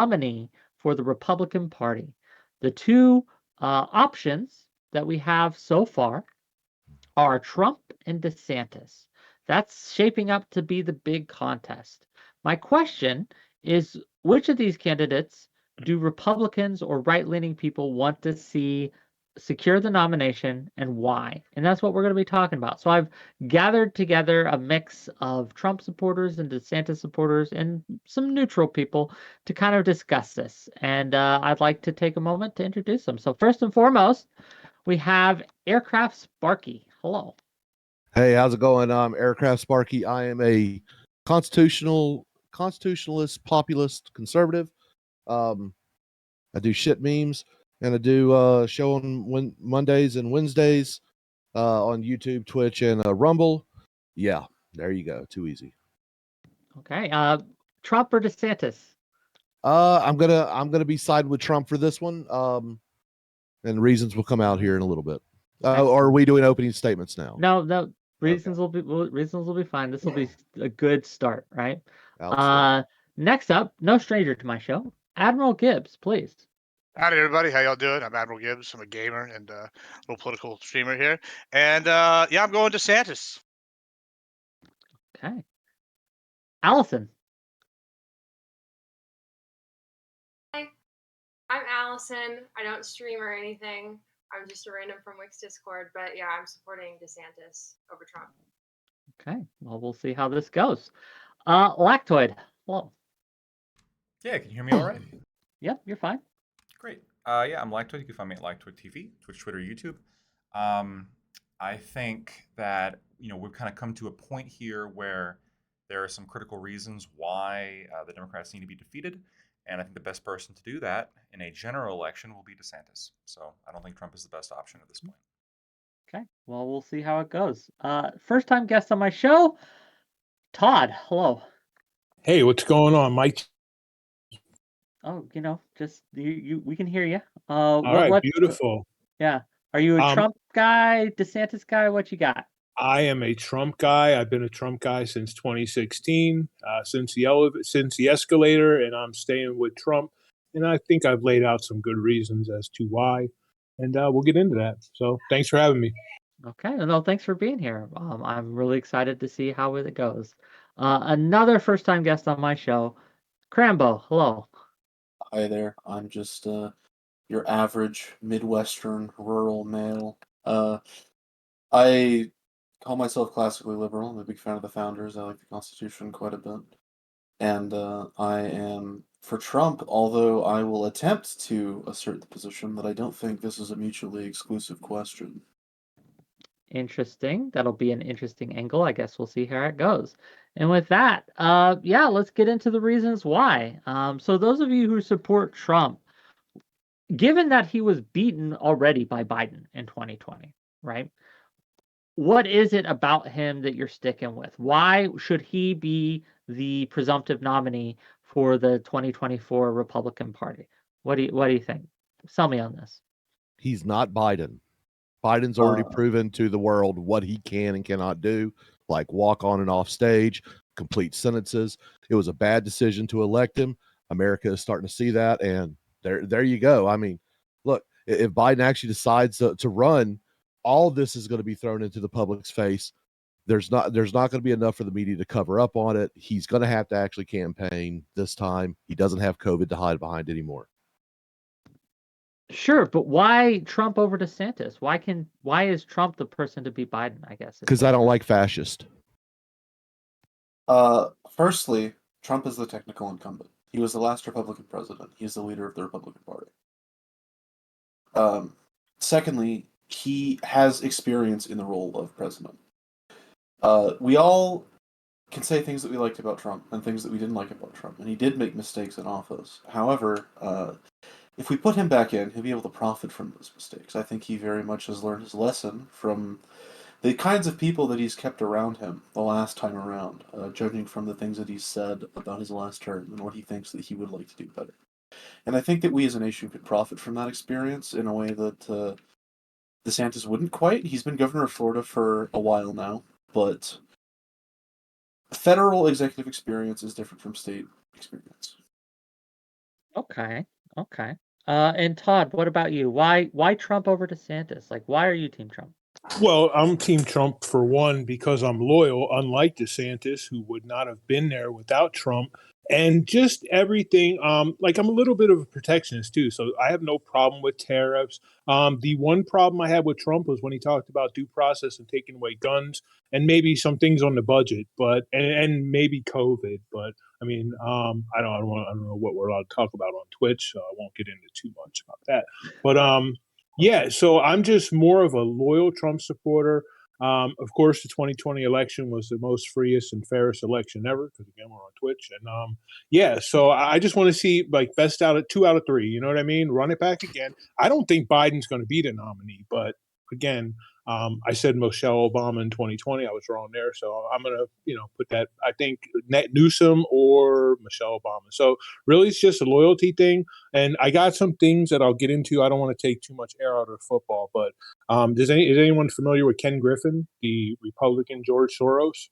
nominee for the Republican Party. The two options that we have so far are Trump and DeSantis. That's shaping up to be the big contest. My question is, which of these candidates do Republicans or right-leaning people want to see secure the nomination, and why? And that's what we're going to be talking about. So I've gathered together a mix of Trump supporters and DeSantis supporters and some neutral people to kind of discuss this. And I'd like to take a moment to introduce them. So first and foremost, we have Aircraft Sparky. Hello. Hey, how's it going? I'm Aircraft Sparky. I am a constitutionalist, populist, conservative. I do shit memes, and I do show on Mondays and Wednesdays on YouTube, Twitch, and Rumble. Yeah, there you go. Too easy. Okay. Trump or DeSantis? I'm gonna be side with Trump for this one. And reasons will come out here in a little bit. Or are we doing opening statements now? No. Reasons will be fine. This will be a good start, right? Next up, no stranger to my show, Admiral Gibbs, please. Howdy, everybody. How y'all doing? I'm Admiral Gibbs. I'm a gamer and a little political streamer here. And yeah, I'm going DeSantis. Okay. Allison. Hi, I'm Allison. I don't stream or anything. I'm just a random from Wick's Discord, but yeah, I'm supporting DeSantis over Trump. Okay. Well, we'll see how this goes. Lactoid. Hello. Yeah, can you hear me all right? Yep, you're fine. Great. Yeah, I'm Lactoid. You can find me at Lactoid TV, Twitch, Twitter, YouTube. I think that, we've kind of come to a point here where there are some critical reasons why the Democrats need to be defeated. And I think the best person to do that in a general election will be DeSantis. So I don't think Trump is the best option at this point. Okay. Well, we'll see how it goes. First time guest on my show, Todd. Hello. Hey, what's going on, Mike? Oh, just we can hear you. All right, beautiful. Yeah. Are you a Trump guy, DeSantis guy? What you got? I am a Trump guy. I've been a Trump guy since 2016, since the escalator, and I'm staying with Trump. And I think I've laid out some good reasons as to why, and we'll get into that. So thanks for having me. Okay. No, thanks for being here. I'm really excited to see how it goes. Another first-time guest on my show, Crambo. Hello. Hi there. I'm just your average Midwestern rural male. I call myself classically liberal. I'm a big fan of the founders. I like the Constitution quite a bit. And I am for Trump, although I will attempt to assert the position that I don't think this is a mutually exclusive question. Interesting. That'll be an interesting angle. I guess we'll see how it goes. And with that, yeah, let's get into the reasons why. So those of you who support Trump, given that he was beaten already by Biden in 2020, right? What is it about him that you're sticking with? Why should he be the presumptive nominee for the 2024 Republican Party? What do you think? Sell me on this. He's not Biden. Biden's already proven to the world what he can and cannot do, like walk on and off stage, complete sentences. It was a bad decision to elect him. America is starting to see that, and there you go. I mean, look, if Biden actually decides to run, all of this is going to be thrown into the public's face. There's not going to be enough for the media to cover up on it. He's going to have to actually campaign this time. He doesn't have COVID to hide behind anymore. Sure, but why Trump over DeSantis? Why is Trump the person to beat Biden, I guess? Because I don't like fascist. Firstly, Trump is the technical incumbent. He was the last Republican president. He's the leader of the Republican Party. Secondly, he has experience in the role of president. We all can say things that we liked about Trump and things that we didn't like about Trump, and he did make mistakes in office. However, if we put him back in, he'll be able to profit from those mistakes. I think he very much has learned his lesson from the kinds of people that he's kept around him the last time around, judging from the things that he's said about his last term and what he thinks that he would like to do better. And I think that we as a nation could profit from that experience in a way that DeSantis wouldn't quite. He's been governor of Florida for a while now, but federal executive experience is different from state experience. Okay. Okay. And Todd, what about you? Why Trump over DeSantis? Like, why are you Team Trump? Well, I'm Team Trump for one because I'm loyal, unlike DeSantis, who would not have been there without Trump. And just everything, like I'm a little bit of a protectionist too, so I have no problem with tariffs. The one problem I had with Trump was when he talked about due process and taking away guns, and maybe some things on the budget, but and maybe COVID. But I mean, I don't know what we're allowed to talk about on Twitch, so I won't get into too much about that. But yeah, so I'm just more of a loyal Trump supporter. Of course, the 2020 election was the most freest and fairest election ever because again we're on Twitch, and yeah, so I just want to see like best out of 2 out of 3. You know what I mean? Run it back again. I don't think Biden's going to be the nominee, but again, I said Michelle Obama in 2020. I was wrong there, so I'm gonna put that. I think Newsom or Michelle Obama. So really, it's just a loyalty thing. And I got some things that I'll get into. I don't want to take too much air out of football, but is anyone familiar with Ken Griffin, the Republican George Soros?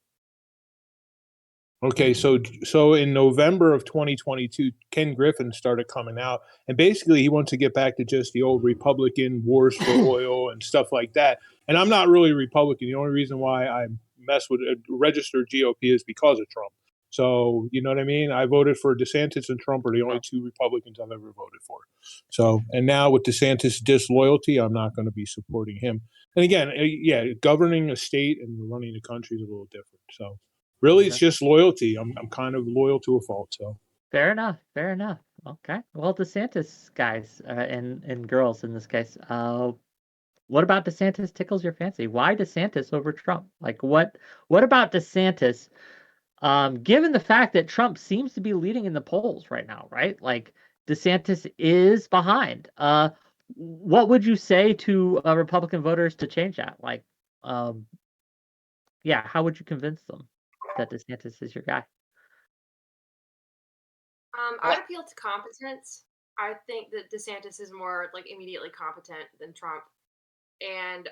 Okay, so in November of 2022, Ken Griffin started coming out, and basically he wants to get back to just the old Republican wars for oil and stuff like that. And I'm not really Republican. The only reason why I mess with a registered GOP is because of Trump. So you know what I mean? I voted for DeSantis and Trump are the only two Republicans I've ever voted for. So and now with DeSantis' disloyalty, I'm not going to be supporting him. And again, yeah, governing a state and running the country is a little different. So. Really, it's Okay. just loyalty. I'm kind of loyal to a fault. So Fair enough. Fair enough. Okay. Well, DeSantis guys and girls in this case. What about DeSantis tickles your fancy? Why DeSantis over Trump? Like what about DeSantis? Given the fact that Trump seems to be leading in the polls right now, right? Like DeSantis is behind. What would you say to Republican voters to change that? Like, um, yeah, how would you convince them that DeSantis is your guy? I'd appeal to competence. I think that DeSantis is more like immediately competent than Trump. And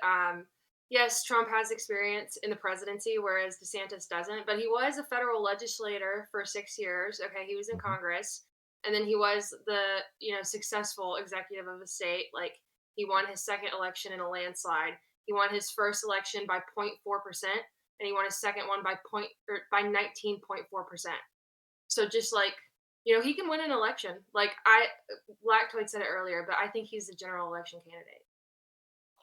yes, Trump has experience in the presidency, whereas DeSantis doesn't. But he was a federal legislator for 6 years. Okay, he was in Congress, and then he was the successful executive of the state. Like he won his second election in a landslide. He won his first election by 0.4%, and he won his second one by 19.4%. So just like he can win an election. Like Lactoid said it earlier, but I think he's the general election candidate.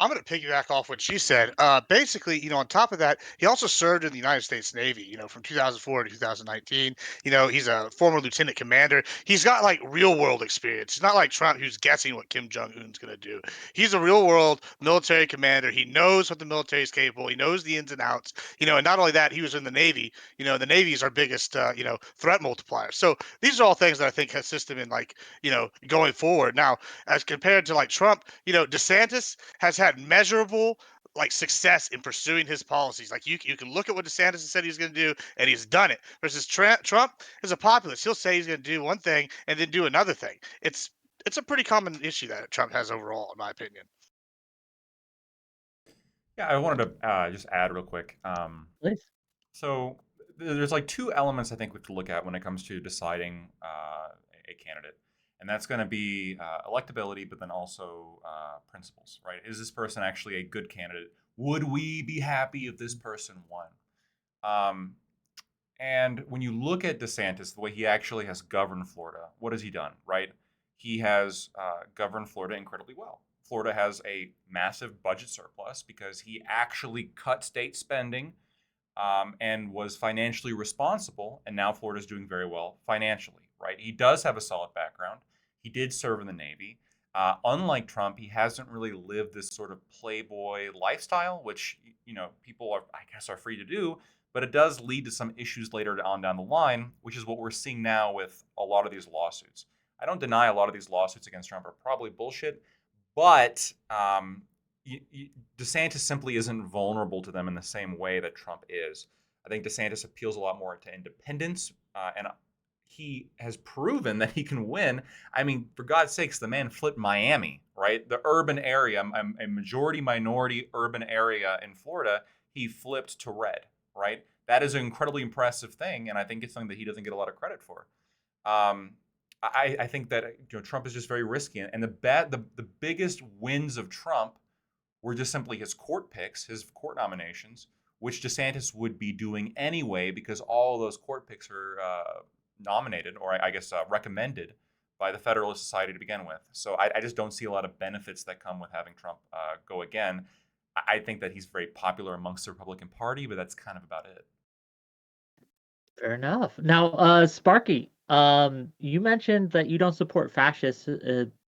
I'm going to piggyback off what she said. Basically, on top of that, he also served in the United States Navy, from 2004 to 2019. He's a former lieutenant commander. He's got like real world experience. It's not like Trump who's guessing what Kim Jong Un's going to do. He's a real world military commander. He knows what the military is capable. He knows the ins and outs. And not only that, he was in the Navy. The Navy is our biggest, threat multiplier. So these are all things that I think assist him in like, going forward. Now, as compared to like Trump, DeSantis has had measurable like success in pursuing his policies. Like you can look at what DeSantis has said he's going to do, and he's done it. Versus Trump is a populist. He'll say he's going to do one thing and then do another thing. It's a pretty common issue that Trump has overall, in my opinion. Yeah, I wanted to just add real quick. Please. So there's like two elements I think we have to look at when it comes to deciding a candidate, and that's going to be electability, but then also principles, right? Is this person actually a good candidate? Would we be happy if this person won? And when you look at DeSantis, the way he actually has governed Florida, what has he done, right? He has governed Florida incredibly well. Florida has a massive budget surplus because he actually cut state spending and was financially responsible. And now Florida's doing very well financially, right? He does have a solid background. He did serve in the Navy. Unlike Trump, he hasn't really lived this sort of playboy lifestyle, which people are free to do, but it does lead to some issues later on down the line, which is what we're seeing now with a lot of these lawsuits. I don't deny a lot of these lawsuits against Trump are probably bullshit, but DeSantis simply isn't vulnerable to them in the same way that Trump is. I think DeSantis appeals a lot more to independence, and he has proven that he can win. I mean, for God's sakes, the man flipped Miami, right? The urban area, a majority-minority urban area in Florida, he flipped to red, right? That is an incredibly impressive thing, and I think it's something that he doesn't get a lot of credit for. I think that Trump is just very risky, and the biggest wins of Trump were just simply his court picks, his court nominations, which DeSantis would be doing anyway because all of those court picks are nominated, or I guess recommended by the Federalist Society to begin with. So I just don't see a lot of benefits that come with having Trump go again. I think that he's very popular amongst the Republican Party, but that's kind of about it. Fair enough. Now, Sparky, you mentioned that you don't support fascists.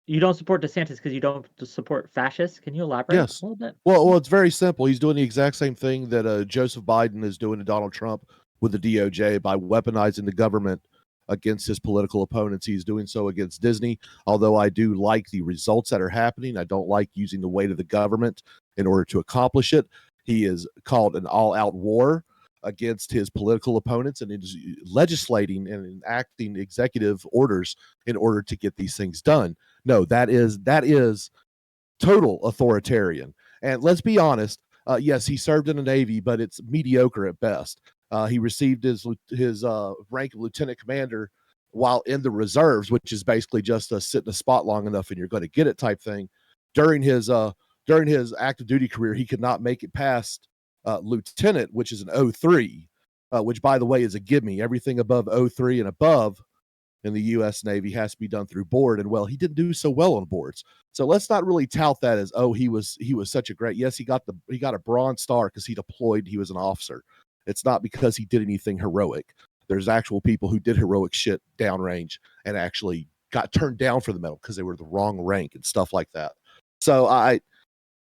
You don't support DeSantis because you don't support fascists. Can you elaborate Yes. a little bit? Well, it's very simple. He's doing the exact same thing that Joseph Biden is doing to Donald Trump with the DOJ by weaponizing the government against his political opponents. He's doing so against Disney. Although I do like the results that are happening, I don't like using the weight of the government in order to accomplish it. He is called an all-out war against his political opponents and is legislating and enacting executive orders in order to get these things done. No, that is total authoritarian. And let's be honest, yes, he served in the Navy, but it's mediocre at best. He received his rank of lieutenant commander while in the reserves, which is basically just sit in a spot long enough and you're going to get it type thing. During his active duty career, he could not make it past lieutenant, which is an 03, which, by the way, is a gimme. Everything above 03 and above in the U.S. Navy has to be done through board. And, well, he didn't do so well on boards. So let's not really tout that as, oh, he was such a great. Yes, he got a Bronze Star because he deployed. He was an officer. It's not because he did anything heroic. There's actual people who did heroic shit downrange and actually got turned down for the medal because they were the wrong rank and stuff like that. So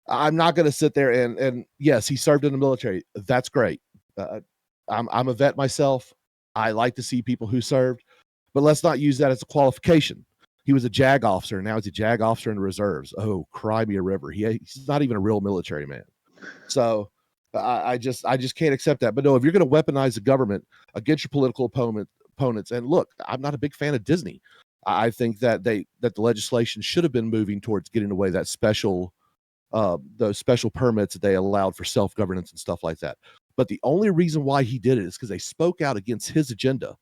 I'm not going to sit there and yes, he served in the military. That's great. I'm a vet myself. I like to see people who served, but let's not use that as a qualification. He was a JAG officer. Now he's a JAG officer in the reserves. Oh, cry me a river. He's not even a real military man. So I just can't accept that. But no, if you're going to weaponize the government against your political opponents, and look, I'm not a big fan of Disney. I think that the legislation should have been moving towards getting away that those special permits that they allowed for self-governance and stuff like that. But the only reason why he did it is because they spoke out against his agenda.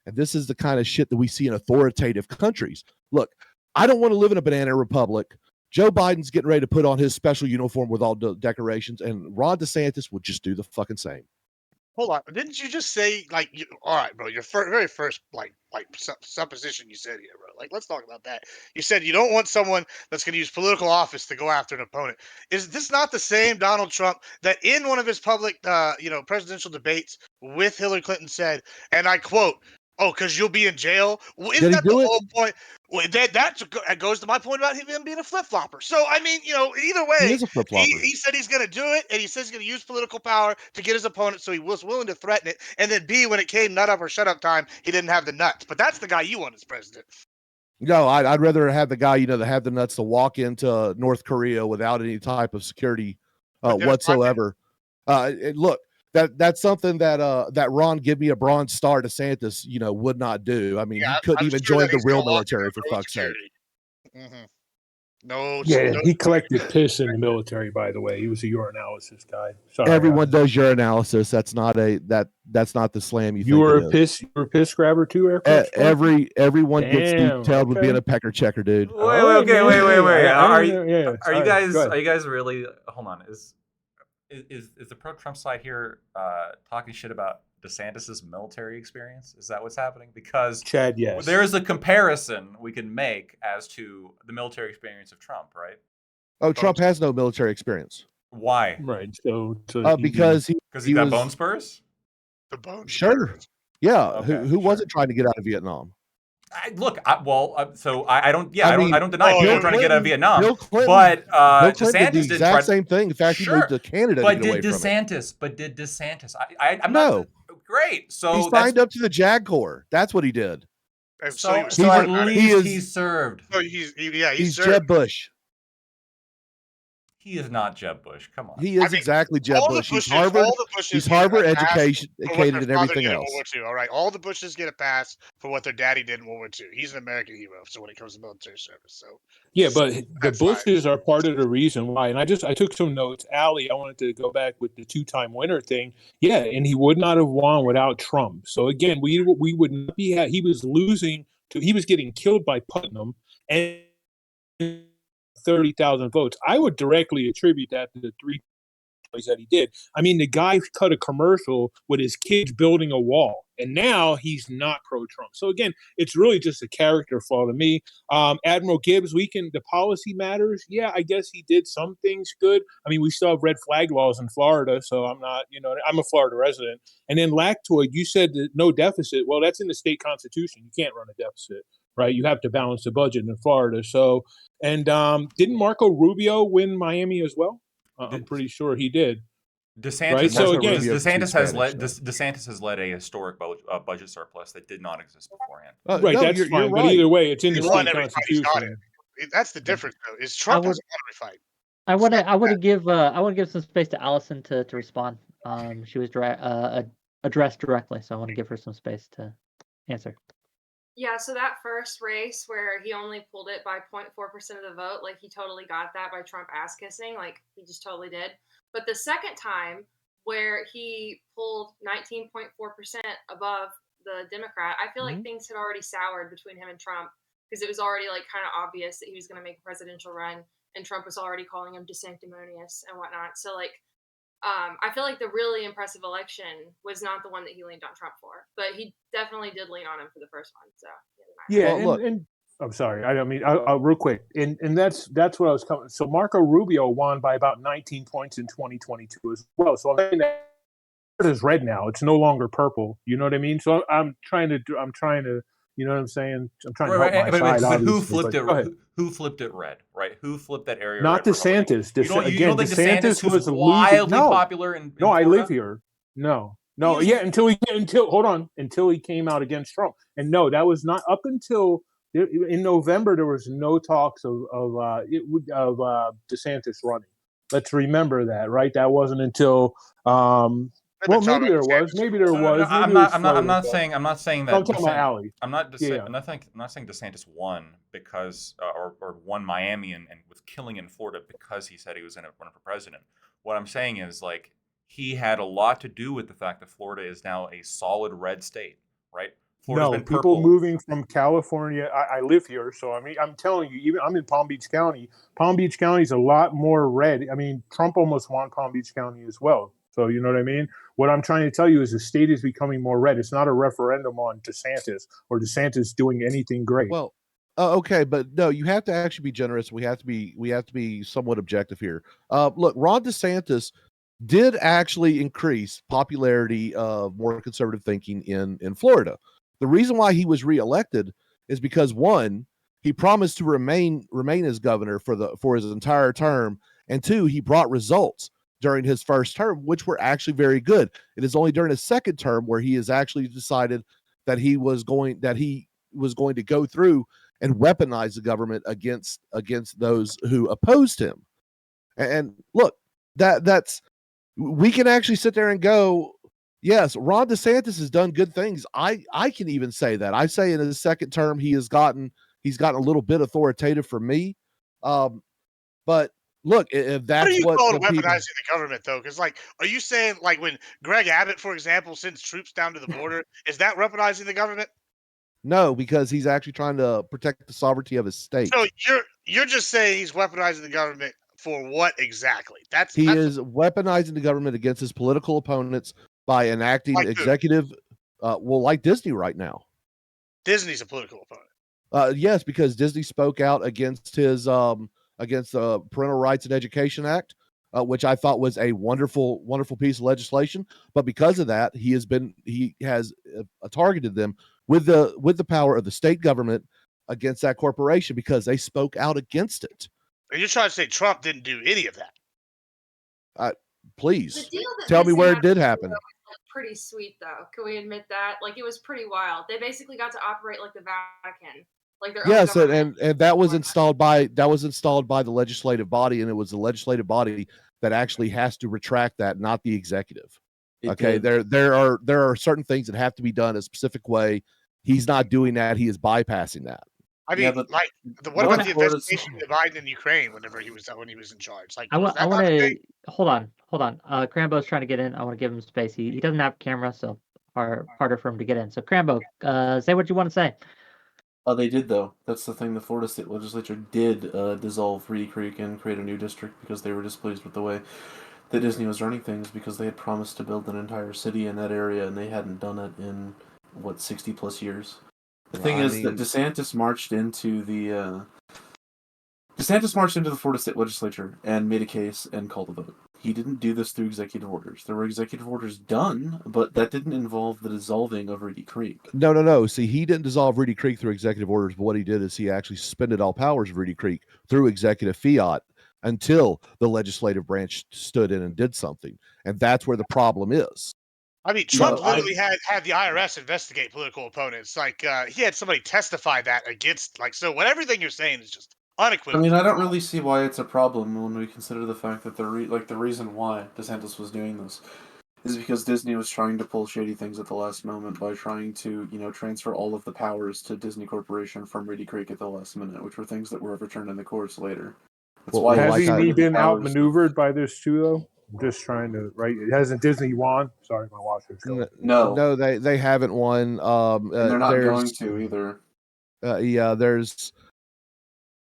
And this is the kind of shit that we see in authoritative countries. Look, I don't want to live in a banana republic. Joe Biden's getting ready to put on his special uniform with all the decorations, and Ron DeSantis would just do the fucking same. Hold on, didn't you just say all right, bro? Your very first supposition you said here, bro. Like, let's talk about that. You said you don't want someone that's going to use political office to go after an opponent. Is this not the same Donald Trump that in one of his public, presidential debates with Hillary Clinton said, and I quote, "Oh, because you'll be in jail." Well, isn't that the whole point? Well, that goes to my point about him being a flip-flopper. So, I mean, either way, He is a flip-flopper. he said he's going to do it, and he says he's going to use political power to get his opponent, so he was willing to threaten it. And then B, when it came nut up or shut up time, he didn't have the nuts. But that's the guy you want as president. No, I'd rather have the guy, that had the nuts to walk into North Korea without any type of security whatsoever. Look, that's something that Ron give me a Bronze Star DeSantis, would not do. I mean, he couldn't even join the real military for fuck's sake. Mm-hmm. No. Yeah, no, he collected piss in the military. By the way, he was a urinalysis guy. Sorry, Everyone does urinalysis. That's not that's not the slam you You think were a piss grabber too, Air Force? everyone gets Damn, detailed with okay. being a pecker checker, dude. Wait. Are you Sorry, guys? go ahead. Are you guys really? Hold on. Is the pro-Trump side here talking shit about DeSantis's military experience? Is that what's happening? Because Chad, yes. there is a comparison we can make as to the military experience of Trump, right? Oh, Trump has no military experience. Why? Right. So because he got was, bone spurs. The bone. Sure. Yeah. Okay, who wasn't trying to get out of Vietnam? I don't. Yeah, I don't deny people trying to get out of Vietnam. Bill Clinton, But Bill Clinton DeSantis did the did exact try. same thing. In fact, he moved to Canada to But get away did from it. DeSantis? I'm No. not. Great. So He signed up to the JAG Corps. That's what he did. And So he was he's at a- least he is- he served. So he's He's served. Jeb Bush. He is not Jeb Bush. Come on. He is exactly Jeb all the Bush. He's Bushes- Harvard. all the Bushes He's get a Harvard pass for what educated their and father everything did in else. World War II. All right, all the Bushes get a pass for what their daddy did in World War II. He's an American hero. So when it comes to military service, so Yeah, but the That's fine. Bushes are part of the reason why. And I took some notes. Allie, I wanted to go back with the two-time winner thing. Yeah, and he would not have won without Trump. So again, we would not be. He was losing he was getting killed by Putnam and 30,000 votes. I would directly attribute that to the three that he did. I mean, the guy cut a commercial with his kids building a wall, and now he's not pro-Trump. So again, it's really just a character flaw to me. Admiral Gibbs, the policy matters. Yeah, I guess he did some things good. I mean, we still have red flag laws in Florida, so I'm not, I'm a Florida resident. And then Lactoid, you said that no deficit. Well, that's in the state constitution. You can't run a deficit, right? You have to balance the budget in Florida. So, and didn't Marco Rubio win Miami as well? I'm pretty sure he did. DeSantis, right? So again, DeSantis has led a historic budget surplus that did not exist beforehand. Right, that's fine. You're right. But either way, it's in the state constitution. That's the difference, though. Is Trump doesn't want to fight. I want to give some space to Allison to respond. She was addressed directly, so I want to give her some space to answer. Yeah, so that first race where he only pulled it by 0.4% of the vote, like he totally got that by Trump ass kissing, like he just totally did. But the second time where he pulled 19.4% above the Democrat, I feel like things had already soured between him and Trump because it was already like kind of obvious that he was going to make a presidential run, and Trump was already calling him DeSanctimonious and whatnot. So like, I feel like the really impressive election was not the one that he leaned on Trump for, but he definitely did lean on him for the first one. So yeah, well, and I'm sorry, I don't mean real quick, and that's what I was coming. So Marco Rubio won by about 19 points in 2022 as well. So I mean, that is red now; it's no longer purple. You know what I mean? So I'm trying to, you know what I'm saying? I'm trying to help my side. But who flipped it? Who flipped it red? Right? Who flipped that area? Not DeSantis. You don't think DeSantis was wildly popular in No, I live here. No, yeah. Until he came out against Trump, and no, that was not up until in November. There was no talks of DeSantis running. Let's remember that, right? That wasn't until. Well, maybe there was. Maybe there was. I'm not saying that. I'm talking about Alley. I'm not saying DeSantis won because or won Miami and with killing in Florida because he said he was going to run for president. What I'm saying is like he had a lot to do with the fact that Florida is now a solid red state, right? Florida's been people moving from California. I live here, so I mean, I'm telling you, even I'm in Palm Beach County. Palm Beach County is a lot more red. I mean, Trump almost won Palm Beach County as well. So you know what I mean? What I'm trying to tell you is the state is becoming more red. It's not a referendum on DeSantis or DeSantis doing anything great. Well, okay, but no, you have to actually be generous. We have to be somewhat objective here. Look, Ron DeSantis did actually increase popularity of more conservative thinking in Florida. The reason why he was reelected is because one, he promised to remain as governor for his entire term, and two, he brought results during his first term, which were actually very good. It is only during his second term where he has actually decided that he was going to go through and weaponize the government against those who opposed him. And look, that's we can actually sit there and go, yes, Ron DeSantis has done good things. I can even say that. I say in his second term he's gotten a little bit authoritative for me. But look, if that's what are you calling weaponizing the government, though? Because, like, are you saying, like, when Greg Abbott, for example, sends troops down to the border, is that weaponizing the government? No, because he's actually trying to protect the sovereignty of his state. So you're just saying he's weaponizing the government for what exactly? That's weaponizing the government against his political opponents by enacting executive, like Disney right now. Disney's a political opponent. Yes, because Disney spoke out against his against the Parental Rights and Education Act, which I thought was a wonderful piece of legislation. But because of that, he has targeted them with the power of the state government against that corporation because they spoke out against it. Are you trying to say Trump didn't do any of that? Please tell me where it did happen. Was pretty sweet, though. Can we admit that? Like, it was pretty wild. They basically got to operate like the Vatican. Like yes, and that was installed by the legislative body, and it was the legislative body that actually has to retract that, not the executive. Okay, there are certain things that have to be done a specific way. He's not doing that. He is bypassing that. I mean, what about the investigation of Biden in Ukraine when he was in charge? Like, I want to hold on. Crambo's trying to get in. I want to give him space. He doesn't have a camera, so harder for him to get in. So Crambo, say what you want to say. They did, though. That's the thing. The Florida State Legislature did dissolve Reedy Creek and create a new district because they were displeased with the way that Disney was running things, because they had promised to build an entire city in that area and they hadn't done it in, 60 plus years. The thing is that DeSantis marched into the Florida State Legislature and made a case and called a vote. He didn't do this through executive orders. There were executive orders done, but that didn't involve the dissolving of Reedy Creek. No. See, he didn't dissolve Reedy Creek through executive orders, but what he did is he actually suspended all powers of Reedy Creek through executive fiat until the legislative branch stood in and did something. And that's where the problem is. I mean, Trump literally had the IRS investigate political opponents. Like, he had somebody testify that against, so what everything you're saying is just unequivocal. I mean, I don't really see why it's a problem when we consider the fact that the reason why DeSantis was doing this is because Disney was trying to pull shady things at the last moment by trying to, transfer all of the powers to Disney Corporation from Reedy Creek at the last minute, which were things that were overturned in the courts later. That's why hasn't he been outmaneuvered by this too, though? I'm just trying to hasn't Disney won? Sorry, my watch is going. No, they haven't won. And they're not going to either. Yeah, there's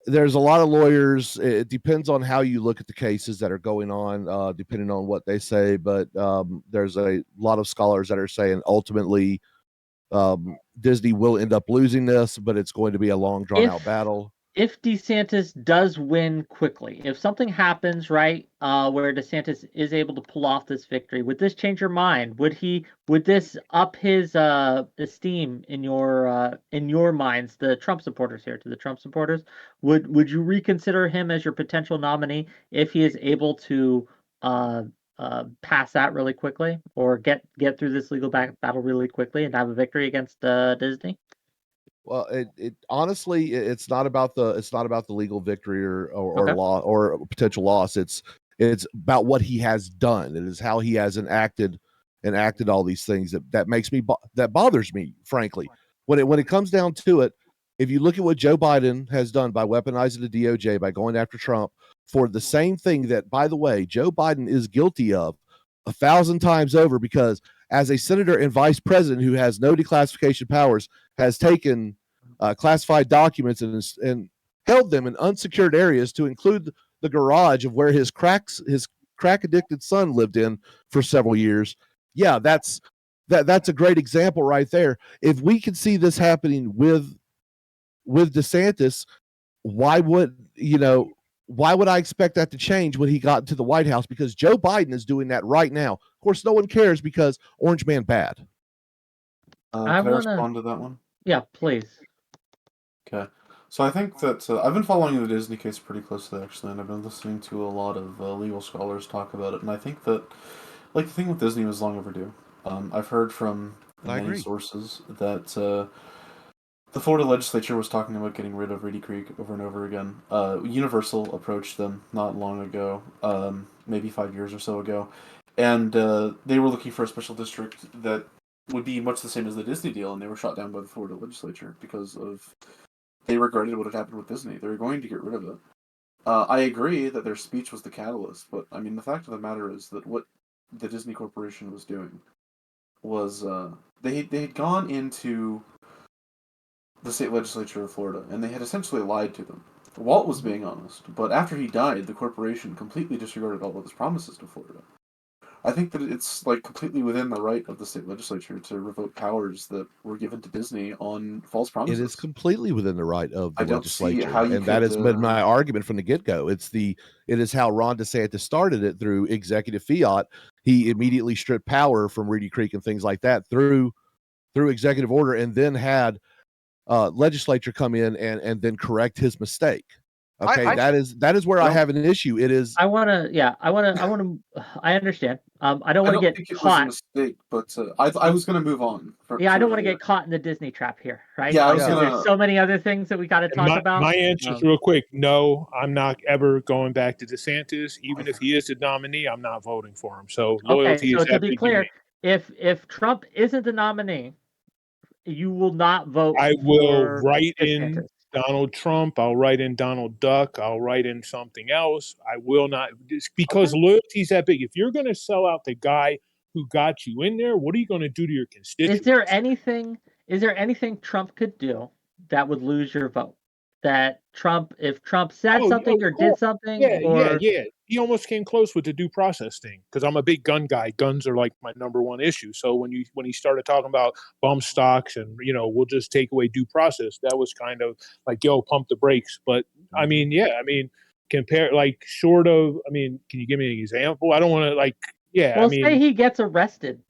a lot of lawyers. It depends on how you look at the cases that are going on, depending on what they say. But there's a lot of scholars that are saying ultimately Disney will end up losing this, but it's going to be a long, drawn-out battle. If DeSantis does win quickly, if something happens, right, where DeSantis is able to pull off this victory, would this change your mind? Would this up his esteem in your minds, the Trump supporters here, to the Trump supporters? Would you reconsider him as your potential nominee if he is able to pass that really quickly, or get through this legal battle really quickly and have a victory against Disney? Well, it honestly, it's not about the legal victory or Okay. law or potential loss. It's about what he has done. It is how he has enacted all these things that makes me that bothers me, frankly. When it comes down to it, if you look at what Joe Biden has done by weaponizing the DOJ, by going after Trump for the same thing that, by the way, Joe Biden is guilty of 1,000 times over, because as a senator and vice president who has no declassification powers, has taken classified documents and held them in unsecured areas, to include the garage of where his crack addicted son lived in for several years. Yeah, that's a great example right there. If we could see this happening with DeSantis, why would I expect that to change when he got into the White House? Because Joe Biden is doing that right now. Of course, no one cares because Orange Man bad. Can I respond to that one? Yeah, please. Okay. So I think that I've been following the Disney case pretty closely, actually, and I've been listening to a lot of legal scholars talk about it. And I think that, the thing with Disney was long overdue. I've heard from many sources that the Florida legislature was talking about getting rid of Reedy Creek over and over again. Universal approached them not long ago, maybe 5 years or so ago, and they were looking for a special district that would be much the same as the Disney deal, and they were shot down by the Florida legislature because they regretted what had happened with Disney. They were going to get rid of it. I agree that their speech was the catalyst, but I mean, the fact of the matter is that what the Disney Corporation was doing was they had gone into the state legislature of Florida, and they had essentially lied to them. Walt was being honest, but after he died, the corporation completely disregarded all of his promises to Florida. I think that it's completely within the right of the state legislature to revoke powers that were given to Disney on false promises. It is completely within the right of the legislature, and that has been my argument from the get-go. It is how Ron DeSantis started it, through executive fiat. He immediately stripped power from Reedy Creek and things like that through executive order, and then had legislature come in and then correct his mistake. Okay, that is where I have an issue. It is. I understand. I don't want to get caught. It was a mistake, but I was going to move on. I don't want to get caught in the Disney trap here, right? Yeah, there's so many other things that we got to talk about. My answer is real quick. No, I'm not ever going back to DeSantis. Even if he is the nominee, I'm not voting for him. So loyalty is to be clear, if Trump isn't the nominee, you will not vote. I will write in Donald Trump. I'll write in Donald Duck. I'll write in something else. I will not, because loyalty is that big. If you're going to sell out the guy who got you in there, what are you going to do to your constituents? Is there anything Trump could do that would lose your vote. That if Trump said Oh, something of or did course. something, Yeah. or He almost came close with the due process thing because I'm a big gun guy. Guns are like my number one issue. So when he started talking about bump stocks and we'll just take away due process, that was kind of like, yo, pump the brakes. But I mean, compare like short of. I mean, can you give me an example? I don't want to well, say he gets arrested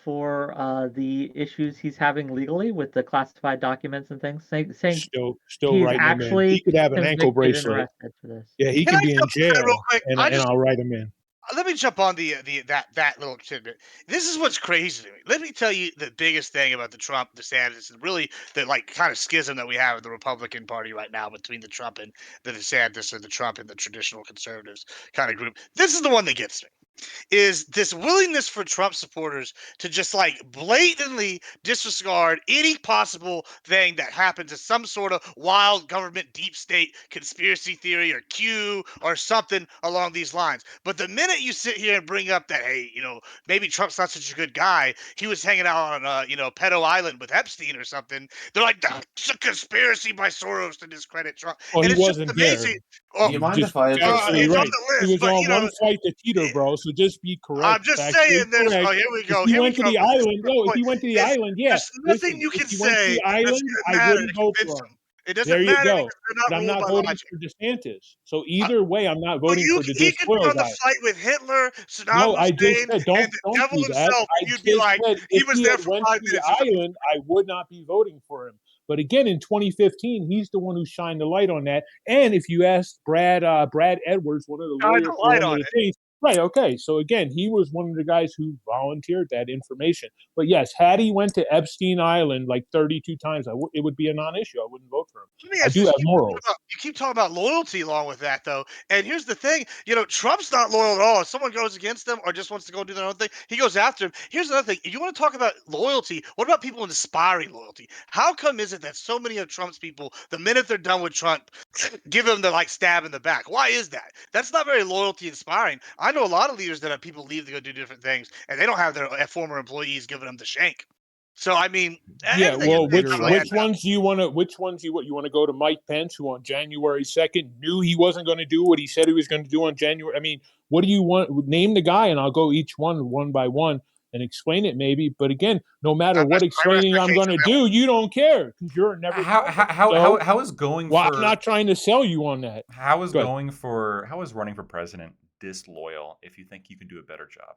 for the issues he's having legally with the classified documents and things, saying still he's writing him in. He actually could have an ankle convicted and bracelet. arrested for this. Yeah, he Can could I be in jump on that real jail, quick? and I'll write him in. Let me jump on that little tidbit. This is what's crazy to me. Let me tell you the biggest thing about the Trump DeSantis and really the like kind of schism that we have in the Republican Party right now between the Trump and the DeSantis, or the Trump and the traditional conservatives kind of group. This is the one that gets me, is this willingness for Trump supporters to just like blatantly disregard any possible thing that happens as some sort of wild government deep state conspiracy theory or Q or something along these lines. But the minute you sit here and bring up that, hey, maybe Trump's not such a good guy, he was hanging out on, Pedo Island with Epstein or something, they're like, that's a conspiracy by Soros to discredit Trump. Well, And he it's just wasn't there. amazing. Oh, Do you mind Just if I address factually it's on right. the He list, was but on one flight to Teterboro, so just be correct, I'm just factually saying there's correct. here we If go. he Here we went to go. the But this is island, the if point. he went to the Is island, yeah. there's nothing Listen, you if can he went to say the that's island, gonna I matter to wouldn't vote convince for him. them. It There doesn't you matter go. because they're But not I'm ruled not by voting logic. for DeSantis. So either way, I'm not But voting for the he could be disloyal on the guy. flight with Hitler, Saddam No, I just Hussein, said and the don't devil do that. himself, I and you'd be just like, said he if was he there had for went to 5 the minutes. There's nothing island, I would not be voting for him. But again, in 2015, he's the one who shined the light on that. And if you ask Brad Edwards, one of the to shine lawyers the for light one of on the it. things, right? Okay, so again, he was one of the guys who volunteered that information. But yes, had he went to Epstein Island like 32 times, it would be a non-issue. I wouldn't vote for him. Let me I ask you do this. have morals. You keep talking about loyalty along with that, though. And here's the thing, Trump's not loyal at all. If someone goes against him or just wants to go do their own thing, he goes after him. Here's another thing. If you want to talk about loyalty, what about people inspiring loyalty? How come is it that so many of Trump's people, the minute they're done with Trump, give him the like stab in the back? Why is that? That's not very loyalty inspiring. I know a lot of leaders that have people leave to go do different things, and they don't have their former employees giving them the shank. So I mean, Yeah, everything is well, kind of which ones do you want to? Which ones you want to go to Mike Pence, who on January 2nd knew he wasn't going to do what he said he was going to do on January? I mean, what do you want? Name the guy, and I'll go each one by one and explain it, maybe. But again, no matter what I rest explaining my I'm case going on to that one. do, you don't care because you're never How talking. how how So, how is going well, I'm for not trying to sell you on that. how is Go ahead. how is running for president disloyal if you think you can do a better job?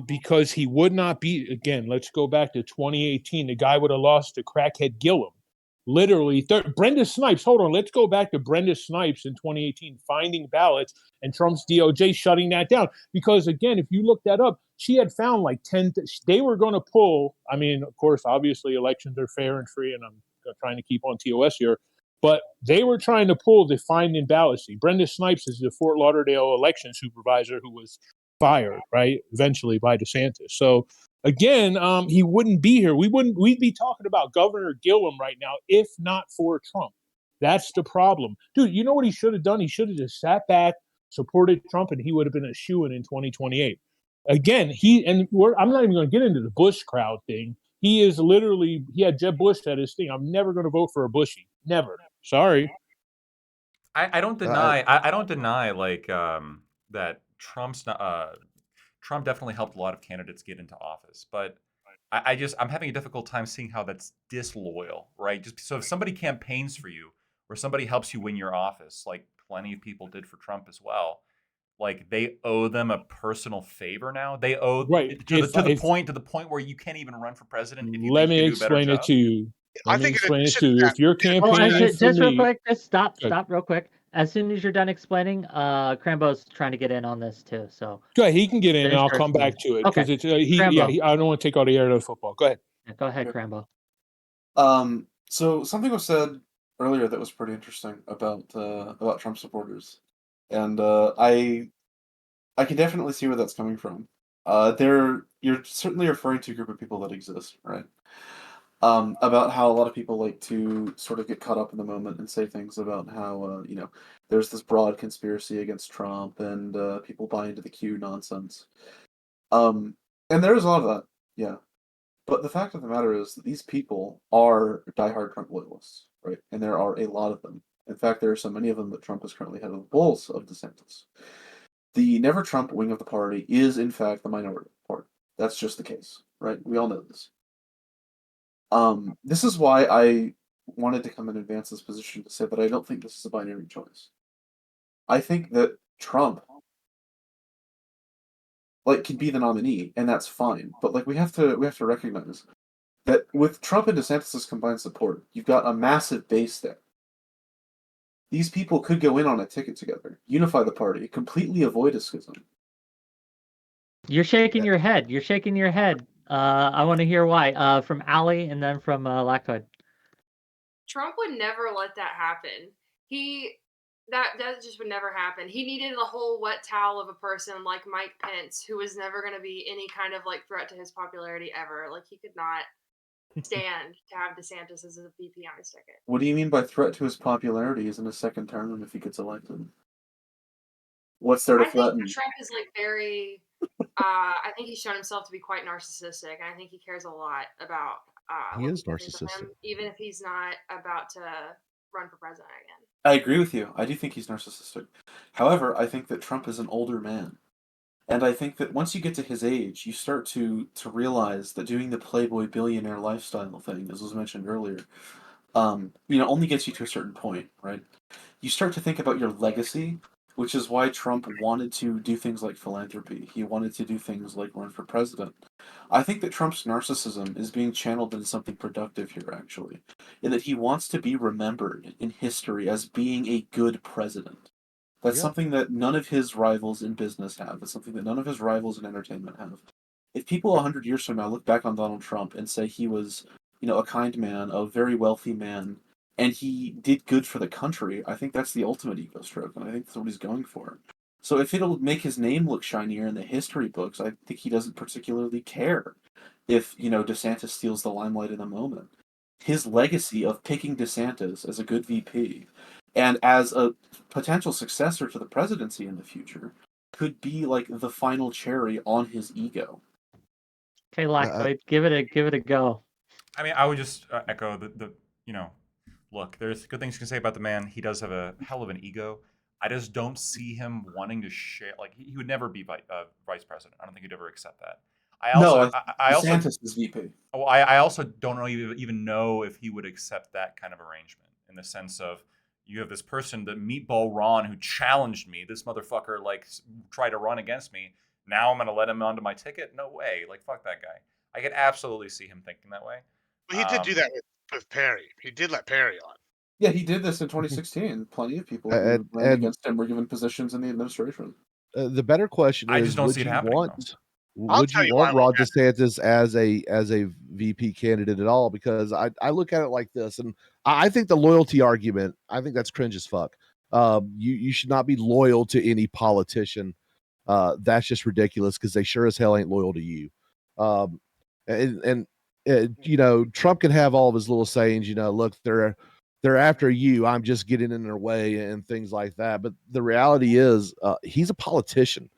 Because he would not be, again, let's go back to 2018. The guy would have lost to crackhead Gillum. Literally, Brenda Snipes, hold on, let's go back to Brenda Snipes in 2018, finding ballots and Trump's DOJ shutting that down. Because again, if you look that up, she had found like 10, they were going to pull, I mean, of course, obviously elections are fair and free, and I'm trying to keep on TOS here, but they were trying to pull the finding ballots. Brenda Snipes is the Fort Lauderdale election supervisor who was fired, right? Eventually by DeSantis. So again, he wouldn't be here. We'd be talking about Governor Gillum right now if not for Trump. That's the problem. Dude, you know what he should have done? He should have just sat back, supported Trump, and he would have been a shoo-in in 2028. Again, I'm not even going to get into the Bush crowd thing. He had Jeb Bush at his thing. I'm never going to vote for a Bushy. Never. Sorry. I don't deny I don't deny like that Trump definitely helped a lot of candidates get into office, but I'm having a difficult time seeing how that's disloyal, right? Just so if somebody campaigns for you or somebody helps you win your office, like plenty of people did for Trump as well, like they owe them a personal favor now. They owe Right. to the point where you can't even run for president if you Let think you me can do a better explain it job. to you. I Let me think in explain it addition to to you. that, If you're Well, campaigning for just real me, quick, just stop Good. real quick. As soon as you're done explaining, Crambo's trying to get in on this too. So go ahead. He can get in, and finish I'll your come back explanation. to it Okay, because it's Crambo. I don't want to take all the air out of football. Go ahead. Yeah, go ahead, Sure. Crambo. So something was said earlier that was pretty interesting about Trump supporters, and I can definitely see where that's coming from. You're certainly referring to a group of people that exist, right? About how a lot of people like to sort of get caught up in the moment and say things about how there's this broad conspiracy against Trump and people buy into the Q nonsense. And there is a lot of that, yeah. But the fact of the matter is that these people are diehard Trump loyalists, right? And there are a lot of them. In fact, there are so many of them that Trump is currently head of the polls of DeSantis. The Never Trump wing of the party is, in fact, the minority party. That's just the case, right? We all know this. This is why I wanted to come in advance this position to say that I don't think this is a binary choice. I think that Trump can be the nominee, and that's fine. But we have to recognize that with Trump and DeSantis' combined support, you've got a massive base there. These people could go in on a ticket together, unify the party, completely avoid a schism. You're shaking your head. You're shaking your head. I want to hear why. From Ali and then from Lactoid. Trump would never let that happen. That just would never happen. He needed a whole wet towel of a person like Mike Pence, who was never going to be any kind of threat to his popularity ever. He could not stand to have DeSantis as a VP on his ticket. What do you mean by threat to his popularity? Is in a second term if he gets elected? What's there to threaten? I think Trump is very. I think he's shown himself to be quite narcissistic, and I think he cares a lot about. He is narcissistic, even if he's not about to run for president again. I agree with you. I do think he's narcissistic. However, I think that Trump is an older man. And I think that once you get to his age, you start to realize that doing the Playboy billionaire lifestyle thing, as was mentioned earlier, only gets you to a certain point, right? You start to think about your legacy, which is why Trump wanted to do things like philanthropy. He wanted to do things like run for president. I think that Trump's narcissism is being channeled into something productive here, actually, in that he wants to be remembered in history as being a good president. That's something that none of his rivals in business have. It's something that none of his rivals in entertainment have. If people 100 years from now look back on Donald Trump and say he was, a kind man, a very wealthy man, and he did good for the country, I think that's the ultimate ego stroke, and I think that's what he's going for. So if it'll make his name look shinier in the history books, I think he doesn't particularly care if, DeSantis steals the limelight in the moment. His legacy of picking DeSantis as a good VP and as a potential successor to the presidency in the future could be the final cherry on his ego. Okay, Lactoid, give it a go. I mean, I would just echo the look, there's good things you can say about the man. He does have a hell of an ego. I just don't see him wanting to share. He would never be vice president. I don't think he'd ever accept that. DeSantis is VP. Well, I also don't know even know if he would accept that kind of arrangement, in the sense of, you have this person, the Meatball Ron, who challenged me. This motherfucker tried to run against me. Now I'm gonna let him onto my ticket? No way. Fuck that guy. I could absolutely see him thinking that way. Well, he did do that with Perry. He did let Perry on. Yeah, he did this in 2016. Plenty of people who ran against him were given positions in the administration. The better question is, I just don't see it happening. Would you want Ron DeSantis as a VP candidate at all? Because I look at it like this, and I think the loyalty argument, I think that's cringe as fuck. You should not be loyal to any politician. That's just ridiculous, because they sure as hell ain't loyal to you. Trump can have all of his little sayings, look, they're after you, I'm just getting in their way and things like that. But the reality is, he's a politician.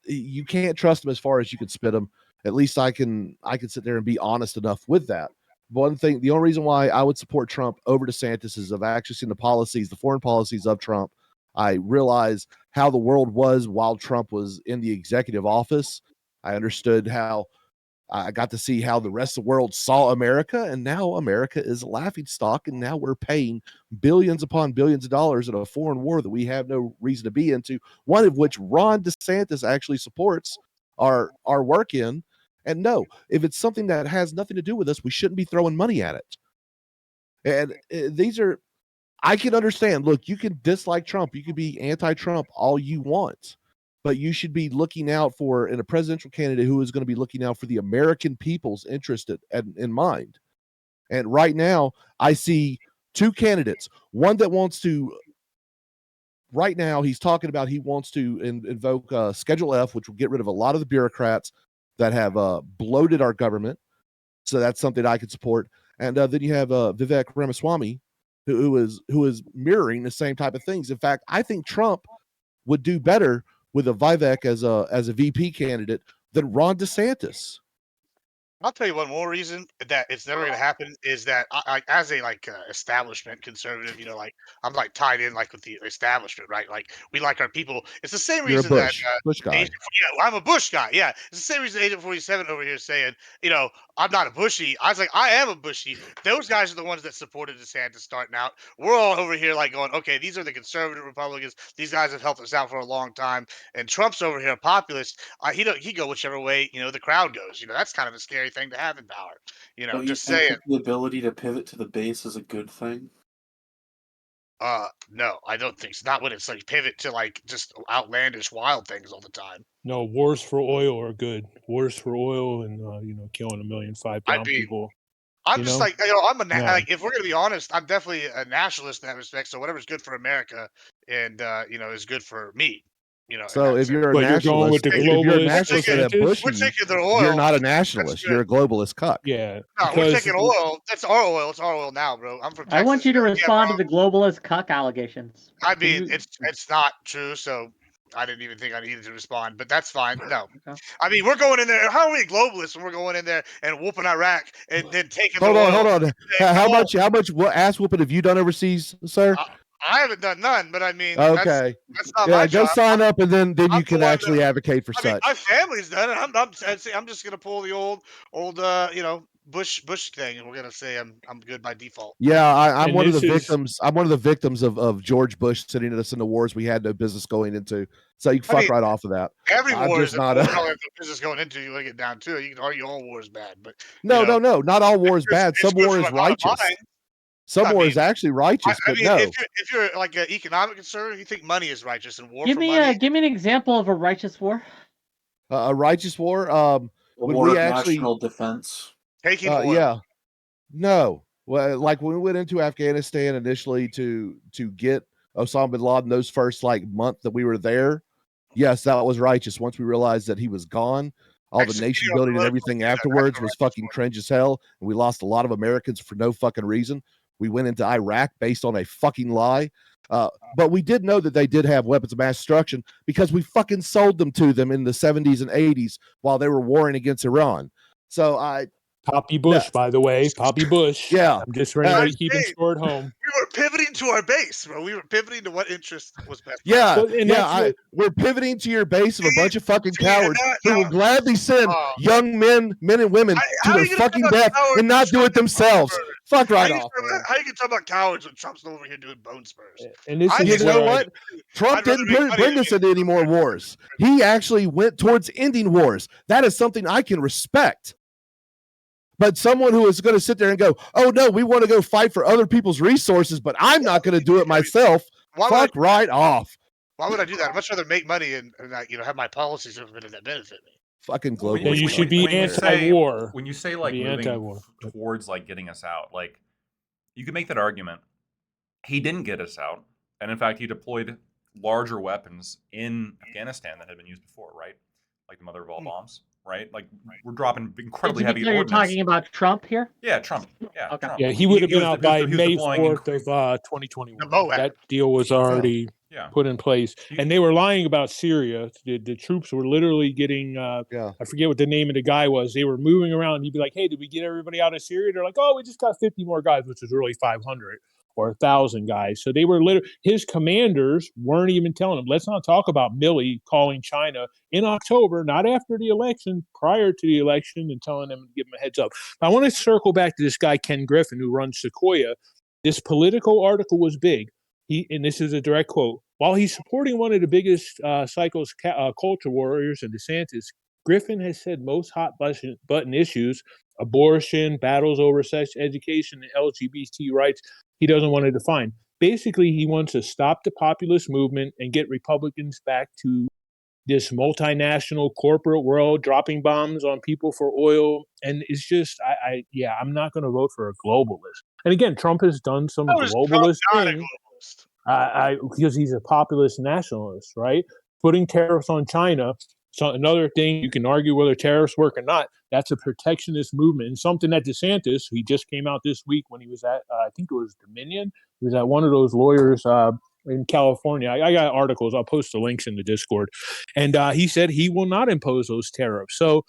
You can't trust him as far as you can spit him. At least I can sit there and be honest enough with that. The only reason why I would support Trump over DeSantis is I've actually seen the foreign policies of Trump. I realize how the world was while Trump was in the executive office. I understood I got to see how the rest of the world saw America, and now America is a laughingstock, and now we're paying billions upon billions of dollars in a foreign war that we have no reason to be into, one of which Ron DeSantis actually supports our work in. And no, if it's something that has nothing to do with us, we shouldn't be throwing money at it. And I can understand, look, you can dislike Trump, you can be anti-Trump all you want, but you should be looking out in a presidential candidate who is going to be looking out for the American people's interest in mind. And right now, I see two candidates. One that wants to, right now, he's talking about he wants to invoke Schedule F, which will get rid of a lot of the bureaucrats that have bloated our government. So that's something I could support. And then you have Vivek Ramaswamy, who is mirroring the same type of things. In fact, I think Trump would do better with a Vivek as a VP candidate than Ron DeSantis. I'll tell you one more reason that it's never going to happen is that as a establishment conservative, like I'm like tied in like with the establishment, right? Like we like our people. It's the same You're a reason that Bush guy. Agent, yeah, I'm a Bush guy. Yeah, it's the same reason Agent 47 over here is saying, I'm not a Bushy. I was like, I am a Bushy. Those guys are the ones that supported DeSantis starting out. We're all over here like going, okay, these are the conservative Republicans. These guys have helped us out for a long time, and Trump's over here a populist. He go whichever way the crowd goes. That's kind of a scary thing to have in power. Don't you Just think saying. that the ability to pivot to the base is a good thing? No, I don't think so. Not when it's like pivot to like just outlandish wild things all the time. No, wars for oil are good. Wars for oil and killing 1,000,005 I brown mean, people. I'm You just know? like I'm a No. like if we're gonna be honest, I'm definitely a nationalist in that respect. So whatever's good for America and is good for me. In So that if sense. you're a But you're going with nationalist, the if you're a globalist nationalist and a DeSantis? We're Bushy, taking their oil. you're not a That's nationalist. good. You're a globalist cuck. Yeah, No, we're because taking oil. That's our oil. It's our oil now, bro. I'm from I want Texas. you to Yeah, respond to bro. the globalist cuck allegations. I Can mean, you? it's not true, so I didn't even think I needed to respond, but that's fine. No. Okay. I mean, we're going in there. How are we globalists when we're going in there and whooping Iraq and then taking Hold their on, oil? hold on. and How go, much what ass whooping have you done overseas, sir? I haven't done none, but I mean, that's Okay. not Yeah, my go job. sign up and then I'm you the can one actually that. advocate for I mean, my such. family's done it. I'm just gonna pull the old Bush thing, and we're gonna say I'm good by default. Yeah, I'm And one of the this is victims. I'm one of the victims of George Bush sending us into wars we had no business going into. So you can I fuck mean, right off of that. every I'm war is just a not war. a No business going into. You want to get down to it. You can argue all war is bad, but no, no, no. Not all war is bad. it's Some good war for is my bottom righteous. line. Some I war mean, is actually righteous, I but mean, no. if you're like an economic conservative, you think money is righteous and war Give for me money. give me an example of a righteous war. A righteous war. A When war we of actually, national defense. Taking oil. yeah, no. Well, like when we went into Afghanistan initially to get Osama bin Laden, those first like month that we were there, yes, that was righteous. Once we realized that he was gone, all the Executing nation on building the and road, everything that's afterwards a was righteous fucking war. cringe as hell, and we lost a lot of Americans for no fucking reason. We went into Iraq based on a fucking lie. But we did know that they did have weapons of mass destruction because we fucking sold them to them in the 70s and 80s while they were warring against Iran. So Poppy Bush, by the way. Poppy Bush. yeah. I'm just for anybody keeping Hey, score at home. we were pivoting to our base, bro. We were pivoting to what interest was best. For Yeah, Well, and that's what we're pivoting to your base of a bunch of fucking See, and cowards that- who now- will gladly send young men and women to how their you gonna fucking talk about death cowards and not when do it Trump did bone themselves. spurs? Fuck right off, man. How you gonna talk about cowards when Trump's over here doing bone spurs? and this I is You think know where what? Trump I'd rather didn't make money bring than us get- into any more wars. He actually went towards ending wars. That is something I can respect. But someone who is going to sit there and go, "Oh no, we want to go fight for other people's resources, but I'm not going to do it myself." Why would I Fuck right off. Why would I do that? I'd much rather make money and have my policies implemented that benefit me. Fucking When global. Then you should be anti-war. When you say like Be moving anti-war. towards like getting us out, like you could make that argument. He didn't get us out, and in fact, he deployed larger weapons in Afghanistan that had been used before, right? Like the mother of all bombs, right? Like we're dropping incredibly To be heavy clear, you're ordnance. talking about Trump here. Yeah, Trump. Yeah, Okay. Trump. Yeah, he would have been was- out he was- by he was May deploying 4th incre- of 2021. The Moab. That deal was already Yeah. put in place. You- And they were lying about Syria. The troops were literally getting, Yeah. I forget what the name of the guy was. They were moving around. He'd be like, hey, did we get everybody out of Syria? They're like, oh, we just got 50 more guys, which is really 500 or 1,000 guys. So they were literally, his commanders weren't even telling him, let's not talk about Milley calling China in October, not after the election, prior to the election, and telling them to give him a heads up. I want to circle back to this guy, Ken Griffin, who runs Sequoia. This Political article was big. And this is a direct quote, while he's supporting one of the biggest psychos culture warriors in DeSantis, Griffin has said most hot button issues, abortion, battles over sex education, and LGBT rights, he doesn't want to define. Basically, he wants to stop the populist movement and get Republicans back to this multinational corporate world dropping bombs on people for oil. And it's just, I'm not going to vote for a globalist. And again, Trump has done some How is Trump globalist not a things. globalist? Because he's a populist nationalist, right? Putting tariffs on China. So another thing, you can argue whether tariffs work or not. That's a protectionist movement, and something that DeSantis, he just came out this week when he was at, I think it was Dominion. He was at one of those lawyers in California. I got articles. I'll post the links in the Discord, and he said he will not impose those tariffs. So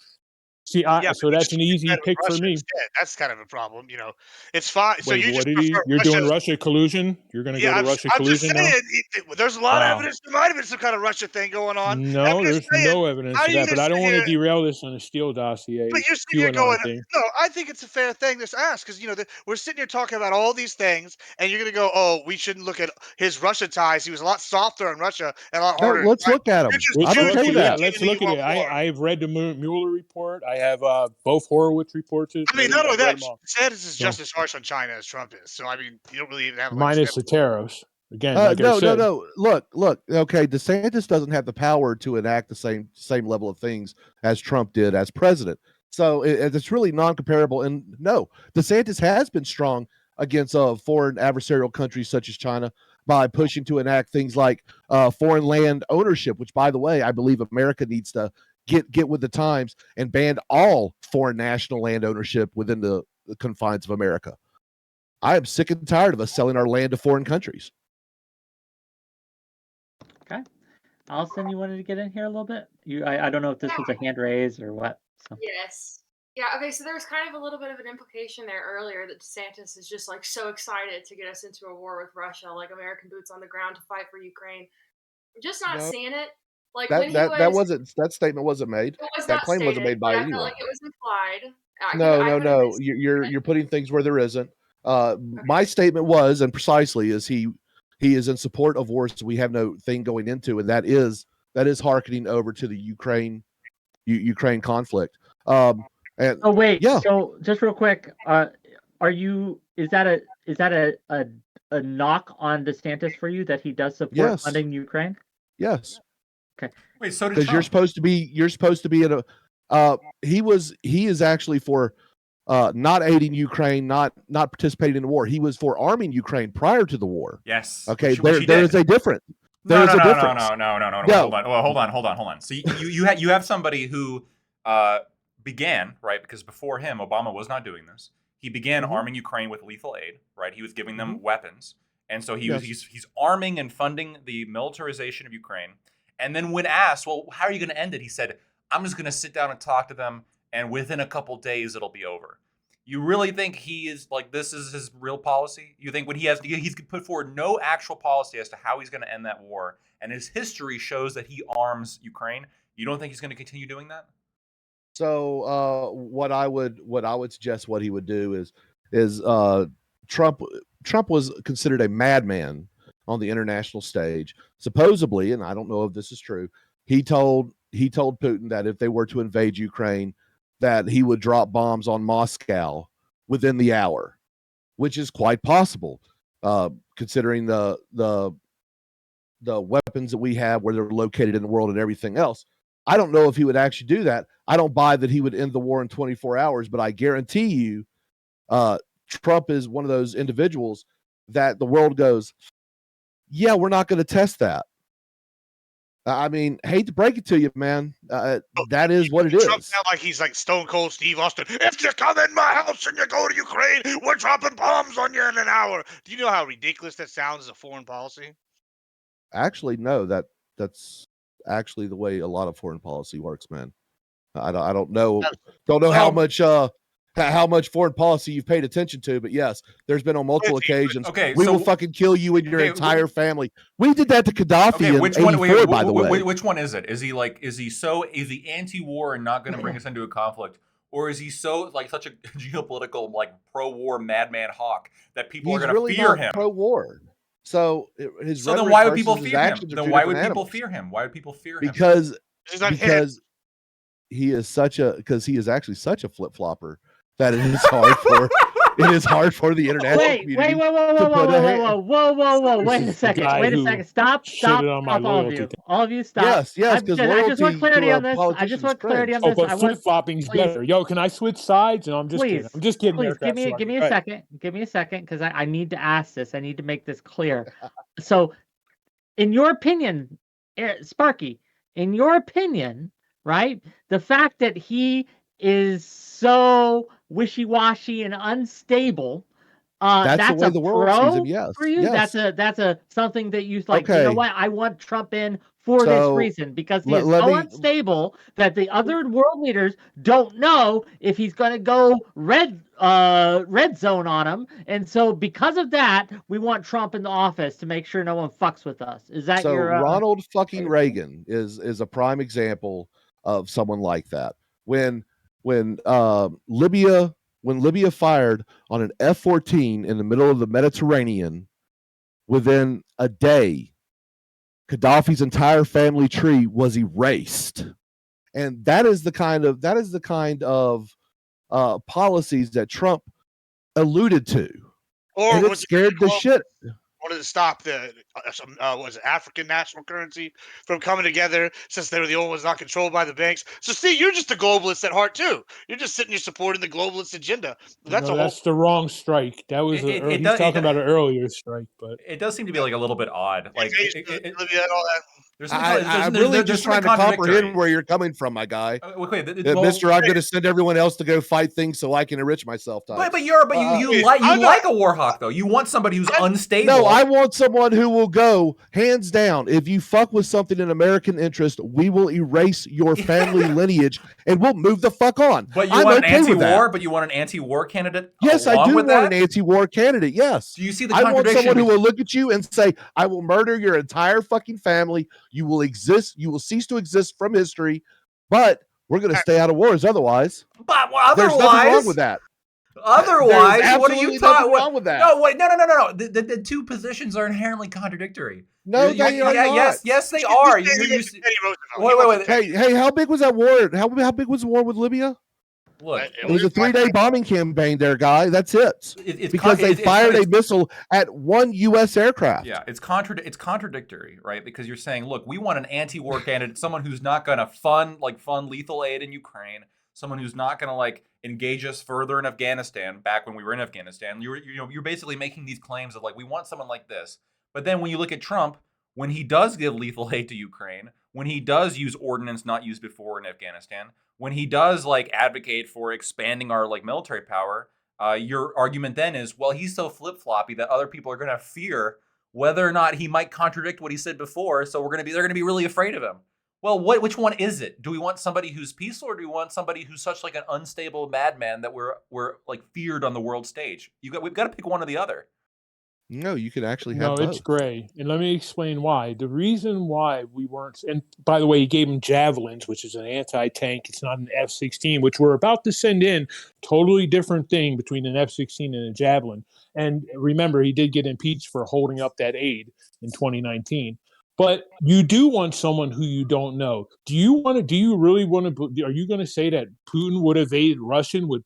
See, Yeah, so but that's an easy with pick for Russia me. instead. That's kind of a problem. It's fine. So Wait, you what just did prefer you're doing Russia. Russia collusion? You're going to Yeah, go to Russia I'm just collusion now? saying. There's a lot of Wow. evidence there might have been some kind of Russia thing going on. I'm No, just there's saying. no evidence How of are you that. gonna But I sit don't want to here? derail this on a Steele dossier But you're sitting here QAnon going, thing. no, I think it's a fair thing to ask because we're sitting here talking about all these things, and you're gonna go, oh, we shouldn't look at his Russia ties. He was a lot softer on Russia and a lot No, harder. let's look at You're them. just Let's I'm look okay at with it. that. Let's anything look you at it. want more. I've read the Mueller report. I have both Horowitz reports. I mean, not only I've read that, them all. DeSantis is So, just as harsh on China as Trump is. So I mean, you don't really even have a leg to minus stand the tariffs. Again, like I No. said, Look. Okay, DeSantis doesn't have the power to enact the same level of things as Trump did as president. So it's really non-comparable. And no, DeSantis has been strong against foreign adversarial countries such as China by pushing to enact things like foreign land ownership, which, by the way, I believe America needs to get with the times and ban all foreign national land ownership within the confines of America. I am sick and tired of us selling our land to foreign countries. Okay. Allison, you wanted to get in here a little bit? I don't know if this was a hand raise or what. So. Yes. Yeah, okay, so there was kind of a little bit of an implication there earlier that DeSantis is just like so excited to get us into a war with Russia, like American boots on the ground to fight for Ukraine. I'm just not No, seeing it. Like when that statement wasn't made. it was That not claim wasn't stated, made but by I felt anyone. like it was implied. No. You're putting things where there isn't. My statement was, and precisely, is he is in support of wars we have no thing going into, and that is hearkening over to the Ukraine conflict. And Oh wait, yeah, so just real quick, is that a knock on DeSantis for you that he does support yes, funding Ukraine? yes, Wait, so did because you're Trump. supposed to be at a. He is actually for not aiding Ukraine, not participating in the war. He was for arming Ukraine prior to the war. Yes. Okay, which he there did. is a difference. No. There is a difference. No. No. Hold on. Well, hold on. So you have somebody who began, right, because before him, Obama was not doing this. He began arming Ukraine with lethal aid, right? He was giving them weapons, and so he's arming and funding the militarization of Ukraine. And then when asked, well, how are you going to end it? He said, I'm just going to sit down and talk to them, and within a couple days it'll be over. You really think he is like this is his real policy? You think when he's put forward no actual policy as to how he's going to end that war, and his history shows that he arms Ukraine? You don't think he's going to continue doing that? So what I would suggest what he would do is Trump was considered a madman on the international stage. Supposedly, and I don't know if this is true, he told Putin that if they were to invade Ukraine, that he would drop bombs on Moscow within the hour, which is quite possible, considering the weapons that we have, where they're located in the world, and everything else. I don't know if he would actually do that. I don't buy that he would end the war in 24 hours, but I guarantee you, Trump is one of those individuals that the world goes, yeah, we're not going to test that. I mean, hate to break it to you, man. That is what it is. Trump sound like he's like Stone Cold Steve Austin. If you come in my house and you go to Ukraine, we're dropping bombs on you in an hour. Do you know how ridiculous that sounds as a foreign policy? Actually, no. That's actually the way a lot of foreign policy works, man. I don't know how much foreign policy you've paid attention to, but yes, there's been on multiple occasions. Okay, we so will fucking kill you and your entire family. We did that to Gaddafi in 84, by the way. Which one is it? Is he anti-war and not going to bring us into a conflict, or is he so like such a geopolitical like pro-war madman hawk that people are going to really fear not him? Pro-war. So then why would people fear him? Then why would people fear him? Why would people fear him? Because he is actually such a flip-flopper that it is hard for the international community. Whoa! Wait a second! Stop! All of you, stop! Yes, because I just want clarity on this. I just want clarity on Oh, this. but flip-flopping's better. Yo, can I switch sides? No, I'm just kidding. I'm just kidding. Please, give me a second. Give me a second, because I need to ask this. I need to make this clear. So, in your opinion, Sparky, right? The fact that he is so wishy-washy and unstable That's the way a the world sees him. pro Yes. for you. Yes. That's a something that you like. You know Okay. what? I want Trump in for this So, reason because he let- is let so me- unstable that the other world leaders don't know if he's going to go red zone on him, and so because of that, we want Trump in the office to make sure no one fucks with us. Is that So your Ronald fucking Reagan is a prime example of someone like that. When Libya fired on an F-14 in the middle of the Mediterranean, within a day, Gaddafi's entire family tree was erased, and that is the kind of policies that Trump alluded to, Or and it was scared the shit. wanted to stop the was it African national currency from coming together since they were the only ones not controlled by the banks. So see, you're just a globalist at heart too. You're just sitting here supporting the globalist agenda. That's No, a that's the wrong strike. That was he's talking about an earlier strike, but It does seem to be like a little bit odd. Like invasion of Libya and all that. there's something, I'm really just trying to comprehend where you're coming from, my guy. Mister, I'm going to send everyone else to go fight things so I can enrich myself. But you like a war hawk though. You want somebody who's unstable. No, I want someone who will go hands down. If you fuck with something in American interest, we will erase your family lineage and we'll move the fuck on. But you want an anti-war? But you want an anti-war candidate? Yes, I do want an anti-war candidate. Yes. Do you see the I want contradiction? someone who will look at you and say, "I will murder your entire fucking family. You will exist. You will cease to exist from history, but we're going to stay out of wars otherwise." But there's nothing wrong with that. Otherwise, what are you talking wrong with that? No, wait, no. The two positions are inherently contradictory. No, they are not. Yes, they are. Wait. Hey, how big was that war? How big was the war with Libya? Look, it was a 3-day bombing campaign there, guy. That's it. Because they fired a missile at one U.S. aircraft. Yeah, it's contradictory, right? Because you're saying, look, we want an anti-war candidate, someone who's not going to fund lethal aid in Ukraine, someone who's not going to engage us further in Afghanistan. Back when we were in Afghanistan, you're basically making these claims of we want someone like this. But then when you look at Trump, when he does give lethal aid to Ukraine, when he does use ordnance not used before in Afghanistan, when he does advocate for expanding our military power, your argument then is, well, he's so flip-floppy that other people are going to fear whether or not he might contradict what he said before, so they're going to be really afraid of him. Well, which one is it? Do we want somebody who's peaceful, or do we want somebody who's such an unstable madman that we're feared on the world stage? We've got to pick one or the other. No, you can actually have both. It's gray. And let me explain why. The reason why we weren't, and by the way, he gave him javelins, which is an anti-tank. It's not an F-16, which we're about to send in. Totally different thing between an F-16 and a javelin. And remember, he did get impeached for holding up that aid in 2019. But you do want someone who you don't know. Do you really want to? Are you going to say that Putin would have aided Russian with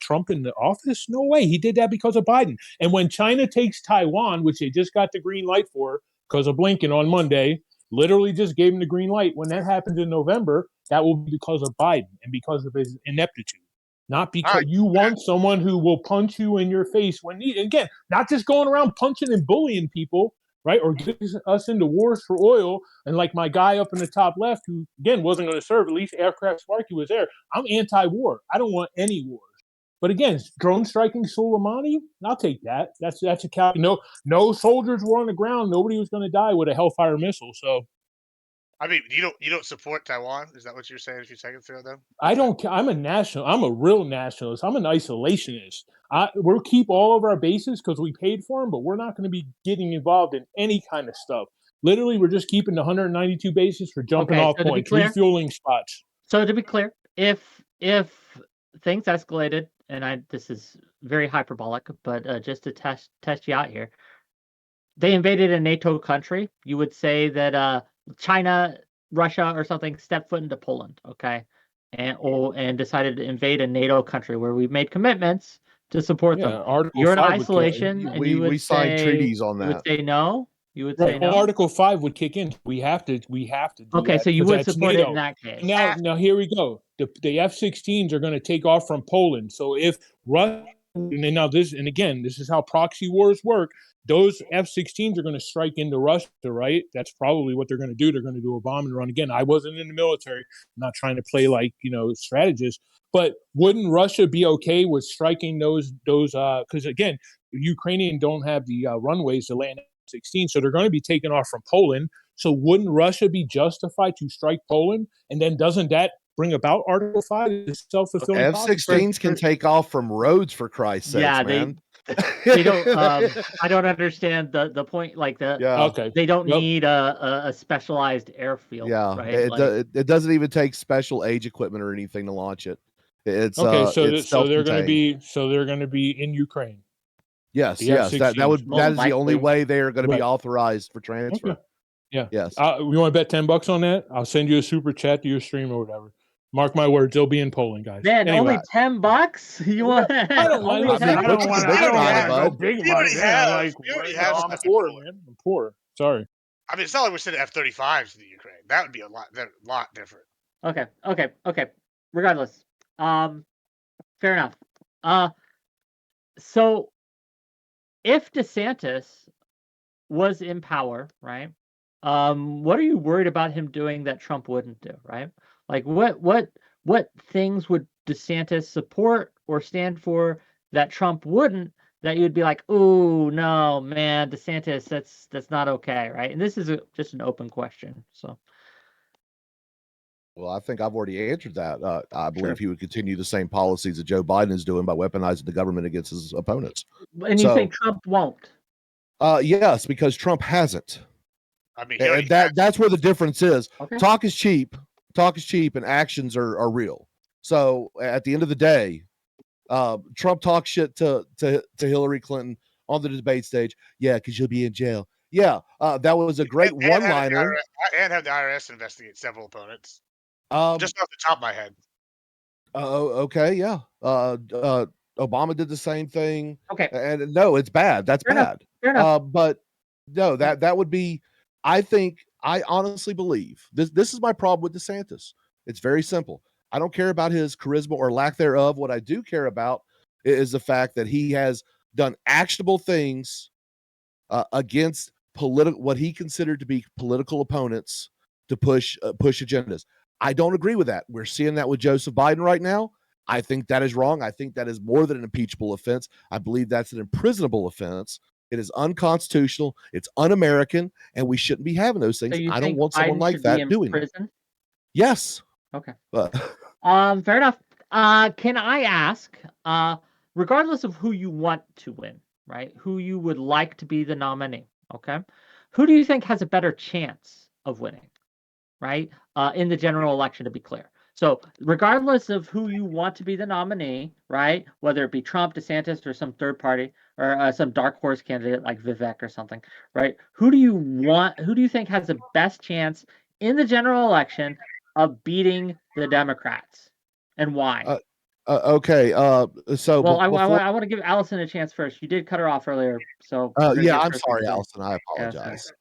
Trump in the office? No way. He did that because of Biden. And when China takes Taiwan, which they just got the green light for because of Blinken on Monday, literally just gave him the green light. When that happens in November, that will be because of Biden and because of his ineptitude. Not because you want someone who will punch you in your face when needed. Again, not just going around punching and bullying people. Right, or get us into wars for oil, and like my guy up in the top left, who again wasn't going to serve, at least Aircraft Sparky was there. I'm anti-war. I don't want any wars. But again, drone striking Soleimani, I'll take that. That's a count. No soldiers were on the ground. Nobody was going to die with a Hellfire missile. So, I mean, you don't support Taiwan? Is that what you were saying a few seconds ago, though? I don't. I'm a national. I'm a real nationalist. I'm an isolationist. We'll keep all of our bases because we paid for them, but we're not going to be getting involved in any kind of stuff. Literally, we're just keeping the 192 bases for jumping off points, refueling spots. So to be clear, if things escalated, and this is very hyperbolic, but just to test you out here, they invaded a NATO country, you would say that China, Russia, or something stepped foot into Poland, okay, and decided to invade a NATO country where we made commitments to support them. You're in isolation, and we signed treaties on that. You would say no. You would say no. Article 5 would kick in. We have to. Do okay, that, so you would support NATO. it in that case. Now here we go. The F-16s are going to take off from Poland. So if Russia And then now this is how proxy wars work. Those F-16s are going to strike into Russia, right? That's probably what they're going to do. They're going to do a bomb and run. Again, I wasn't in the military. I'm not trying to play like, strategist. But wouldn't Russia be okay with striking those? Because again, the Ukrainian don't have the runways to land F-16, so they're going to be taken off from Poland. So wouldn't Russia be justified to strike Poland? And then doesn't that bring about Article 5, the self-fulfilling prophecy? F-16s can take off from roads, for Christ's sakes, Yeah, man. they don't. I don't understand the point. Like Okay. they don't Well, need a specialized airfield. Yeah, right. it doesn't even take special age equipment or anything to launch it. It's okay, it's so they're going self-contained. to be in Ukraine. Yes, The yes. That F-16s. is the only likely. way they are going to be Right. authorized for transfer. Okay. Yeah. Yes. You want to bet $10 on that? I'll send you a super chat to your stream or whatever. Mark my words, they'll be in Poland, guys. Man, Anyway. only $10? You want? I don't only want. I mean, I don't what's want. the big I don't about it, want to go bud? big We about already it. have- I'm like, we already well, have I'm stuff in poor, Poland. man. I'm poor. Sorry. I mean, it's not like we're sending F-35s to the Ukraine. That would be a lot different. Okay. Regardless, fair enough. So if DeSantis was in power, right? What are you worried about him doing that Trump wouldn't do, right? Like what things would DeSantis support or stand for that Trump wouldn't, that you'd be like, oh no, man, DeSantis, that's not okay, right? And this is just an open question. So Well, I think I've already answered that. I believe Sure. he would continue the same policies that Joe Biden is doing by weaponizing the government against his opponents. And you So- think Trump won't? Yes, because Trump hasn't. I mean, he already And that's where the difference is. Okay. Talk is cheap, and actions are real. So at the end of the day, Trump talks shit to Hillary Clinton on the debate stage. Yeah, because you'll be in jail. Yeah, that was a great one-liner. And have the IRS investigate several opponents. Um, Just off the top of my head. okay, yeah. Obama did the same thing. Okay. And no, it's bad. That's Fair enough. bad. Fair enough. But no, that would be. I honestly believe this is my problem with DeSantis. It's very simple. I don't care about his charisma or lack thereof. What I do care about is the fact that he has done actionable things against what he considered to be political opponents to push agendas. I don't agree with that. We're seeing that with Joseph Biden right now. I think that is wrong. I think that is more than an impeachable offense. I believe that's an imprisonable offense. It is unconstitutional. It's un-American, and we shouldn't be having those things. So you I don't think want someone Biden like should be that in doing it. prison? Yes. Okay. But Fair enough. Can I ask, regardless of who you want to win, right? Who you would like to be the nominee, okay? Who do you think has a better chance of winning, right? In the general election, to be clear. So regardless of who you want to be the nominee, right? Whether it be Trump, DeSantis, or some third party, or some dark horse candidate like Vivek or something, right? Who do you think has the best chance in the general election of beating the Democrats, and why? okay. So Well, I before, want to give Allison a chance first. You did cut her off earlier, so yeah, I'm sorry, Allison. I apologize.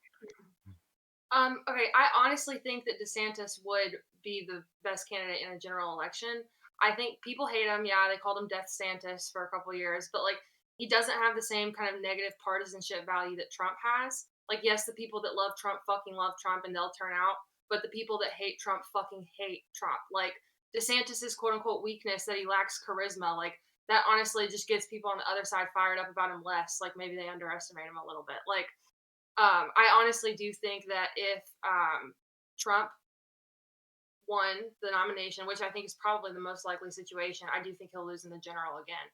Okay, I honestly think that DeSantis would be the best candidate in a general election. I think people hate him. Yeah, they called him Death Santis for a couple years, but like he doesn't have the same kind of negative partisanship value that Trump has. Like, yes, the people that love Trump fucking love Trump and they'll turn out, but the people that hate Trump fucking hate Trump. Like DeSantis's quote unquote weakness that he lacks charisma, like that honestly just gets people on the other side fired up about him less. Like maybe they underestimate him a little bit. Like I honestly do think that if Trump won the nomination, which I think is probably the most likely situation, I do think he'll lose in the general again.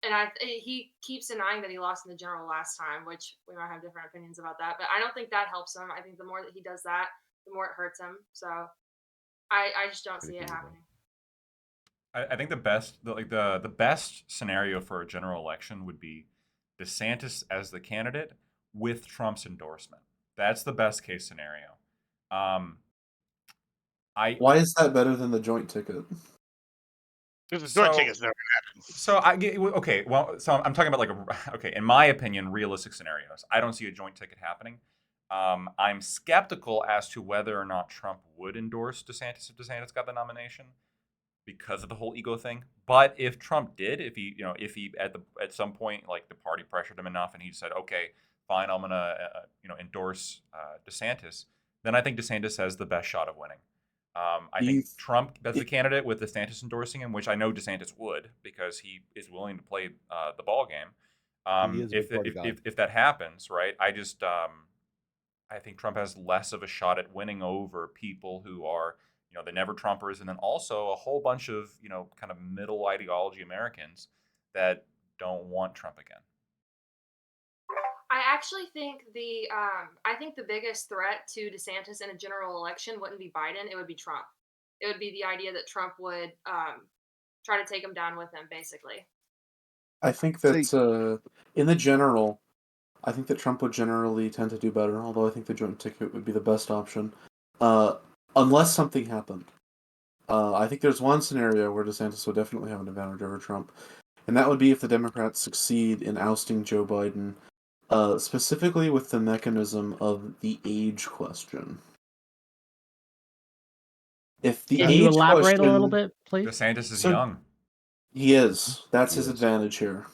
And he keeps denying that he lost in the general last time, which we might have different opinions about that. But I don't think that helps him. I think the more that he does that, the more it hurts him. So I just don't see it happening. I think the best scenario for a general election would be DeSantis as the candidate with Trump's endorsement. That's the best case scenario. Why is that better than the joint ticket? Because the joint ticket's never happened. So I'm talking about in my opinion, realistic scenarios. I don't see a joint ticket happening. I'm skeptical as to whether or not Trump would endorse DeSantis if DeSantis got the nomination. because of the whole ego thing. But if Trump did, if he at some point like the party pressured him enough and he said, okay, fine, I'm gonna endorse DeSantis, then I think DeSantis has the best shot of winning. I think Trump as the candidate with DeSantis endorsing him, which I know DeSantis would because he is willing to play the ball game. He is a big party guy. If that happens, right? I think Trump has less of a shot at winning over people who are, the never Trumpers, and then also a whole bunch of, kind of middle ideology Americans that don't want Trump again. I actually think the biggest threat to DeSantis in a general election wouldn't be Biden, it would be Trump. It would be the idea that Trump would try to take him down with him, basically. I think that in the general, I think that Trump would generally tend to do better, although I think the joint ticket would be the best option. Unless something happened. I think there's one scenario where DeSantis would definitely have an advantage over Trump, and that would be if the Democrats succeed in ousting Joe Biden, specifically with the mechanism of the age question. If the Can age you elaborate question, a little bit, please? DeSantis is young. He is. That's his advantage here.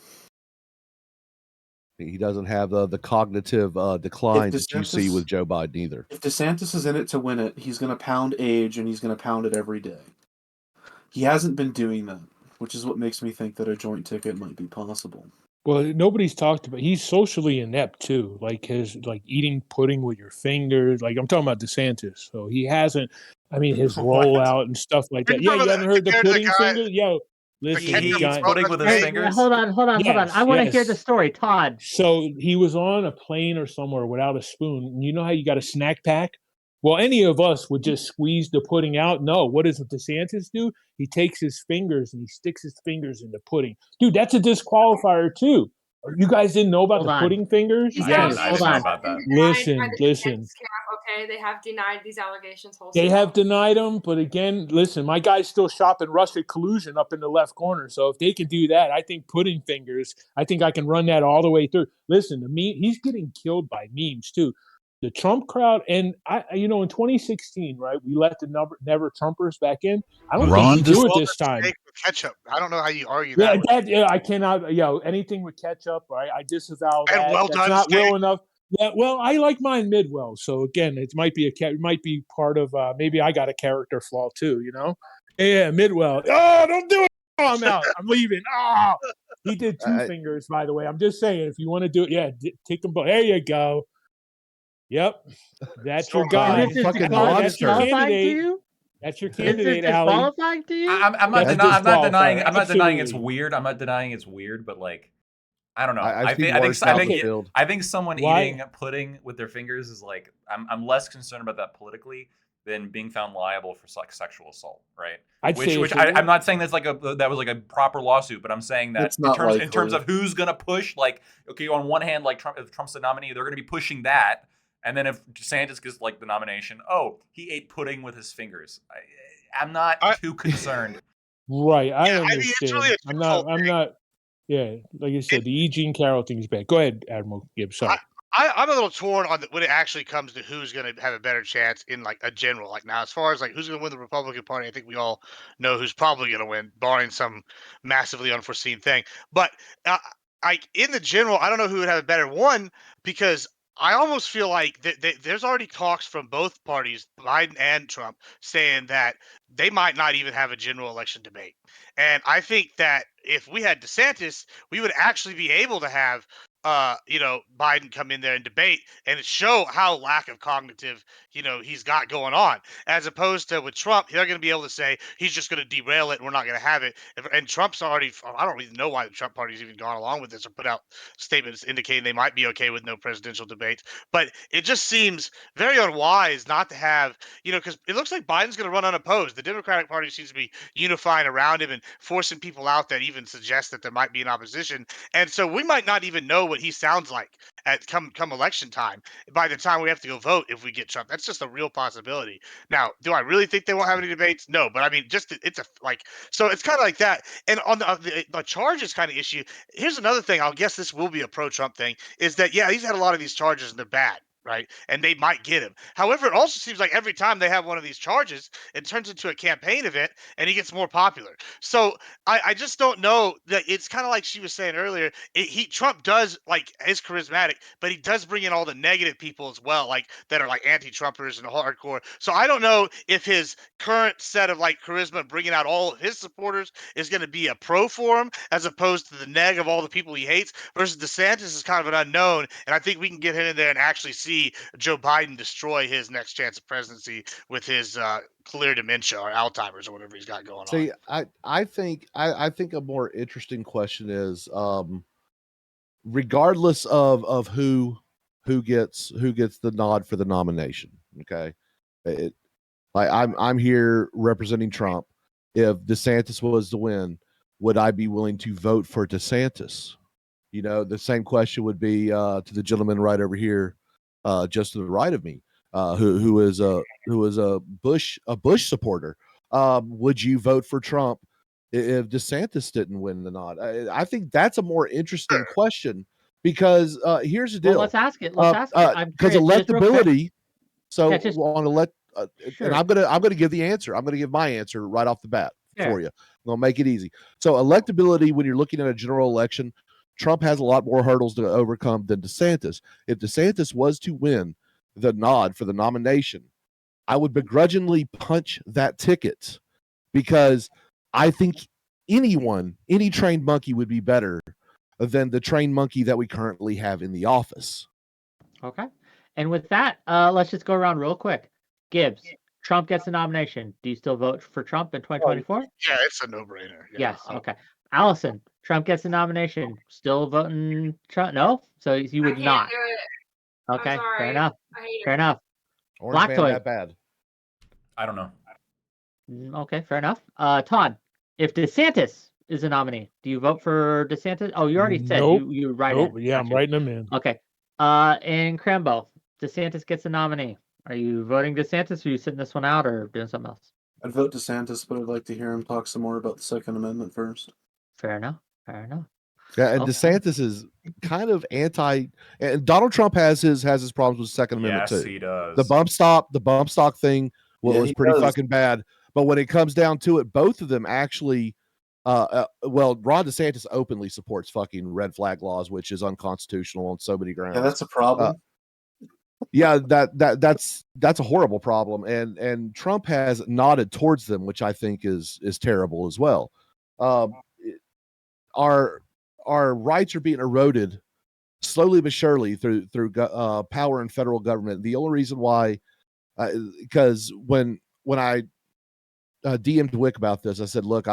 He doesn't have the cognitive declines that you see with Joe Biden either. If DeSantis is in it to win it, he's going to pound age, and he's going to pound it every day. He hasn't been doing that, which is what makes me think that a joint ticket might be possible. Well, nobody's talked about. He's socially inept too, like eating pudding with your fingers. Like I'm talking about DeSantis, so he hasn't. I mean, his rollout and stuff like that. Yeah, you haven't heard the pudding fingers? Yo, listen, he eats pudding with his fingers. Hold on. I want to hear the story, Todd. So he was on a plane or somewhere without a spoon. And you know how you got a snack pack? Well, any of us would just squeeze the pudding out. No, what does DeSantis do? He takes his fingers and he sticks his fingers in the pudding. Dude, that's a disqualifier too. You guys didn't know about the pudding fingers? I didn't know about that. Listen. Okay, they have denied these allegations wholesale. They have denied them, but again, listen, my guy's still shopping Russia collusion up in the left corner. So if they can do that, I think pudding fingers, I think I can run that all the way through. Listen, he's getting killed by memes too. The Trump crowd, and in 2016, right, we let the never Trumpers back in. I don't think we do it this time. Ketchup. I don't know how you argue that. I cannot. Anything with ketchup, right? I disavow that. And well That's done, not steak. well enough. Yeah, well, I like mine mid-well. So again, it might be part of. Maybe I got a character flaw too. Yeah, mid-well. Oh, don't do it. Oh, I'm out. I'm leaving. Oh, he did two fingers, by the way. I'm just saying, if you want to do it, take them both. There you go. Yep, that's your guy. That's your candidate. That's your candidate, Allie. Disqualifying to you? I'm not denying it's weird. I'm not denying it's weird, but like, I don't know. I think someone eating pudding with their fingers is like, I'm less concerned about that politically than being found liable for like sexual assault, right? I'm not saying that was like a proper lawsuit, but I'm saying that in terms of who's gonna push, like, okay, on one hand, like if Trump's the nominee, they're gonna be pushing that. And then if DeSantis gets like the nomination, he ate pudding with his fingers. I'm not too concerned. Right, I understand. I'm not. Yeah, like you said, the E. Jean Carroll thing is bad. Go ahead, Admiral Gibbs. Sorry. I'm a little torn on when it actually comes to who's going to have a better chance in like a general. Like now, as far as like who's going to win the Republican Party, I think we all know who's probably going to win, barring some massively unforeseen thing. But in the general, I don't know who would have a better one because I almost feel like there's already talks from both parties, Biden and Trump, saying that they might not even have a general election debate. And I think that if we had DeSantis, we would actually be able to have Biden come in there and debate and show how lack of cognitive, he's got going on, as opposed to with Trump, they're going to be able to say he's just going to derail it and we're not going to have it. And Trump's already, I don't even know why the Trump party's even gone along with this or put out statements indicating they might be okay with no presidential debates. But it just seems very unwise not to have, because it looks like Biden's going to run unopposed. The Democratic Party seems to be unifying around him and forcing people out that even suggest that there might be an opposition. And so we might not even know what he sounds like at come election time by the time we have to go vote if we get Trump. That's just a real possibility. Now, do I really think they won't have any debates? No, but I mean, so it's kind of like that. And on the charges kind of issue, here's another thing. I'll guess this will be a pro-Trump thing, is that, yeah, he's had a lot of these charges and they're bad. right? And they might get him. However, it also seems like every time they have one of these charges, it turns into a campaign event and he gets more popular. So I just don't know that it's kind of like she was saying earlier. Trump does is charismatic, but he does bring in all the negative people as well, like that are like anti-Trumpers and hardcore. So I don't know if his current set of like charisma bringing out all of his supporters is going to be a pro for him as opposed to the neg of all the people he hates versus DeSantis is kind of an unknown. And I think we can get him in there and actually see Joe Biden destroy his next chance of presidency with his clear dementia or Alzheimer's or whatever he's got going on. See, I think a more interesting question is, regardless of who gets the nod for the nomination. Okay, I'm here representing Trump. If DeSantis was to win, would I be willing to vote for DeSantis? The same question would be to the gentleman right over here, just to the right of me, who is a Bush supporter. Would you vote for Trump if DeSantis didn't win the nod? I think that's a more interesting question because here's the deal. Well, let's ask it. Let's ask it. Because electability. So Yeah, just- on elect, Sure. and I'm gonna give the answer. I'm gonna give my answer right off the bat Sure. for you. I'm gonna make it easy. So electability, when you're looking at a general election, Trump has a lot more hurdles to overcome than DeSantis. If DeSantis was to win the nod for the nomination, I would begrudgingly punch that ticket because I think any trained monkey would be better than the trained monkey that we currently have in the office. Okay. And with that, let's just go around real quick. Gibbs, Trump gets the nomination. Do you still vote for Trump in 2024? Yeah, it's a no-brainer. Yeah. Yes. Okay. Allison, Trump gets the nomination. Still voting Trump? No? So you would I can't not. do it. Okay. I'm sorry. Fair enough. I hate it. Fair enough. Orange Black man Toy. that bad. I don't know. Okay. Fair enough. Todd, if DeSantis is a nominee, do you vote for DeSantis? Oh, you already said Nope. you write Nope. in. Yeah, I'm Gotcha. writing them in. Okay. And Crambo, DeSantis gets a nominee. Are you voting DeSantis or are you sitting this one out or doing something else? I'd vote DeSantis, but I'd like to hear him talk some more about the Second Amendment first. Fair enough. Fair enough. Yeah, and Okay. DeSantis is kind of anti. And Donald Trump has his problems with the Second Amendment Yes, too. he does. The bump stock thing was Yeah, he pretty does. fucking bad. But when it comes down to it, both of them actually, Ron DeSantis openly supports fucking red flag laws, which is unconstitutional on so many grounds. Yeah, that's a problem. Yeah, that's a horrible problem, and Trump has nodded towards them, which I think is terrible as well. Our rights are being eroded slowly but surely through power and federal government. The only reason why, because when I DM'd Whick about this, I said, look,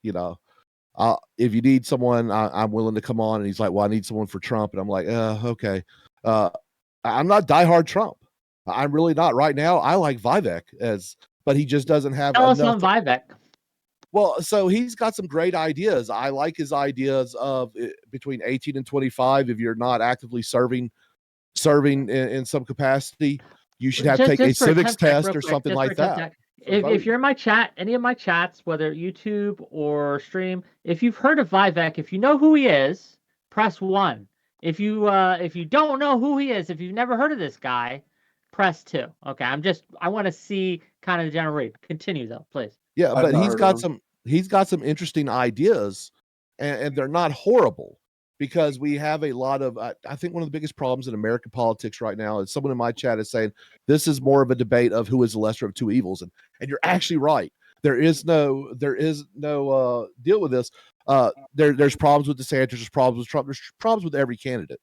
if you need someone, I'm willing to come on. And he's like, well, I need someone for Trump, and I'm like, okay. I'm not diehard Trump. I'm really not right now. I like Vivek but he just doesn't have Tell us enough. on Vivek. Well, so he's got some great ideas. I like his ideas of between 18 and 25. If you're not actively serving in some capacity, you should have to take a for civics temp check, test real or quick, something just like for temp that. check. If you're in my chat, any of my chats, whether YouTube or stream, if you've heard of Vivek, if you know who he is, press 1. If you don't know who he is, if you've never heard of this guy, press 2. Okay, I want to see kind of the general rate. Continue though, please. Yeah, I've but not he's heard of got some interesting ideas, and they're not horrible because we have a lot of. I think one of the biggest problems in American politics right now is someone in my chat is saying this is more of a debate of who is the lesser of two evils, and you're actually right. There is no deal with this. There's problems with DeSantis, there's problems with Trump, there's problems with every candidate.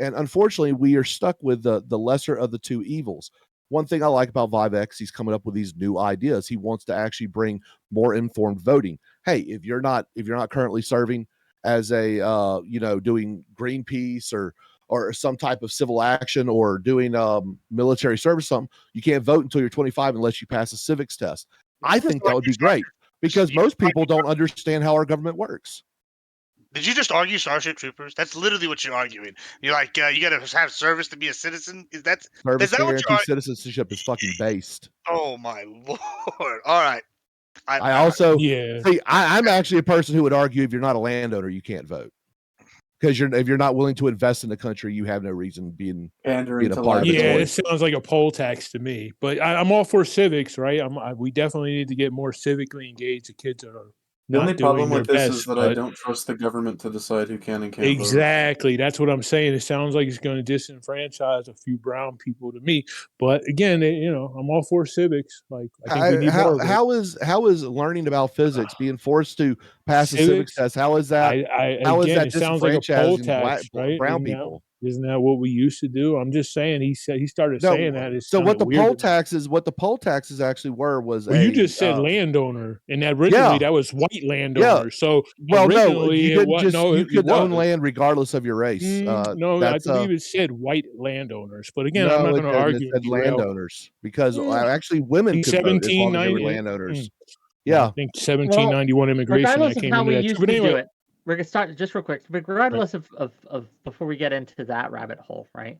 And unfortunately, we are stuck with the lesser of the two evils. One thing I like about Vivek is he's coming up with these new ideas. He wants to actually bring more informed voting. Hey, if you're not currently serving as a doing Greenpeace or some type of civil action or doing military service, something, you can't vote until you're 25 unless you pass a civics test. I think that would be great because most people don't understand how our government works. Did you just argue Starship Troopers? That's literally what you're arguing. You're like, you got to have service to be a citizen. Is that Service what guarantee you're? citizenship is fucking based. Oh my lord! All right. I also Yeah. see. I'm actually a person who would argue if you're not a landowner, you can't vote. Because if you're not willing to invest in the country, you have no reason being Pandering a to part of its Yeah, origin. it sounds like a poll tax to me. But I'm all for civics, right? We definitely need to get more civically engaged. The kids are The only not doing problem their with this best. is that I But don't trust the government to decide who can and can't vote. exactly, that's what I'm saying. It sounds like it's going to disenfranchise a few brown people to me. But again, I'm all for civics. Like I think we need more of it. How is learning about physics being forced to pass a civics Civics. test? How is that? How is Again, that it sounds like a poll disenfranchising tax, right? brown people? Isn't that what we used to do? I'm just saying. He started No. saying that. It's So what kinda the weird poll to me. taxes actually were was Well, you just said landowner, and originally that was white landowner. So well, no, originally you it didn't was just no, you it could own was. land regardless of your race. No, I That's believe it said white landowners. But again, I'm no, not it going to didn't. It argue and said derail. landowners because Mm, actually women in could vote as long as they were 1790. landowners. Yeah, I Yeah. think 1791 immigration Regardless that of came how into we that too. used But to do anyway, it, we're gonna start just real quick. Regardless of before we get into that rabbit hole, right?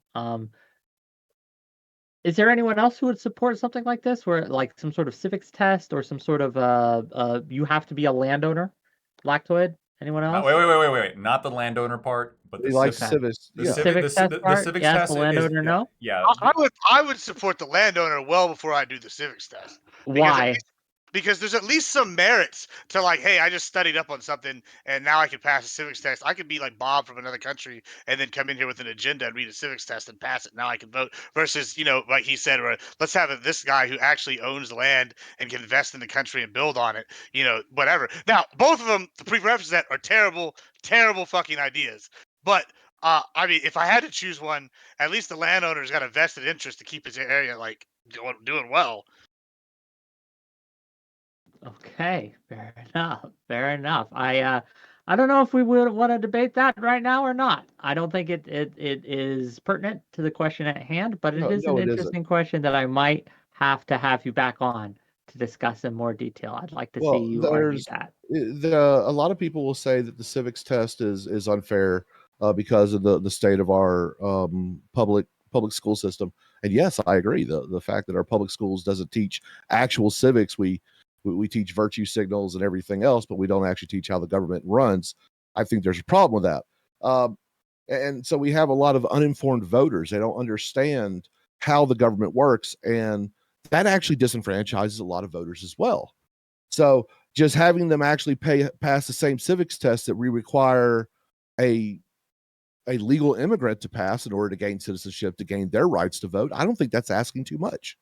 Is there anyone else who would support something like this, where like some sort of civics test or some sort of you have to be a landowner, Lactoid? Anyone else? Wait. Not the landowner part, but He likes Okay. civics. the Yeah. Civics test the part? civics Yes, test the is landowner, no? yeah. I would support the landowner well before I do the civics test. Why? Because there's at least some merits to like, hey, I just studied up on something and now I can pass a civics test. I could be like Bob from another country and then come in here with an agenda and read a civics test and pass it. Now I can vote. Versus, like he said, let's have this guy who actually owns land and can invest in the country and build on it. Whatever. Now, both of them, the prerequisites that are terrible, terrible fucking ideas. But I mean, if I had to choose one, at least the landowner's got a vested interest to keep his area like doing well. Okay, fair enough. Fair enough. I don't know if we would want to debate that right now or not. I don't think it is pertinent to the question at hand, but it is an No, it isn't. interesting question that I might have to have you back on to discuss in more detail. I'd like to see you argue that. A lot of people will say that the civics test is unfair because of the state of our public school system. And yes, I agree. The fact that our public schools doesn't teach actual civics, we teach virtue signals and everything else, but we don't actually teach how the government runs. I think there's a problem with that. And so we have a lot of uninformed voters. They don't understand how the government works, and that actually disenfranchises a lot of voters as well. So just having them actually pass the same civics test that we require a legal immigrant to pass in order to gain citizenship, to gain their rights to vote, I don't think that's asking too much.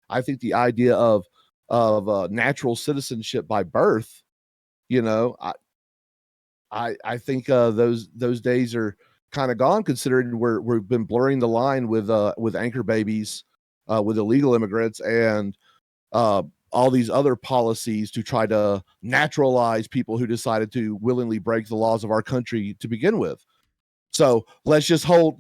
I think the idea of natural citizenship by birth, I think those days are kind of gone, considering we've been blurring the line with anchor babies, with illegal immigrants, and all these other policies to try to naturalize people who decided to willingly break the laws of our country to begin with. So let's just hold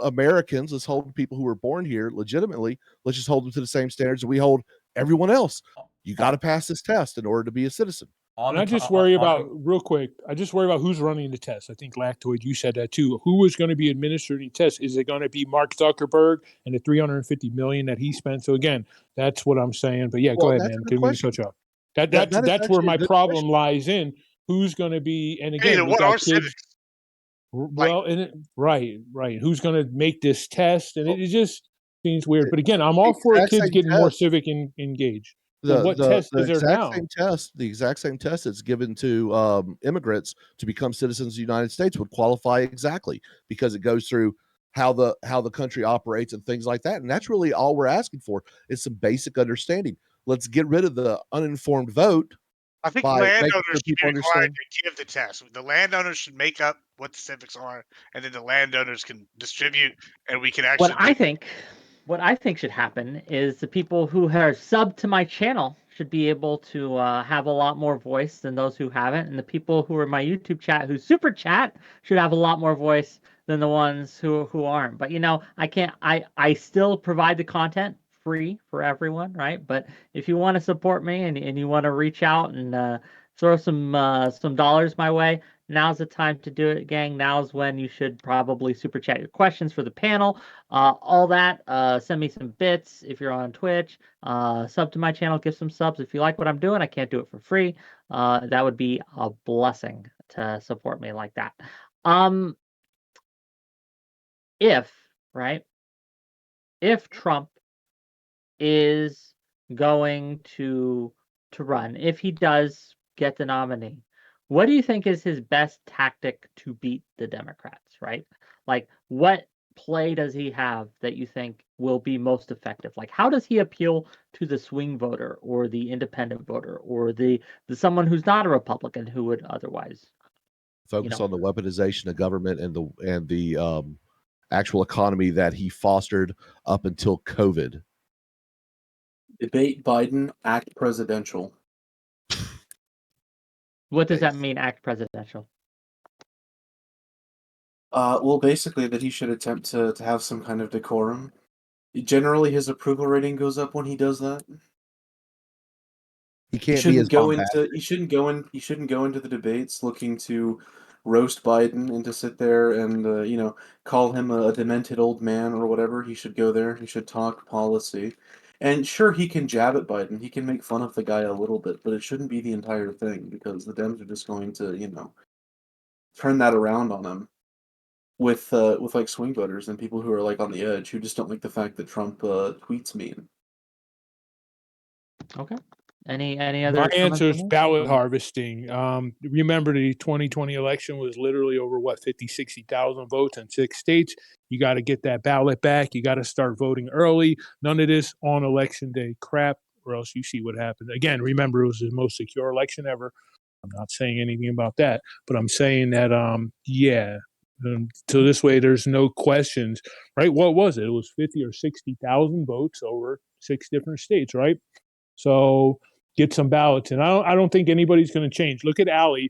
Americans, let's hold people who were born here legitimately, let's just hold them to the same standards that we hold everyone else. You got to pass this test in order to be a citizen. And I just worry about, real quick, who's running the test. I think Lactoid, you said that too. Who is going to be administering the test? Is it going to be Mark Zuckerberg and the $350 million that he spent? So again, that's what I'm saying. But yeah, go ahead, man. Didn't mean to cut you off. That's where my problem lies in. Who's going to be, and again, we got kids. Well, right. Who's going to make this test? And it just seems weird. But again, I'm all for kids getting more civic engaged. What test is there now? The exact same test that's given to immigrants to become citizens of the United States would qualify exactly, because it goes through how the country operates and things like that. And that's really all we're asking for, is some basic understanding. Let's get rid of the uninformed vote. I think landowners should be required to give the test. The landowners should make up what the civics are, and then the landowners can distribute, and we can actually. What I think should happen is the people who are subbed to my channel should be able to have a lot more voice than those who haven't, and the people who are in my YouTube chat who super chat should have a lot more voice than the ones who aren't. But I can't. I still provide the content free for everyone, right? But if you want to support me and you want to reach out and throw some dollars my way, now's the time to do it, gang. Now's when you should probably super chat your questions for the panel. All that. Send me some bits if you're on Twitch. Sub to my channel. Give some subs if you like what I'm doing. I can't do it for free. That would be a blessing to support me like that. if, right, if Trump is going to run, if he does get the nominee, what do you think is his best tactic to beat the Democrats, right? Like, what play does he have that you think will be most effective? Like, how does he appeal to the swing voter or the independent voter or the someone who's not a Republican who would otherwise, Focus on the weaponization of government and the actual economy that he fostered up until COVID. Debate Biden, act presidential. What does that mean, act presidential? Well, basically that he should attempt to have some kind of decorum. Generally, his approval rating goes up when he does that. He can't be as bombastic. You shouldn't go into the debates looking to roast Biden and to sit there and call him a demented old man or whatever. He should go there. He should talk policy. And sure, he can jab at Biden. He can make fun of the guy a little bit, but it shouldn't be the entire thing because the Dems are just going to turn that around on him with like swing voters and people who are like on the edge who just don't like the fact that Trump tweets mean. Okay. Any other My comments answer on is this? ballot harvesting. Remember, the 2020 election was literally over 50,000-60,000 votes in 6 states. You got to get that ballot back. You got to start voting early. None of this on election day crap, or else you see what happens. Again, remember, it was the most secure election ever. I'm not saying anything about that, but I'm saying that so this way there's no questions, right? What was it? It was 50 or 60,000 votes over 6 different states, right? So get some ballots. And I don't think anybody's going to change. Look at Allie.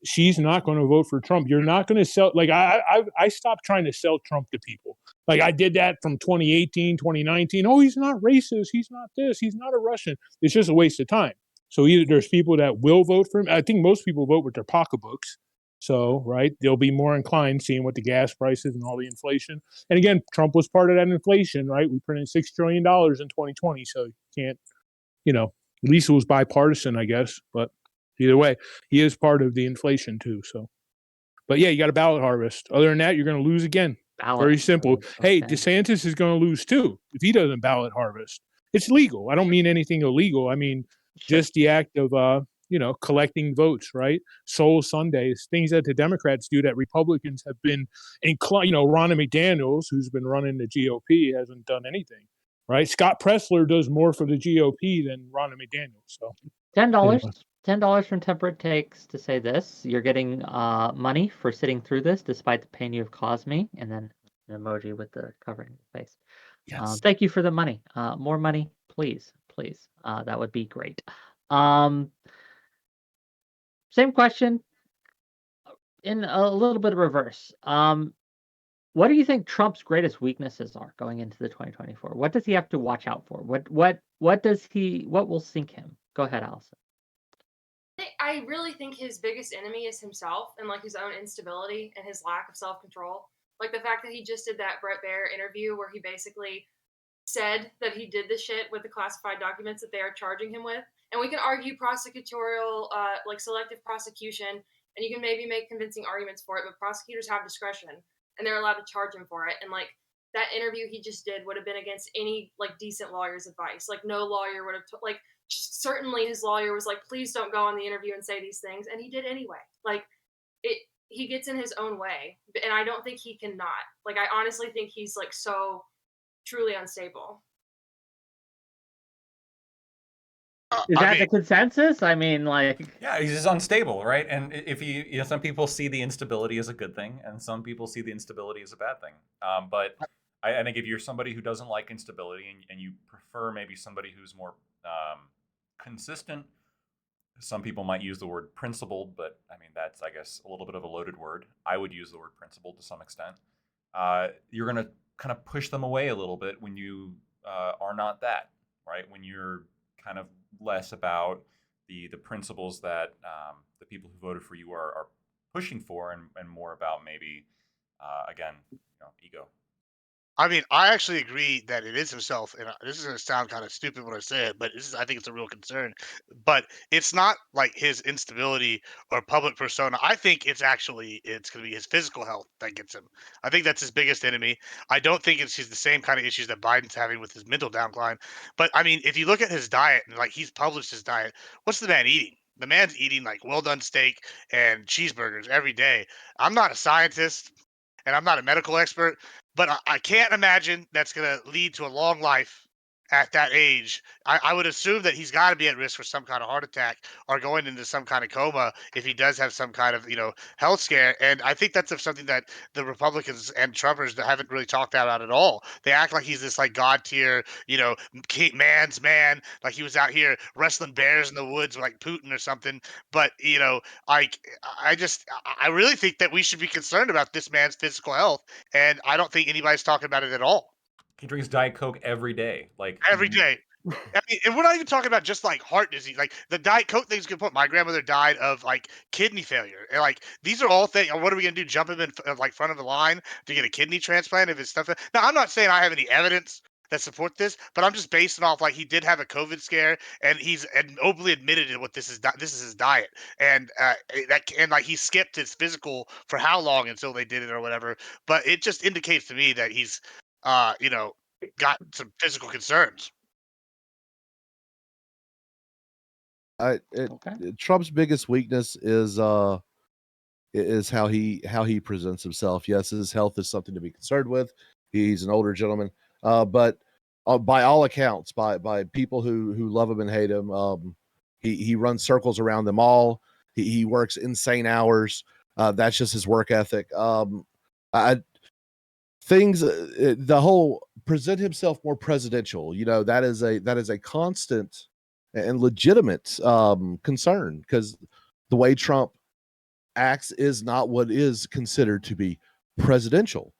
She's not going to vote for Trump. You're not going to sell. Like, I stopped trying to sell Trump to people. Like, I did that from 2018, 2019. Oh, he's not racist. He's not this. He's not a Russian. It's just a waste of time. So either there's people that will vote for him. I think most people vote with their pocketbooks. So, right, they'll be more inclined seeing what the gas prices and all the inflation. And again, Trump was part of that inflation, right? We printed $6 trillion in 2020. So you can't, at least it was bipartisan, I guess. But either way, he is part of the inflation too. So, but yeah, you got a ballot harvest. Other than that, you're going to lose again. Very simple. Hey, DeSantis is going to lose too if he doesn't ballot harvest. It's legal. I don't mean anything illegal. I mean just the act of collecting votes, right? Soul Sundays, things that the Democrats do that Republicans have been inclined. Ronna McDaniels, who's been running the GOP, hasn't done anything. Right, Scott Pressler does more for the GOP than Ronna McDaniels. So $10 from Temperate Takes to say this. You're getting money for sitting through this, despite the pain you have caused me, and then an emoji with the covering the face. Yes. Thank you for the money. More money, please. That would be great. Same question in a little bit of reverse. What do you think Trump's greatest weaknesses are going into the 2024? What does he have to watch out for? What will sink him? Go ahead, Allison. I really think his biggest enemy is himself and like his own instability and his lack of self-control. Like the fact that he just did that Brett Baier interview where he basically said that he did the shit with the classified documents that they are charging him with. And we can argue prosecutorial, like selective prosecution, and you can maybe make convincing arguments for it, but prosecutors have discretion and they're allowed to charge him for it. And like that interview he just did would have been against any like decent lawyer's advice. Like no lawyer would have certainly his lawyer was like, please don't go on the interview and say these things. And he did anyway. Like he gets in his own way. And I don't think he can not. Like, I honestly think he's like so truly unstable. Is that the consensus? I mean, like, yeah, he's just unstable, right? And if some people see the instability as a good thing, and some people see the instability as a bad thing. But I think if you're somebody who doesn't like instability and you prefer maybe somebody who's more consistent, some people might use the word principled, but I mean that's I guess a little bit of a loaded word. I would use the word principled to some extent. You're going to kind of push them away a little bit when you are not that, right? When you're kind of less about the principles that the people who voted for you are pushing for, and more about maybe again ego. I mean, I actually agree that it is himself, and this is gonna sound kind of stupid when I say it, but I think it's a real concern. But it's not like his instability or public persona. I think it's gonna be his physical health that gets him. I think that's his biggest enemy. I don't think it's the same kind of issues that Biden's having with his mental downcline. But I mean, if you look at his diet and like he's published his diet, what's the man eating? The man's eating like well done steak and cheeseburgers every day. I'm not a scientist and I'm not a medical expert, but I can't imagine that's going to lead to a long life at that age. I would assume that he's got to be at risk for some kind of heart attack or going into some kind of coma if he does have some kind of health scare. And I think that's something that the Republicans and Trumpers that haven't really talked about at all. They act like he's this like god tier, man's man, like he was out here wrestling bears in the woods like Putin or something. But like I really think that we should be concerned about this man's physical health, and I don't think anybody's talking about it at all. He drinks Diet Coke every day. Like Every day. I mean, and we're not even talking about just like heart disease. Like the Diet Coke thing's good point. My grandmother died of like kidney failure, and like these are all things. What are we gonna do? Jump him in like front of the line to get a kidney transplant if it's stuff? Now, I'm not saying I have any evidence that support this, but I'm just basing off like he did have a COVID scare, and he's openly admitted it. What this is his diet, and like he skipped his physical for how long until they did it or whatever. But it just indicates to me that he's got some physical concerns. Okay. Trump's biggest weakness is how he presents himself. Yes, his health is something to be concerned with. He's an older gentleman, but by all accounts, by people who love him and hate him, he runs circles around them all. He works insane hours. That's just his work ethic. The whole present himself more presidential. That is a constant and legitimate concern, because the way Trump acts is not what is considered to be presidential.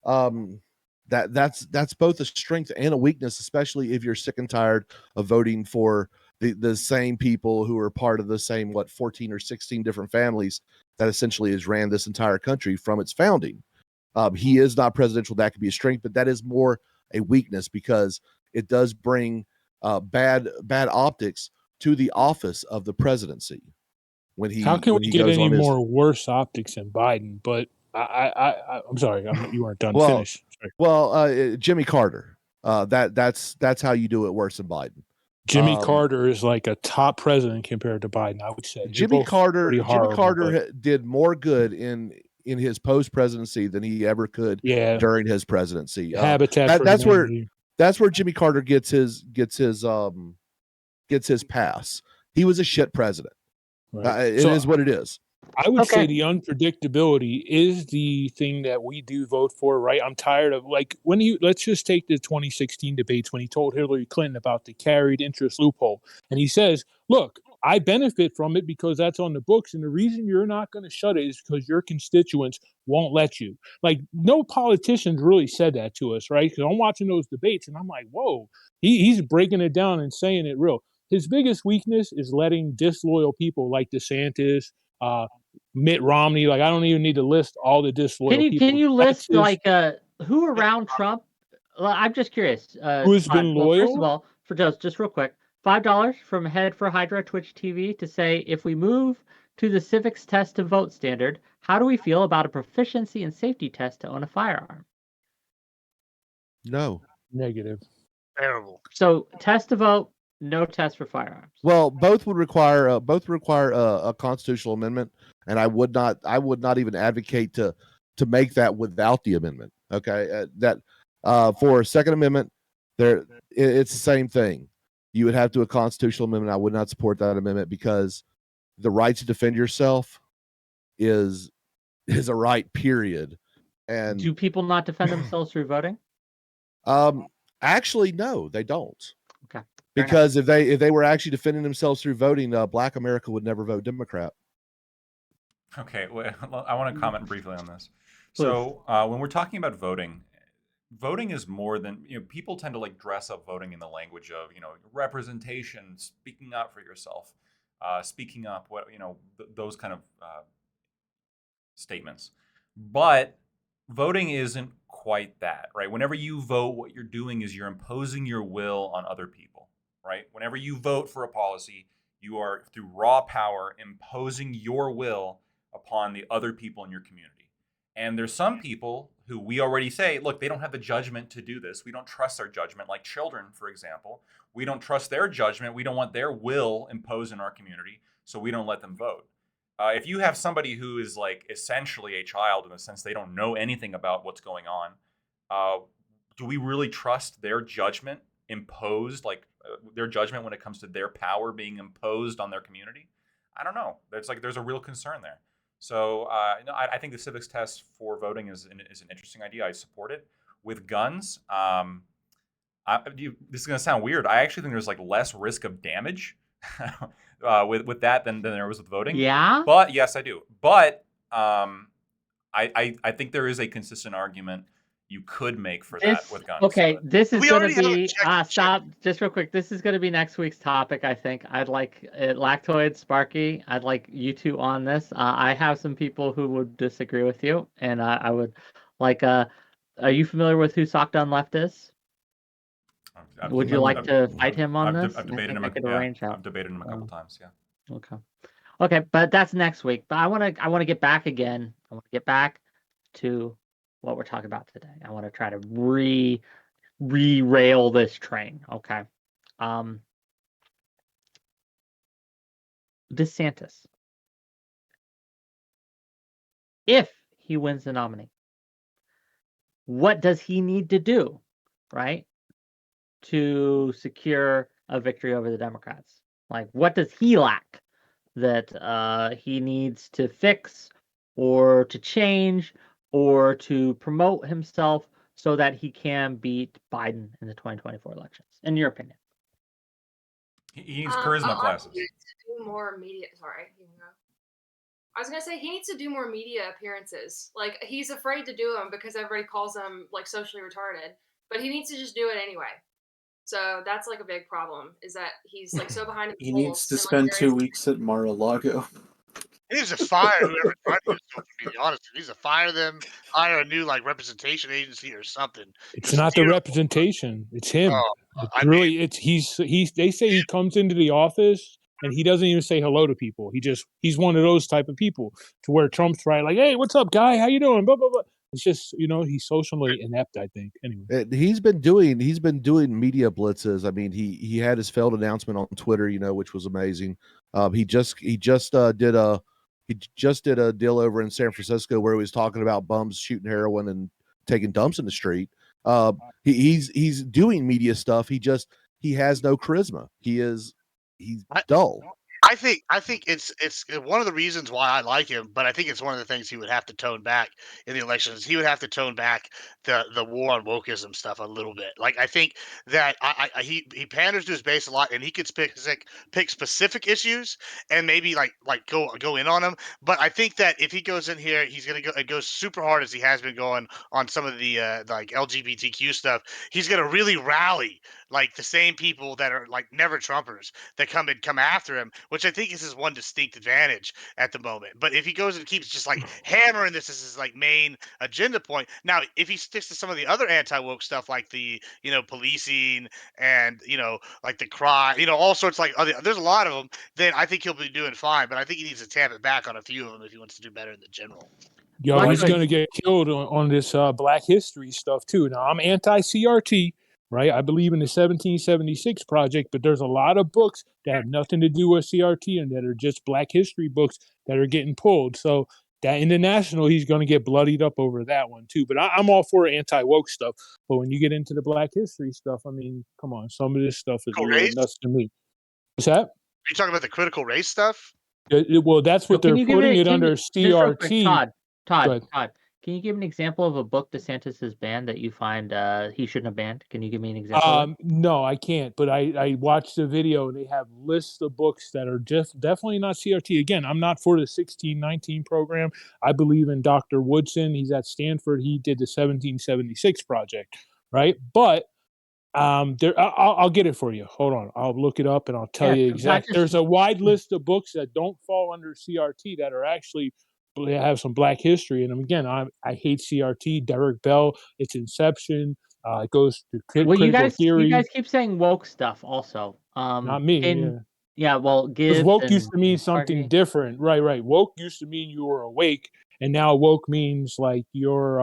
That's both a strength and a weakness, especially if you're sick and tired of voting for the same people who are part of the same 14 or 16 different families that essentially has ran this entire country from its founding. He is not presidential. That could be a strength, but that is more a weakness, because it does bring bad optics to the office of the presidency. How can we get any more worse optics than Biden? But I'm sorry, you weren't done. Finish. Sorry. Well, Jimmy Carter. That's how you do it worse than Biden. Jimmy Carter is like a top president compared to Biden, I would say. Jimmy Carter did more good in his post presidency than he ever could during his presidency. That's where Jimmy Carter gets his pass. He was a shit president. Right. It is what it is. I would say the unpredictability is the thing that we do vote for, right? I'm tired of let's just take the 2016 debates when he told Hillary Clinton about the carried interest loophole. And he says, look, I benefit from it because that's on the books. And the reason you're not going to shut it is because your constituents won't let you. Like, no politicians really said that to us, right? Because I'm watching those debates and I'm like, whoa, he's breaking it down and saying it real. His biggest weakness is letting disloyal people like DeSantis, Mitt Romney, I don't even need to list all the disloyal people. Can you list who around Trump? I'm just curious. Who's been loyal? First of all, for just real quick, $5 from Head for Hydra Twitch TV to say, if we move to the civics test to vote standard, how do we feel about a proficiency and safety test to own a firearm? No. Negative. Terrible. So test to vote, no test for firearms. Well, both would require a constitutional amendment, and I would not even advocate to make that without the amendment. Okay, for a Second Amendment, it's the same thing. You would have to do a constitutional amendment. I would not support that amendment, because the right to defend yourself is a right, period. And do people not defend themselves through voting? Actually, no, they don't. Okay. Because if they were actually defending themselves through voting, Black America would never vote Democrat. Okay, well, I want to comment briefly on this. So when we're talking about voting is more than, people tend to dress up voting in the language of, representation, speaking up for yourself, speaking up, those kind of statements. But voting isn't quite that, right? Whenever you vote, what you're doing is you're imposing your will on other people, right? Whenever you vote for a policy, you are, through raw power, imposing your will upon the other people in your community. And there's some people who we already say, look, they don't have the judgment to do this. We don't trust their judgment, like children, for example. We don't trust their judgment. We don't want their will imposed in our community, so we don't let them vote. If you have somebody who is like essentially a child in the sense they don't know anything about what's going on, do we really trust their judgment imposed, like their judgment when it comes to their power being imposed on their community? I don't know. There's a real concern there. So no, I think the civics test for voting is an interesting idea. I support it. With guns, this is going to sound weird. I actually think there's like less risk of damage with that than there was with voting. Yeah. But yes, I do. But I think there is a consistent argument you could make for that with guns. Okay, this is We going to already have be stop just real quick. This is going to be next week's topic. I think I'd like Lactoid, Sparky. I'd like you two on this. I have some people who would disagree with you, and I would like. Are you familiar with who Sock Done Left is? Would you like to fight him on this? I've debated him. I could Yeah, arrange that. I've debated him a couple times. Yeah. Okay, but that's next week. But I want to get back again. I want to get back to what we're talking about today. I want to try to re-rail this train. Okay. DeSantis, if he wins the nominee, what does he need to do, right, to secure a victory over the Democrats? Like, what does he lack that he needs to fix or to change or to promote himself so that he can beat Biden in the 2024 elections, in your opinion? He needs charisma classes. He needs to do more media. Sorry, you can go. I was gonna say he needs to do more media appearances. Like, he's afraid to do them because everybody calls him like socially retarded, but he needs to just do it anyway. So that's like a big problem, is that he's like so behind. He needs to spend 2 weeks at Mar-a-Lago. He needs to fire whoever tried to do so, to be honest. He needs to fire them, hire a new like representation agency or something. It's Just not the steer- representation; it's him. Oh, It's really, it's he's. They say he comes into the office and he doesn't even say hello to people. He's one of those type of people to where Trump's right, like, hey, what's up, guy? How you doing? Blah blah blah. It's just, he's socially inept, I think. Anyway, He's been doing media blitzes. I mean, he had his failed announcement on Twitter, which was amazing. He just did a deal over in San Francisco where he was talking about bums shooting heroin and taking dumps in the street. He's doing media stuff. He has no charisma. He's dull. I think it's one of the reasons why I like him, but I think it's one of the things he would have to tone back in the elections. He would have to tone back the war on wokeism stuff a little bit. Like, I think that he panders to his base a lot, and he could pick specific issues and maybe like go in on them. But I think that if he goes in here, he's gonna go super hard as he has been going on some of the like LGBTQ stuff. He's gonna really rally like the same people that are like never Trumpers that come after him, which I think is his one distinct advantage at the moment. But if he goes and keeps just like hammering this as his like main agenda point, now if he sticks to some of the other anti-woke stuff like the policing and like the crime, all sorts like there's a lot of them, then I think he'll be doing fine. But I think he needs to tamp it back on a few of them if he wants to do better in the general. Yo, he's going to get killed on this Black History stuff too. Now, I'm anti-CRT, right? I believe in the 1776 Project, but there's a lot of books that have nothing to do with CRT and that are just Black History books that are getting pulled. So that in the national, he's going to get bloodied up over that one too. But I'm all for anti-woke stuff. But when you get into the Black History stuff, I mean, come on, some of this stuff is a little nuts to me. What's that? Are you talking about the critical race stuff? Well, that's what they're putting it under CRT. Todd, can you give an example of a book DeSantis has banned that you find he shouldn't have banned? Can you give me an example? No, I can't. But I watched the video and they have lists of books that are just definitely not CRT. Again, I'm not for the 1619 program. I believe in Dr. Woodson. He's at Stanford. He did the 1776 Project, right? But I'll get it for you. Hold on. I'll look it up and I'll tell you exactly. There's a wide list of books that don't fall under CRT that are actually have some Black history in them. Again, I hate CRT, Derek Bell, its Inception. It goes to Well, you critical guys theory. keep saying woke stuff well, Not me. Gibbs Because woke used and to mean something Sparky. different. Right. Woke used to mean you were awake, and now woke means like you're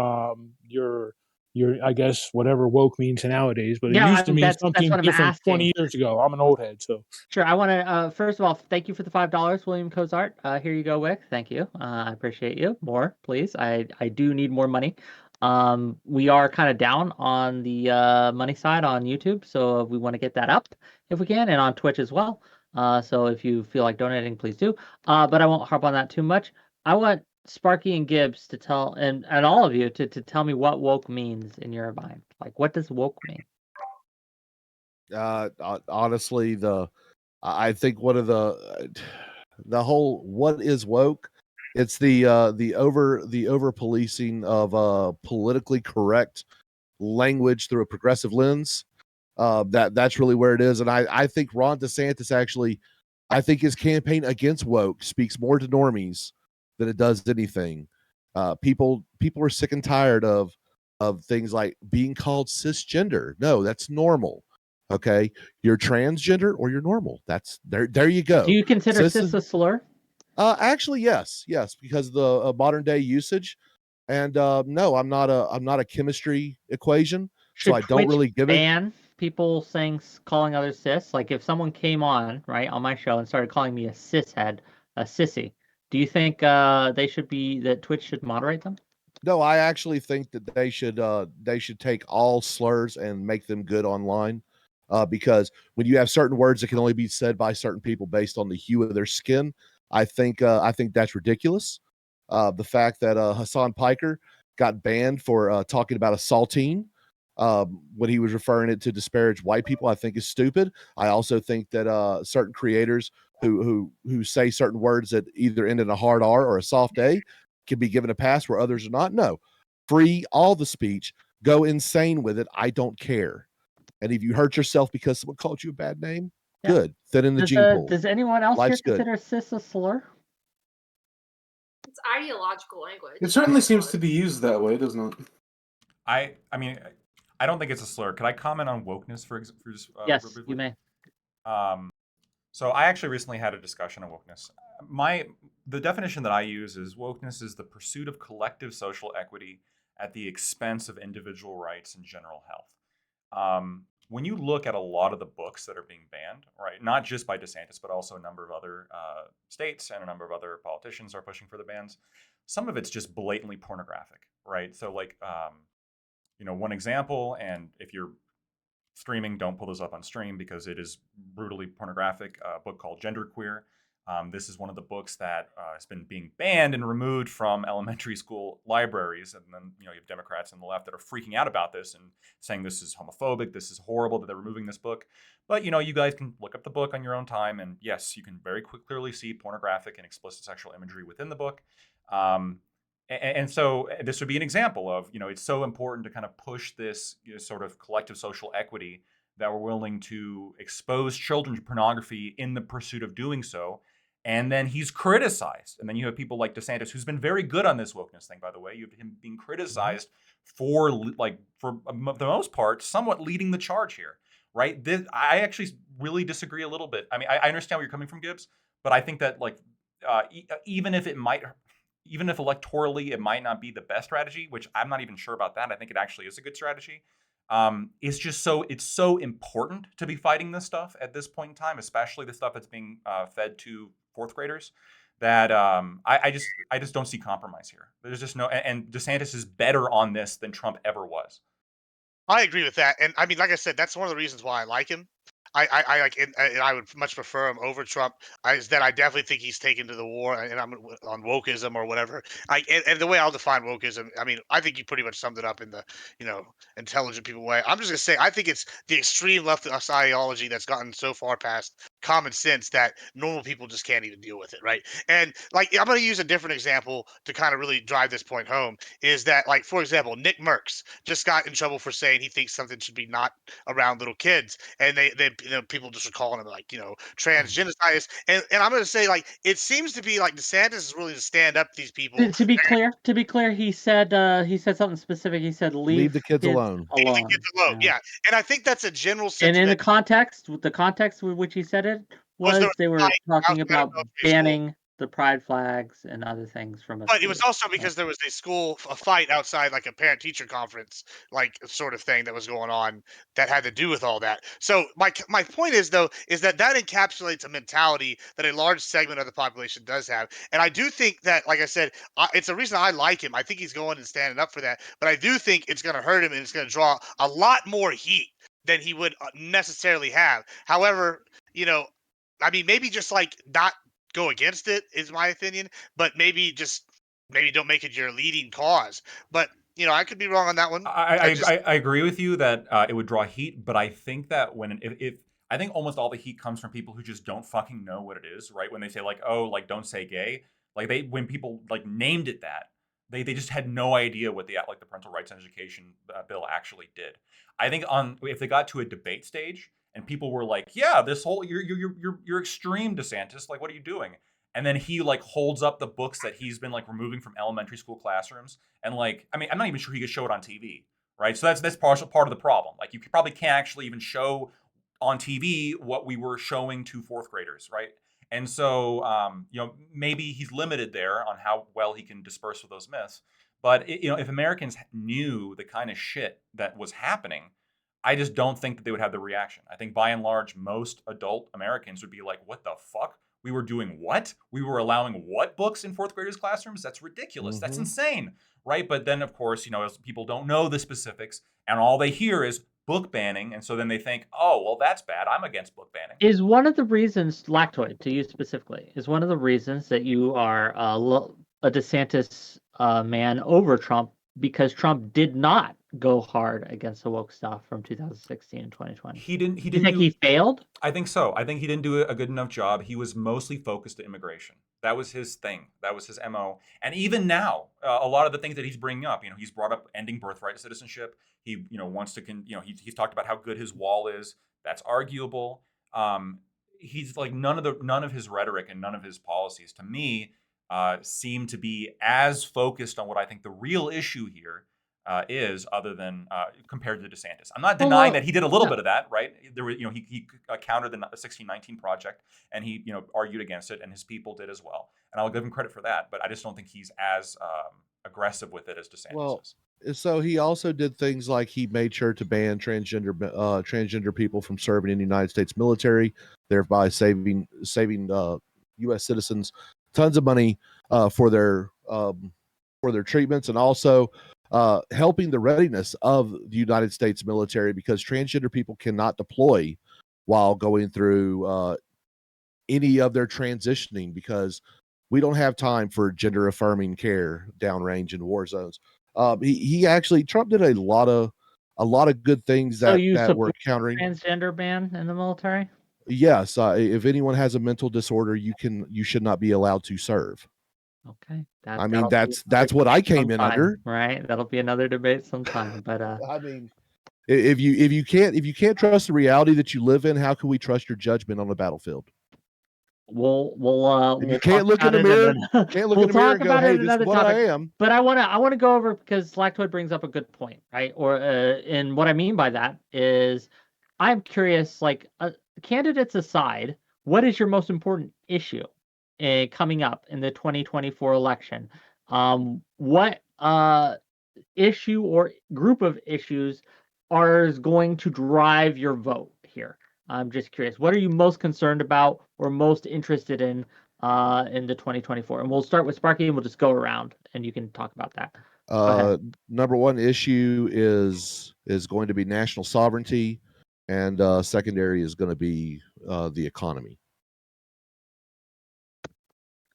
I guess whatever woke means nowadays. But it Yeah, used to mean that's something what I'm different asking. 20 years ago. I'm an old head, so Sure. I want to first of all thank you for the $5, William Cozart. Here you go, Wick. Thank you. I appreciate you. More, please. I do need more money. We are kind of down on the money side on YouTube, so we want to get that up if we can, and on Twitch as well. So if you feel like donating, please do. But I won't harp on that too much. I want Sparky and Gibbs to tell and all of you to tell me what woke means in your mind. Like, what does woke mean? Honestly, I think one of the whole what is woke, it's the over policing of politically correct language through a progressive lens. That's really where it is. And I think Ron DeSantis actually, I think his campaign against woke speaks more to normies than it does anything. People are sick and tired of things like being called cisgender. No, that's normal. Okay, you're transgender or you're normal. That's there you go. Do you consider cis a slur? Actually, yes, because of the modern day usage. And no, I'm not a chemistry equation, so Should I don't Twitch really give it. ban people calling others cis? Like if someone came on on my show and started calling me a cishead, a sissy, do you think that Twitch should moderate them? No, I actually think that they should take all slurs and make them good online, because when you have certain words that can only be said by certain people based on the hue of their skin, I think that's ridiculous. The fact that Hassan Piker got banned for talking about a saltine when he was referring it to disparage white people, I think is stupid. I also think that certain creators who say certain words that either end in a hard R or a soft A can be given a pass where others are not. No, free all the speech, go insane with it. I don't care. And if you hurt yourself because someone called you a bad name, Yeah. good. Fit in the gene pool. Does anyone else Life's here good. consider cis a slur? It's ideological language. It certainly seems to be used that way, doesn't it? I mean, I don't think it's a slur. Could I comment on wokeness for just Yes, briefly? you may. So I actually recently had a discussion on wokeness. The definition that I use is wokeness is the pursuit of collective social equity at the expense of individual rights and general health. When you look at a lot of the books that are being banned, right, not just by DeSantis, but also a number of other states and a number of other politicians are pushing for the bans, some of it's just blatantly pornographic, right? So like, one example, and if you're streaming, don't pull this up on stream because it is brutally pornographic. A book called Genderqueer. This is one of the books that has been being banned and removed from elementary school libraries. And then, you have Democrats on the left that are freaking out about this and saying this is homophobic, this is horrible that they're removing this book. But, you guys can look up the book on your own time. And yes, you can very clearly see pornographic and explicit sexual imagery within the book. And so this would be an example of, it's so important to kind of push this sort of collective social equity that we're willing to expose children to pornography in the pursuit of doing so. And then he's criticized. And then you have people like DeSantis, who's been very good on this wokeness thing, by the way. You have him being criticized for the most part, somewhat leading the charge here, right? I actually really disagree a little bit. I mean, I understand where you're coming from, Gibbs, but I think that even if electorally it might not be the best strategy, which I'm not even sure about that. I think it actually is a good strategy. It's so important to be fighting this stuff at this point in time, especially the stuff that's being fed to fourth graders, that I just don't see compromise here. There's just no, and DeSantis is better on this than Trump ever was. I agree with that, and I mean, like I said, that's one of the reasons why I like him. I like, and I would much prefer him over Trump. Is that I definitely think he's taken to the war, and I'm on wokeism or whatever. And the way I'll define wokeism, I mean, I think you pretty much summed it up in the intelligent people way. I'm just gonna say I think it's the extreme left ideology that's gotten so far past common sense that normal people just can't even deal with it, right? And like I'm going to use a different example to kind of really drive this point home is that, like, for example, Nick Merckx just got in trouble for saying he thinks something should be not around little kids, and they people just are calling him, like, transgenocides, and I'm going to say, like, it seems to be like DeSantis is willing to stand up to these people. To be clear, he said something specific. He said Leave the kids alone. Leave the kids alone. Yeah, and I think that's a general And in the sentiment. context with which he said it Was there was they were fight talking outside of about military school? banning the pride flags and other things from a But it was school. also because there was a fight outside, like a parent-teacher conference, like, sort of thing that was going on that had to do with all that. So my point is, though, is that encapsulates a mentality that a large segment of the population does have. And I do think that, like I said, it's a reason I like him. I think he's going and standing up for that. But I do think it's going to hurt him, and it's going to draw a lot more heat than he would necessarily have. However, I mean, maybe just, like, not go against it is my opinion, but maybe don't make it your leading cause. But I could be wrong on that one. I agree with you that it would draw heat, but I think that if I think almost all the heat comes from people who just don't fucking know what it is, right? When they say, like, oh, like, don't say gay, like, when people, like, named it that, they just had no idea what the parental rights and education bill actually did. I think if they got to a debate stage and people were like, yeah, this whole you're extreme, DeSantis, like, what are you doing? And then he, like, holds up the books that he's been, like, removing from elementary school classrooms, and, like, I mean, I'm not even sure he could show it on TV, right? So that's part of the problem. Like, you probably can't actually even show on TV what we were showing to fourth graders, right? And so, maybe he's limited there on how well he can disperse with those myths. But if Americans knew the kind of shit that was happening, I just don't think that they would have the reaction. I think by and large, most adult Americans would be like, what the fuck? We were doing what? We were allowing what books in fourth graders' classrooms? That's ridiculous. That's insane, right? But then, of course, as people don't know the specifics, and all they hear is book banning, and so then they think, oh, well, that's bad. I'm against book banning. Is one of the reasons, Lactoid, to you specifically, is one of the reasons that you are a DeSantis man over Trump, because Trump did not go hard against the woke stuff from 2016 and 2020. He didn't. You think he failed? I think so. I think he didn't do a good enough job. He was mostly focused on immigration. That was his thing. That was his MO. And even now, a lot of the things that he's bringing up, he's brought up ending birthright citizenship. He, wants to, he's talked about how good his wall is. That's arguable. He's like none of his rhetoric and none of his policies, to me, seem to be as focused on what I think the real issue here is, other than compared to DeSantis. I'm not denying that he did a little bit of that, right? There were, he countered the 1619 project, and he, argued against it, and his people did as well. And I'll give him credit for that, but I just don't think he's as aggressive with it as DeSantis is. So he also did things like he made sure to ban transgender people from serving in the United States military, thereby saving U.S. citizens tons of money for their treatments, and also helping the readiness of the United States military, because transgender people cannot deploy while going through any of their transitioning, because we don't have time for gender affirming care downrange in war zones. He actually, Trump did a lot of good things that were countering transgender ban in the military. Yes, if anyone has a mental disorder, you should not be allowed to serve. Okay, I mean, that's what I came in under. Right, that'll be another debate sometime. But I mean, if you can't trust the reality that you live in, how can we trust your judgment on the battlefield? We'll you can't look in the mirror. Can't look in the mirror and go, "Hey, this is what I am." But I want to go over, because Lactoid brings up a good point, right? Or and what I mean by that is, I'm curious, like, candidates aside, what is your most important issue coming up in the 2024 election? What issue or group of issues are going to drive your vote here? I'm just curious. What are you most concerned about or most interested in the 2024? And we'll start with Sparky, and we'll just go around, and you can talk about that. Number one issue is going to be national sovereignty, and secondary is going to be the economy.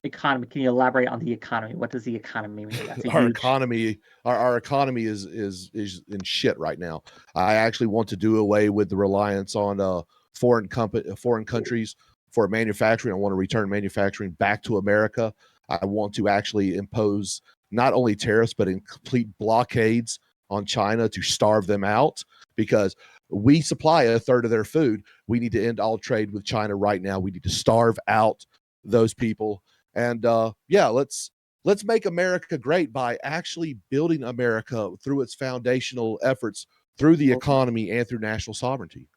Economy. Can you elaborate on the economy? What does the economy mean? Our economy is in shit right now. I actually want to do away with the reliance on foreign countries for manufacturing. I want to return manufacturing back to America. I want to actually impose not only tariffs, but in complete blockades on China to starve them out, because we supply a third of their food. We need to end all trade with China right now. We need to starve out those people. And let's make America great by actually building America through its foundational efforts through the economy and through national sovereignty.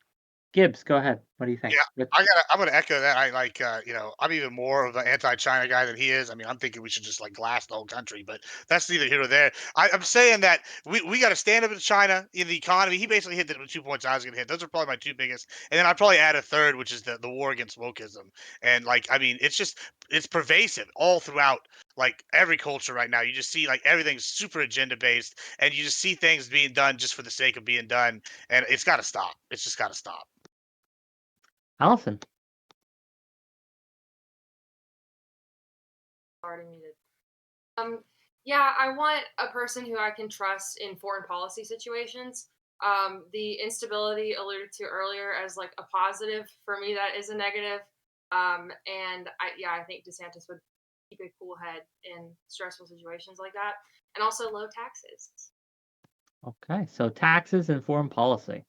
Gibbs, go ahead. What do you think? Yeah, I'm gonna echo that. I like, I'm even more of an anti-China guy than he is. I mean, I'm thinking we should just like glass the whole country, but that's neither here nor there. I'm saying that we got to stand up to China in the economy. He basically hit the 2 points I was gonna hit. Those are probably my two biggest, and then I'd probably add a third, which is the war against wokeism. And like, I mean, it's pervasive all throughout like every culture right now. You just see like everything's super agenda based, and you just see things being done just for the sake of being done, and it's got to stop. It's just got to stop. Allison. Already muted. Yeah, I want a person who I can trust in foreign policy situations. The instability alluded to earlier as like a positive, for me that is a negative. And I think DeSantis would keep a cool head in stressful situations like that, and also low taxes. Okay, so taxes and foreign policy.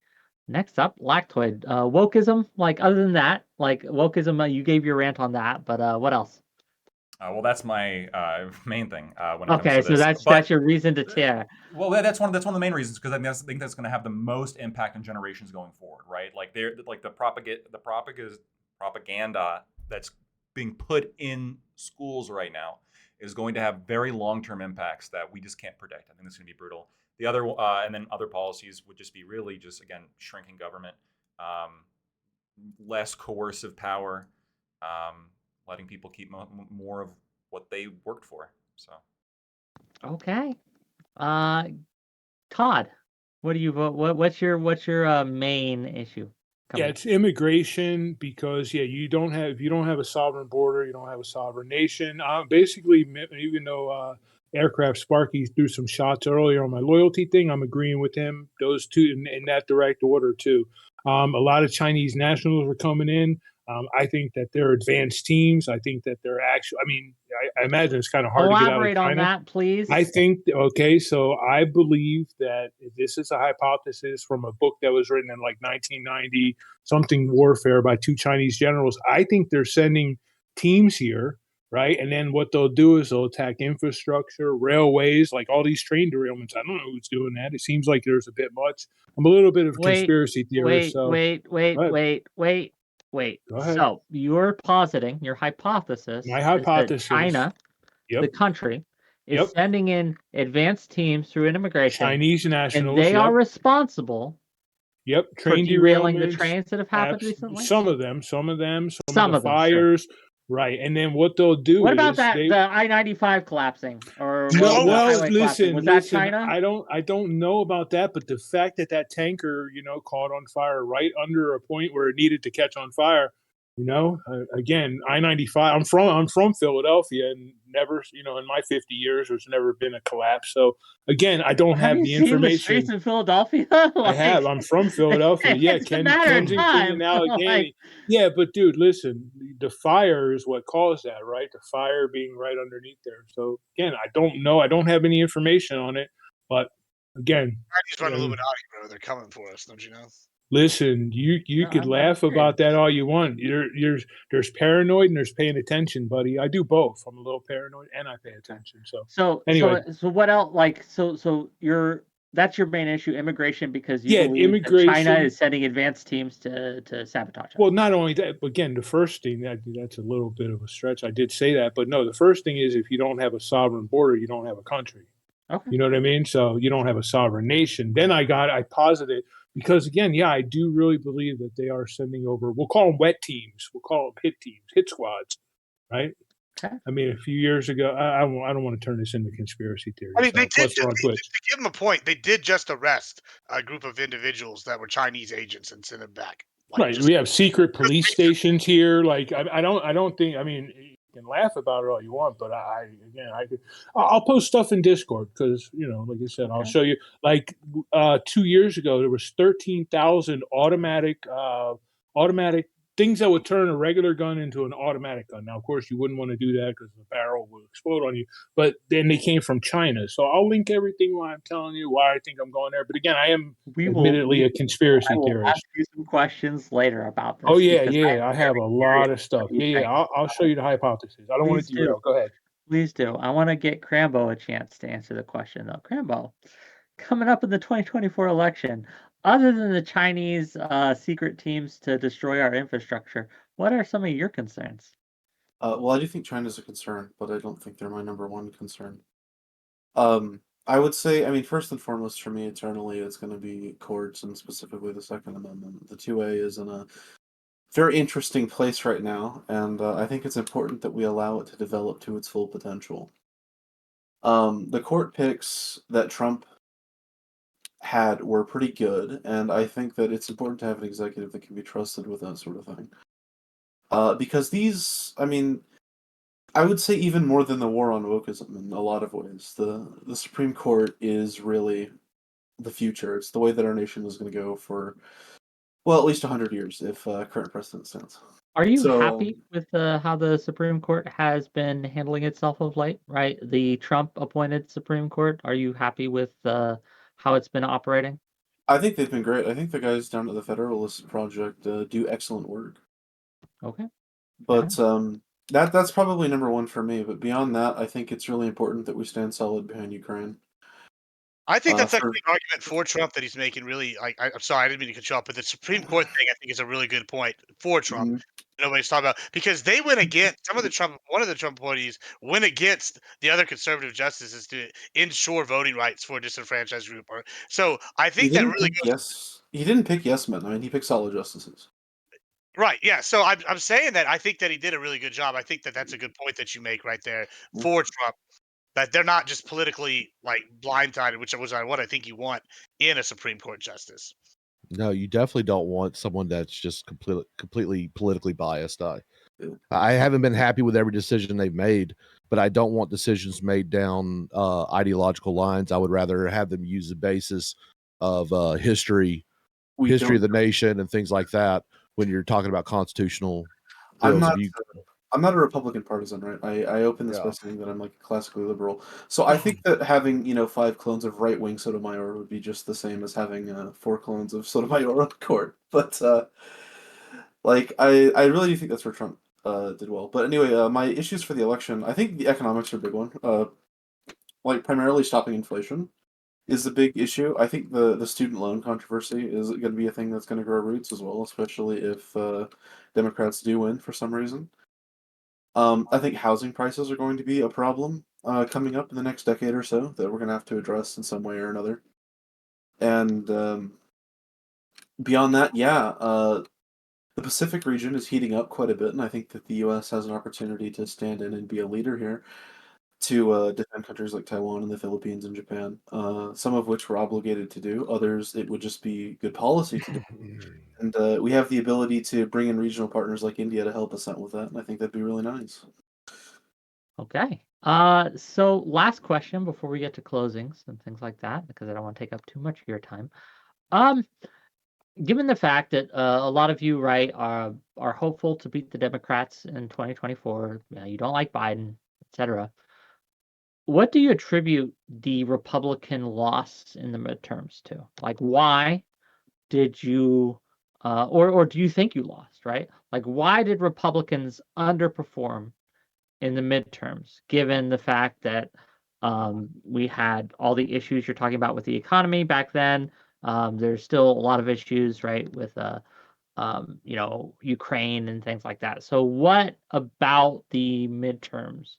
Next up, Lactoid. Wokeism, like other than that, like wokeism, you gave your rant on that, but what else? Well, that's my main thing when it comes Okay, to so this. that's your reason to tear. Well, that's one of the main reasons, because I think that's going to have the most impact on generations going forward, right? Like they're like the propaganda that's being put in schools right now is going to have very long-term impacts that we just can't predict. I think it's going to be brutal. The other and then other policies would just be really just, again, shrinking government, less coercive power, letting people keep more of what they worked for. So, Okay, Todd, what do you vote? What's your main issue? Yeah, it's immigration, because if you don't have a sovereign border, you don't have a sovereign nation. Basically, even though Aircraft Sparky threw some shots earlier on my loyalty thing, I'm agreeing with him. Those two in that direct order too. A lot of Chinese nationals are coming in. I think that they're advanced teams. I think that they're actually. I mean, I imagine it's kind of hard to get out of Elaborate China. on that, please. I think, okay, so I believe that this is a hypothesis from a book that was written in like 1990, something warfare by two Chinese generals. I think they're sending teams here, right? And then what they'll do is they'll attack infrastructure, railways, like all these train derailments. I don't know who's doing that. It seems like there's a bit much. I'm a little bit of a conspiracy theorist. Wait. Go ahead. So you're positing, your hypothesis My is hypothesis, that China, Yep. the country, is Yep. sending in advanced teams through immigration, Chinese and nationals. they Yep. are responsible Yep. for Train derailing the derailments. trains that have happened recently. Some of them, some of Some the of them, sure. fires. Right. And then what they'll do What about is that the I-95 collapsing or No, the well, highway collapsing? listen, Was that China? I don't know about that, but the fact that that tanker, caught on fire right under a point where it needed to catch on fire, again, I-95. I'm from Philadelphia, and never, in my 50 years, there's never been a collapse. So again, I don't have you the seen the information. streets in Philadelphia? I have. I'm from Philadelphia. Yeah, It's a matter of Kensington time. and Allegheny. Yeah, but dude, listen, the fire is what caused that, right? The fire being right underneath there. So again, I don't know. I don't have any information on it, but again, Chinese run Illuminati, bro. They're coming for us, don't you know? listen, you could I'm laugh curious. about that all you want. There's paranoid and there's paying attention, buddy. I do both. I'm a little paranoid and I pay attention. So anyway, so what else? Like, so that's your main issue, immigration, because you Yeah, believe that immigration- China is sending advanced teams to sabotage us. well, not only that, but again, the first thing that's a little bit of a stretch. I did say that, but no, the first thing is if you don't have a sovereign border, you don't have a country. Okay. You know what I mean? So you don't have a sovereign nation. Then I posited because again, yeah, I do really believe that they are sending over. We'll call them wet teams. We'll call them hit teams, hit squads, right? Okay. I mean, a few years ago, I don't want to turn this into conspiracy theory. I mean, they Plus did. we're on Twitch. To give them a point, they did just arrest a group of individuals that were Chinese agents and send them back. Like, Right. We have secret police stations here. Like, I don't think, I mean, you can laugh about it all you want, but I'll post stuff in Discord because, like I said, I'll show you. Like 2 years ago, there was 13,000 automatic things that would turn a regular gun into an automatic gun. Now, of course, you wouldn't want to do that because the barrel will explode on you. But then they came from China. So I'll link everything while I'm telling you why I think I'm going there. But again, I am admittedly a conspiracy I will theorist. ask you some questions later about this. Oh yeah, because yeah. I have a lot curious of stuff. what you Yeah, think. I'll show you the hypothesis. I don't want Please to derail. do. Go ahead. Please do. I want to get Crambo a chance to answer the question, though. Crambo, coming up in the 2024 election, other than the Chinese secret teams to destroy our infrastructure, what are some of your concerns? Well, I do think China's a concern, but I don't think they're my number one concern. I would say, I mean, first and foremost for me, eternally, it's going to be courts and specifically the Second Amendment. The 2A is in a very interesting place right now, and I think it's important that we allow it to develop to its full potential. The court picks that Trump had were pretty good, and I think that it's important to have an executive that can be trusted with that sort of thing. Because these, I mean, I would say even more than the war on wokeism in a lot of ways. The Supreme Court is really the future. It's the way that our nation is going to go for, well, at least 100 years if current precedent stands. Are you So, happy with how the Supreme Court has been handling itself of late, right? The Trump-appointed Supreme Court. Are you happy with how it's been operating? I think they've been great. I think the guys down at the Federalist Project do excellent work. Okay. But that's probably number one for me. But beyond that, I think it's really important that we stand solid behind Ukraine. I think that's For actually an argument for Trump that he's making. Really, I'm sorry, I didn't mean to cut you off, but the Supreme Court thing I think is a really good point for Trump. Mhm. Nobody's talking about because they went against one of the Trump appointees went against the other conservative justices to ensure voting rights for disenfranchised group. So I He think that didn't really pick goes yes. He didn't pick yes men. I mean, he picked solid justices. right. Yeah. So I'm saying that I think that he did a really good job. I think that that's a good point that you make right there Mm. for Trump. That they're not just politically like blindsided, which was what I think you want in a Supreme Court justice. No, you definitely don't want someone that's just completely politically biased. I Yeah. haven't been happy with every decision they've made, but I don't want decisions made down ideological lines. I would rather have them use the basis of history We of don't. the nation and things like that when you're talking about constitutional I'm bills. not. I'm not a Republican partisan, right? I open this by Yeah. saying that I'm like classically liberal. So I think that having 5 clones of right wing Sotomayor would be just the same as having 4 clones of Sotomayor on the court. But like I really do think that's where Trump did well. But anyway, my issues for the election, I think the economics are a big one. Like primarily stopping inflation is a big issue. I think the student loan controversy is going to be a thing that's going to grow roots as well, especially if Democrats do win for some reason. I think housing prices are going to be a problem coming up in the next decade or so that we're going to have to address in some way or another. And beyond that, yeah, the Pacific region is heating up quite a bit, and I think that the U.S. has an opportunity to stand in and be a leader here to defend countries like Taiwan and the Philippines and Japan, some of which we're obligated to do. Others, it would just be good policy to do. And we have the ability to bring in regional partners like India to help us out with that, and I think that'd be really nice. Okay. So last question before we get to closings and things like that, because I don't want to take up too much of your time. Given the fact that a lot of you, right, are hopeful to beat the Democrats in 2024, you don't like Biden, etc. What do you attribute the Republican loss in the midterms to? Like, why did you, or do you think you lost, right? Like, why did Republicans underperform in the midterms, given the fact that we had all the issues you're talking about with the economy back then? There's still a lot of issues, right, with Ukraine and things like that. So, what about the midterms?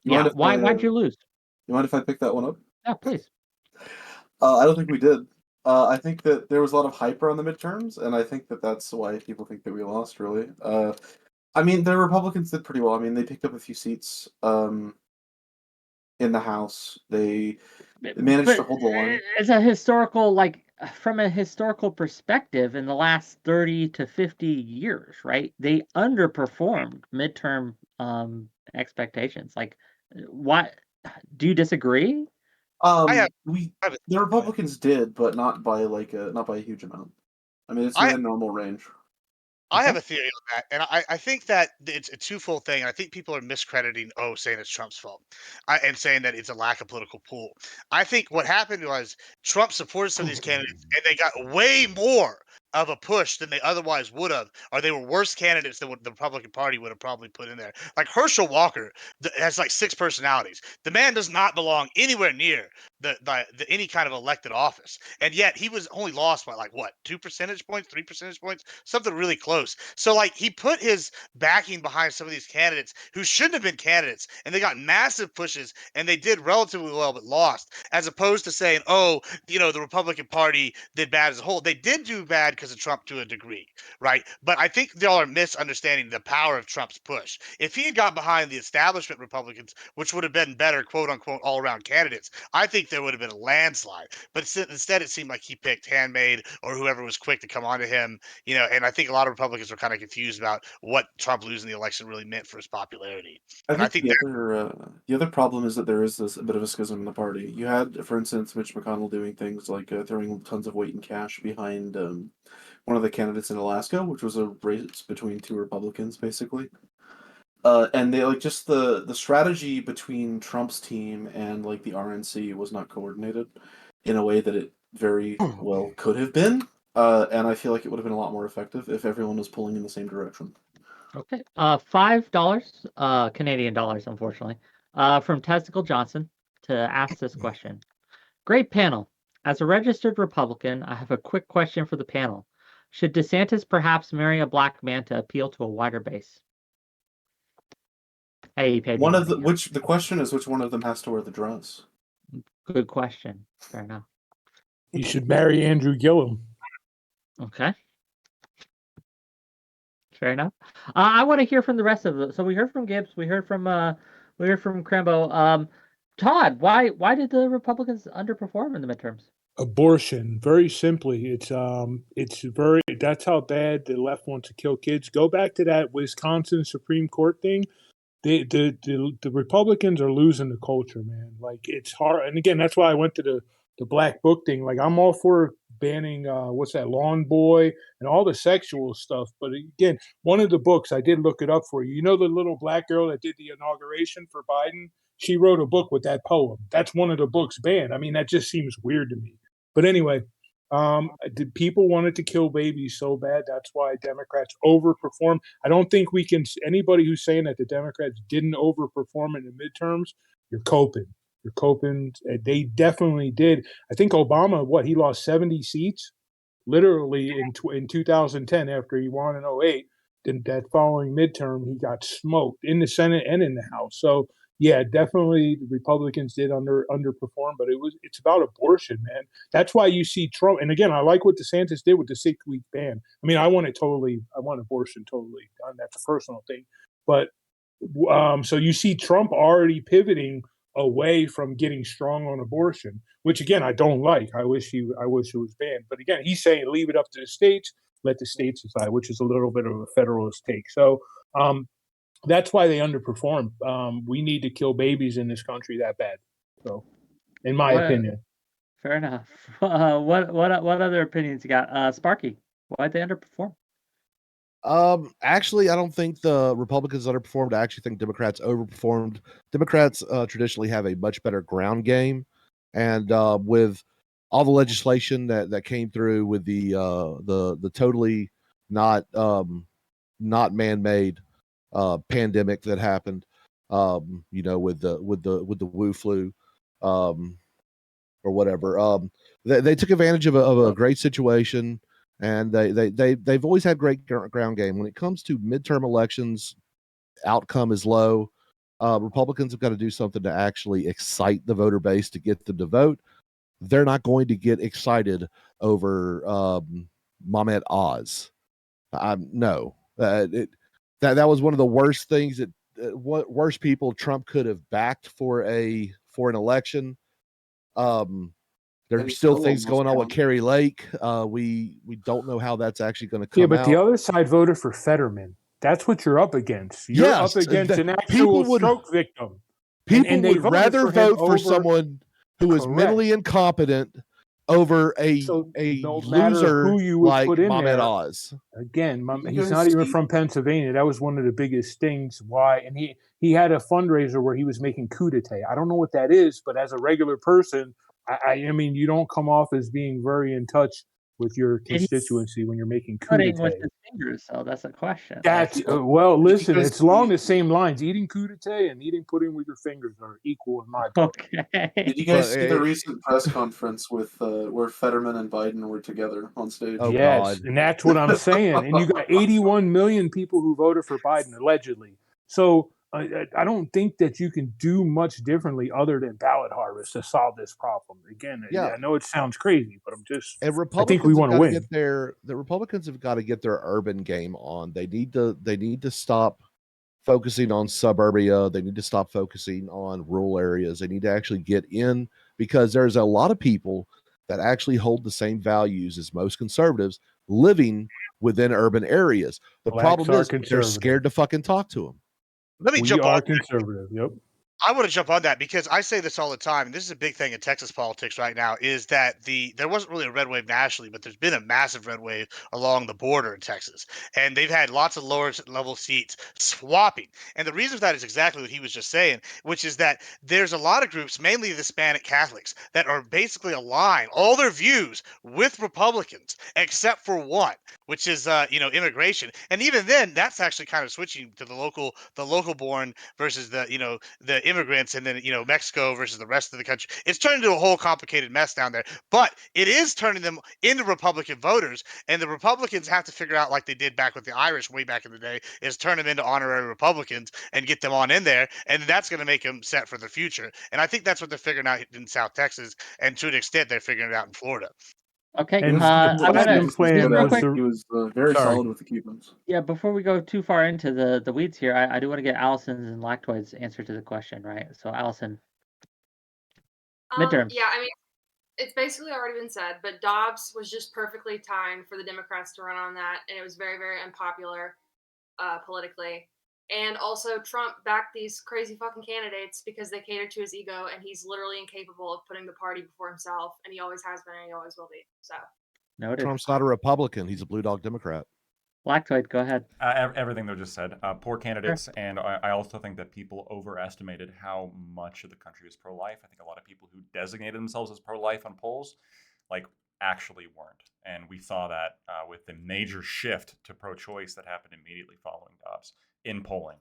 Why'd you lose? You mind if I pick that one up? Yeah, please. I don't think we did. I think that there was a lot of hype around the midterms, and I think that that's why people think that we lost, really. I mean, the Republicans did pretty well. I mean, they picked up a few seats in the House. They managed to hold the line. As a historical, from a historical perspective, in the last 30 to 50 years, right, they underperformed midterm expectations. Like, why? Do you disagree? I The Republicans did, but not by a huge amount. I mean, it's I- within normal range. I have Okay. a theory on that, and I think that it's a twofold thing. I think people are miscrediting, saying it's Trump's fault, and saying that it's a lack of political pull. I think what happened was Trump supported some of these candidates, and they got way more of a push than they otherwise would have, or they were worse candidates than what the Republican Party would have probably put in there. Like Herschel Walker has like 6 personalities. The man does not belong anywhere near the any kind of elected office, and yet he was only lost by like what 2 percentage points, 3 percentage points, something really close. So like he put his backing behind some of these candidates who shouldn't have been candidates, and they got massive pushes, and they did relatively well but lost. As opposed to saying, the Republican Party did bad as a whole. They did do bad because of Trump to a degree, right? But I think y'all are misunderstanding the power of Trump's push. If he had got behind the establishment Republicans, which would have been better, quote unquote, all around candidates, I think there would have been a landslide. But instead, it seemed like he picked Handmaid or whoever was quick to come onto him. And I think a lot of Republicans were kind of confused about what Trump losing the election really meant for his popularity. I And I think think the other problem is that there is a bit of a schism in the party. You had, for instance, Mitch McConnell doing things like throwing tons of weight and cash behind one of the candidates in Alaska, which was a race between two Republicans, basically. And they like just the strategy between Trump's team and like the RNC was not coordinated in a way that it very well could have been. And I feel like it would have been a lot more effective if everyone was pulling in the same direction. Okay. $5, Canadian dollars, unfortunately, from Testicle Johnson to ask this question. Great panel. As a registered Republican, I have a quick question for the panel. Should DeSantis perhaps marry a black man to appeal to a wider base? Hey, you paid me money. The question is which one of them has to wear the dress. Good question. Fair enough. You should marry Andrew Gillum. Okay. Fair enough. I want to hear from the rest of the. So we heard from Gibbs. We heard from Crambo. Todd, why did the Republicans underperform in the midterms? Abortion, very simply. It's very. That's how bad the left wants to kill kids. Go back to that Wisconsin Supreme Court thing. The Republicans are losing the culture, man. Like it's hard. And again, that's why I went to the black book thing. Like I'm all for banning what's that, Lawn Boy and all the sexual stuff. But again, one of the books, I did look it up for you. You know the little black girl that did the inauguration for Biden? She wrote a book with that poem. That's one of the books banned. I mean, that just seems weird to me. But anyway, the people wanted to kill babies so bad. That's why Democrats overperform. I don't think we can. Anybody who's saying that the Democrats didn't overperform in the midterms, you're coping. You're coping. They definitely did. I think Obama, he lost 70 seats, literally in 2010 after he won in 2008. Then that following midterm, he got smoked in the Senate and in the House. So yeah, definitely the Republicans did underperform, but it's about abortion, man. That's why you see Trump. And again, I like what DeSantis did with the 6-week ban. I mean, I want abortion totally done. That's a personal thing. But so you see Trump already pivoting away from getting strong on abortion, which again, I don't like. I wish it was banned. But again, he's saying leave it up to the states, let the states decide, which is a little bit of a federalist take. So, that's why they underperform. We need to kill babies in this country that bad. So, in my opinion. Fair enough. What other opinions you got? Sparky, why'd they underperform? Actually, I don't think the Republicans underperformed. I actually think Democrats overperformed. Democrats traditionally have a much better ground game, and with all the legislation that came through with the totally not man-made pandemic that happened, with the Wu flu, or whatever. They took advantage of a great situation, and they've always had great ground game. When it comes to midterm elections, outcome is low. Republicans have got to do something to actually excite the voter base to get them to vote. They're not going to get excited over Mehmet Oz. No. That was one of the worst things worst people Trump could have backed for an election. There's still things going on with Kerry Lake. We don't know how that's actually going to come out. Yeah, but the other side voted for Fetterman. That's what you're up against. You're up against an actual stroke victim. People would rather vote for someone who is mentally incompetent over a So no matter loser who you would like put in Mohamed there, Oz. again, You he's guys not even see- from Pennsylvania. That was one of the biggest things. Why? And he had a fundraiser where he was making coup d'etat. I don't know what that is, but as a regular person, I mean, you don't come off as being very in touch with your And he's constituency when you're making coup Pudding d'etat. with his fingers, so that's a question. That's Well, well, you listen, guys it's along see- the same lines. Eating coup d'etat and eating pudding with your fingers are equal in my book. Okay. Did you guys But, see the recent press conference with where Fetterman and Biden were together on stage? Oh, Yes, God. and that's what I'm saying. And you got 81 million people who voted for Biden allegedly. So I don't think that you can do much differently other than ballot harvest to solve this problem. Again, Yeah. I know it sounds crazy, but And I think we Republicans want have to got to win. get the Republicans have got to get their urban game on. They need to stop focusing on suburbia. They need to stop focusing on rural areas. They need to actually get in, because there's a lot of people that actually hold the same values as most conservatives living within urban areas. The Blacks problem are is they're conservative. scared to fucking talk to them. Let me We jump are on. conservative. Yep. I want to jump on that because I say this all the time, and this is a big thing in Texas politics right now, is that there wasn't really a red wave nationally, but there's been a massive red wave along the border in Texas. And they've had lots of lower level seats swapping. And the reason for that is exactly what he was just saying, which is that there's a lot of groups, mainly the Hispanic Catholics, that are basically aligned all their views with Republicans, except for one, which is immigration. And even then, that's actually kind of switching to the local born versus the immigrants, and then Mexico versus the rest of the country. It's turned into a whole complicated mess down there, but it is turning them into Republican voters, and the Republicans have to figure out, like they did back with the Irish way back in the day, is turn them into honorary Republicans and get them on in there, and that's going to make them set for the future. And I think that's what they're figuring out in South Texas, and to an extent they're figuring it out in Florida. Okay. And I'm the gonna second just plan real was quick. He was very Sorry. solid with the Cubans. Yeah, before we go too far into the weeds here, I do want to get Allison's and Lactoid's answer to the question, right? So Allison, midterms. Yeah, I mean, it's basically already been said, but Dobbs was just perfectly timed for the Democrats to run on that, and it was very, very unpopular politically. And also, Trump backed these crazy fucking candidates because they catered to his ego, and he's literally incapable of putting the party before himself, and he always has been, and he always will be. So Noted. Trump's not a Republican. He's a blue dog Democrat. Lactoid, go ahead. Everything they just said. Poor candidates, and I also think that people overestimated how much of the country is pro-life. I think a lot of people who designated themselves as pro-life on polls, actually weren't. And we saw that with the major shift to pro-choice that happened immediately following Dobbs in polling.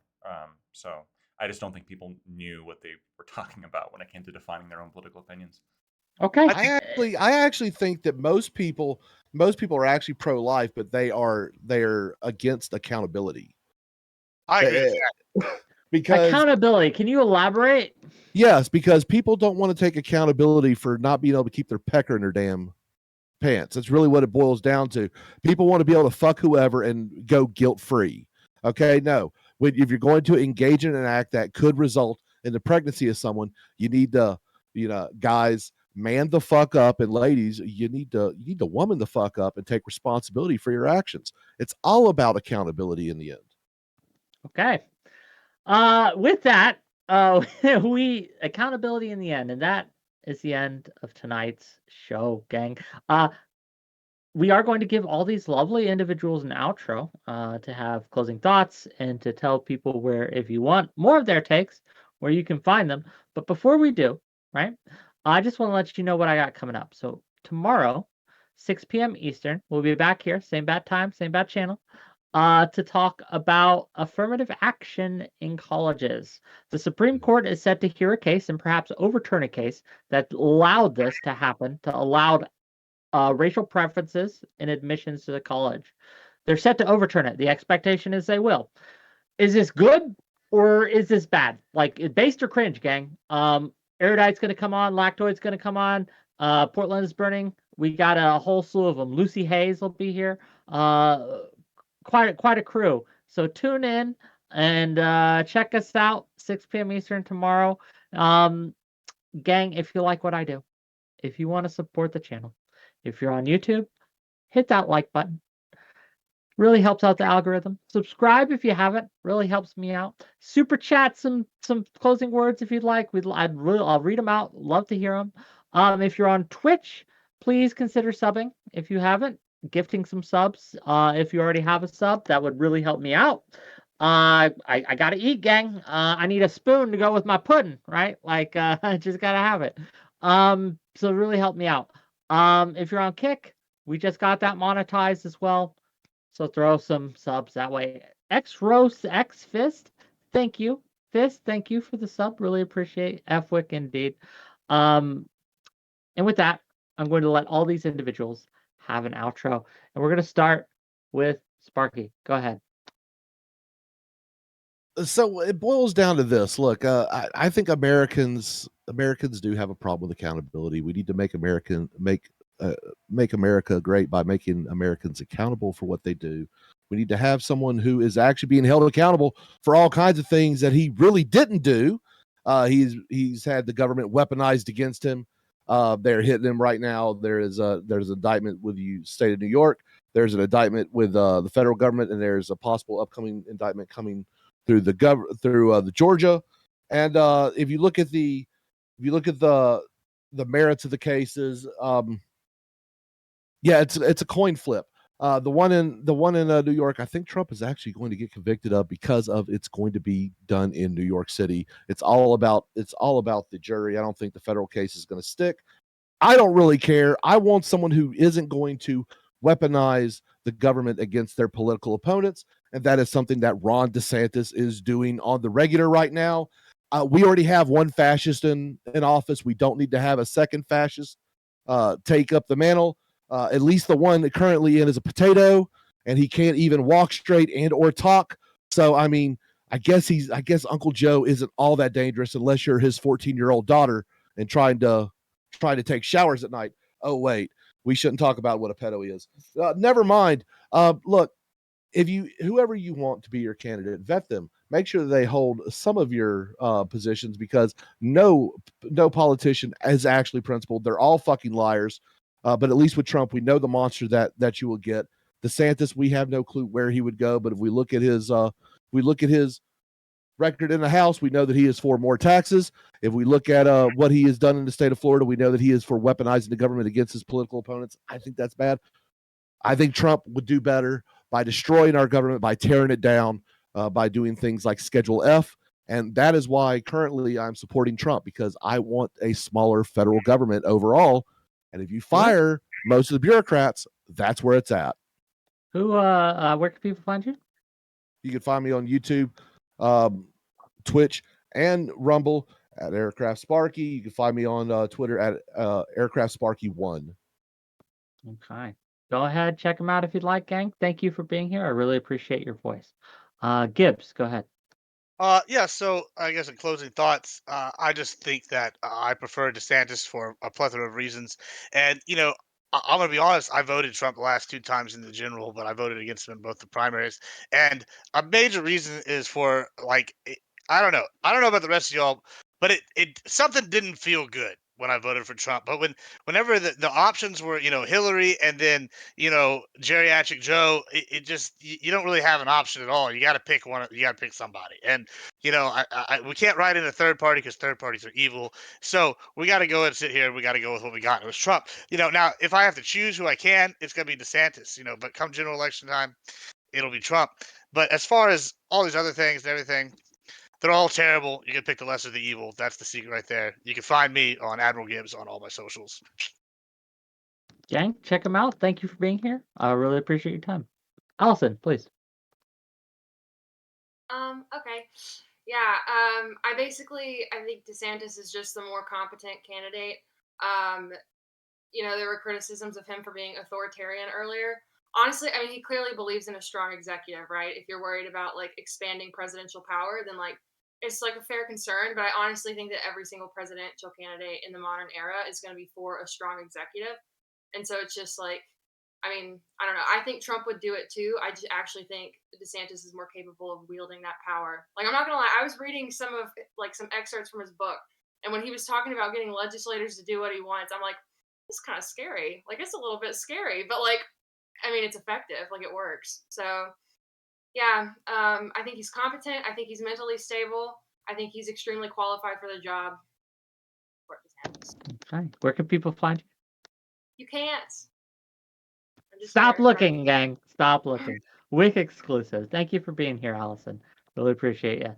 So I just don't think people knew what they were talking about when it came to defining their own political opinions. Okay. I actually think that most people are actually pro-life, but they're against accountability. I agree with that. Because accountability. Can you elaborate? yes, because people don't want to take accountability for not being able to keep their pecker in their damn pants. That's really what it boils down to. People want to be able to fuck whoever and go guilt-free. Okay, no. If you're going to engage in an act that could result in the pregnancy of someone, you need to, guys, man the fuck up, and ladies, you need to woman the fuck up and take responsibility for your actions. It's all about accountability in the end. Okay. With that, we accountability in the end, and that is the end of tonight's show, gang. We are going to give all these lovely individuals an outro to have closing thoughts and to tell people where, if you want more of their takes, where you can find them. But before we do, right, I just want to let you know what I got coming up. So tomorrow, 6 p.m. Eastern, we'll be back here, same bad time, same bad channel, to talk about affirmative action in colleges. The Supreme Court is set to hear a case and perhaps overturn a case that allowed this to happen, to allow racial preferences in admissions to the college. They're set to overturn it. The expectation is they will. Is this good or is this bad? Based or cringe, gang? Erudite's going to come on. Lactoid's going to come on. Portland is burning. We got a whole slew of them. Lucy Hayes will be here. Quite a crew. So tune in and check us out. 6 p.m. Eastern tomorrow. Gang, if you like what I do, if you want to support the channel, if you're on YouTube, hit that like button. Really helps out the algorithm. Subscribe if you haven't. Really helps me out. Super chat some closing words if you'd like. I'll read them out. Love to hear them. If you're on Twitch, please consider subbing if you haven't. Gifting some subs. If you already have a sub, that would really help me out. I gotta eat, gang. I need a spoon to go with my pudding, right? Like, I just gotta have it. So really help me out. If you're on Kick, we just got that monetized as well. So throw some subs that way. X Roast X Fist, thank you. Fist, thank you for the sub. Really appreciate Fwick indeed. And with that, I'm going to let all these individuals have an outro. And we're going to start with Sparky. Go ahead. So it boils down to this. Look, I think Americans do have a problem with accountability. We need to make America great by making Americans accountable for what they do. We need to have someone who is actually being held accountable for all kinds of things that he really didn't do. He's had the government weaponized against him. They're hitting him right now. There's an indictment with the state of New York. There's an indictment with the federal government, and there's a possible upcoming indictment coming through the Georgia. And if you look at the merits of the cases, it's a coin flip. The one in New York, I think Trump is actually going to get convicted of because of it's going to be done in New York City. It's all about the jury. I don't think the federal case is going to stick. I don't really care. I want someone who isn't going to weaponize the government against their political opponents. And that is something that Ron DeSantis is doing on the regular right now. We already have one fascist in office. We don't need to have a second fascist take up the mantle. At least the one currently in is a potato, and he can't even walk straight and or talk. So, I mean, I guess Uncle Joe isn't all that dangerous unless you're his 14-year-old daughter and trying to take showers at night. Oh, wait, we shouldn't talk about what a pedo he is. Never mind. Look, whoever you want to be your candidate, vet them. Make sure that they hold some of your positions, because no politician is actually principled. They're all fucking liars. But at least with Trump, we know the monster that you will get. DeSantis, we have no clue where he would go, but if we look at his record in the House, we know that he is for more taxes. If we look at what he has done in the state of Florida, we know that he is for weaponizing the government against his political opponents. I think that's bad. I think Trump would do better by destroying our government, by tearing it down, by doing things like Schedule F. And that is why currently I'm supporting Trump, because I want a smaller federal government overall. And if you fire most of the bureaucrats, that's where it's at. Where can people find you? You can find me on YouTube, Twitch, and Rumble at Aircraft Sparky. You can find me on Twitter at Aircraft Sparky 1. Okay. Go ahead, check him out if you'd like, gang. Thank you for being here. I really appreciate your voice. Gibbs, go ahead. So I guess in closing thoughts, I just think that I prefer DeSantis for a plethora of reasons. And, I'm going to be honest, I voted Trump the last two times in the general, but I voted against him in both the primaries. And a major reason is for, I don't know. I don't know about the rest of y'all, but it something didn't feel good when I voted for Trump. But whenever the options were, Hillary and then, geriatric Joe, it just, you don't really have an option at all. You got to pick one. You got to pick somebody. And, we can't write in a third party because third parties are evil. So we got to go and sit here and we got to go with what we got. It was Trump. Now if I have to choose who I can, it's going to be DeSantis, but come general election time, it'll be Trump. But as far as all these other things and everything, they're all terrible. You can pick the lesser of the evil. That's the secret right there. You can find me on Admiral Gibbs on all my socials. Gang, check him out. Thank you for being here. I really appreciate your time. Allison, please. Okay. Yeah. I think DeSantis is just the more competent candidate. There were criticisms of him for being authoritarian earlier. Honestly, I mean, he clearly believes in a strong executive, right? If you're worried about expanding presidential power, then it's a fair concern. But I honestly think that every single presidential candidate in the modern era is going to be for a strong executive. And so it's just I don't know. I think Trump would do it too. I just actually think DeSantis is more capable of wielding that power. I'm not gonna lie. I was reading some excerpts from his book, and when he was talking about getting legislators to do what he wants, I'm like, it's kind of scary. It's a little bit scary, but it's effective. It works. So yeah, I think he's competent. I think he's mentally stable. I think he's extremely qualified for the job. Okay. Where can people find you? You can't. I'm just Stop here. looking, gang. Stop looking. Wick exclusive. Thank you for being here, Allison. Really appreciate you.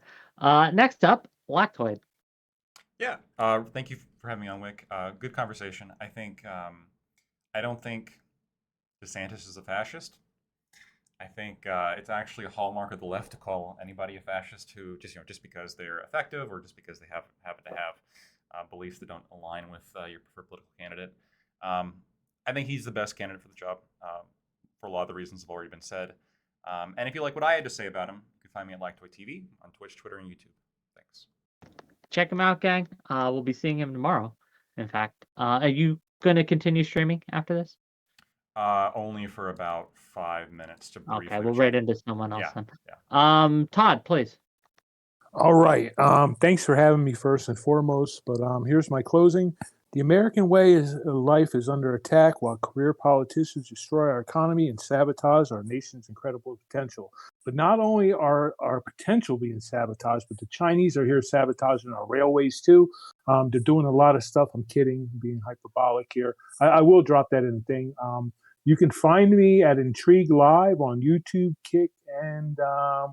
Next up, Lactoid. Yeah. Thank you for having me on, Wick. Good conversation. I think I don't think DeSantis is a fascist. I think it's actually a hallmark of the left to call anybody a fascist who just because they're effective or just because they happen to have beliefs that don't align with your preferred political candidate. I think he's the best candidate for the job for a lot of the reasons have already been said. And if you like what I had to say about him, you can find me at Lactoid TV on Twitch, Twitter, and YouTube. Thanks. Check him out, gang. We'll be seeing him tomorrow. In fact, are you going to continue streaming after this? Only for about 5 minutes to briefly. Okay, we'll rate into someone else then. Yeah. Todd, please. All right. Thanks for having me first and foremost. But here's my closing. The American way of life is under attack while career politicians destroy our economy and sabotage our nation's incredible potential. But not only are our potential being sabotaged, but the Chinese are here sabotaging our railways too. They're doing a lot of stuff. I'm kidding, being hyperbolic here. I will drop that in the thing. You can find me at Intrigue Live on YouTube, Kick, and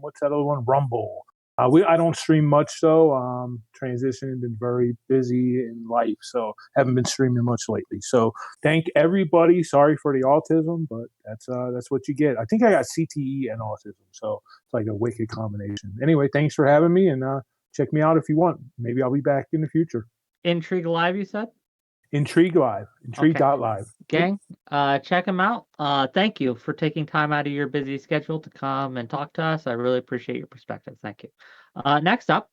what's that other one? Rumble. I don't stream much though. Transitioning, been very busy in life, so haven't been streaming much lately. So thank everybody. Sorry for the autism, but that's what you get. I think I got CTE and autism, so it's like a wicked combination. Anyway, thanks for having me, and check me out if you want. Maybe I'll be back in the future. Intrigue Live, you said? Intrigue Live. Intrigue.live. Gang, check him out. Thank you for taking time out of your busy schedule to come and talk to us. I really appreciate your perspective. Thank you. Next up,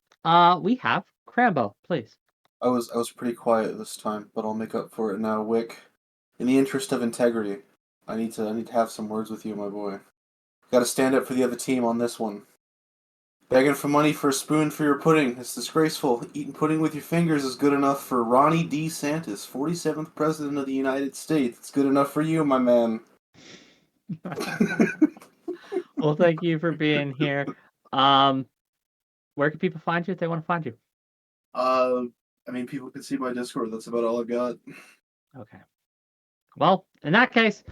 we have Crambo, please. I was pretty quiet this time, but I'll make up for it now. Wick, in the interest of integrity, I need to have some words with you, my boy. Got to stand up for the other team on this one. Begging for money for a spoon for your pudding. It's disgraceful. Eating pudding with your fingers is good enough for Ronnie DeSantis, 47th President of the United States. It's good enough for you, my man. Well, thank you for being here. Where can people find you if they want to find you? I mean, people can see my Discord. That's about all I've got. Okay. Well, in that case,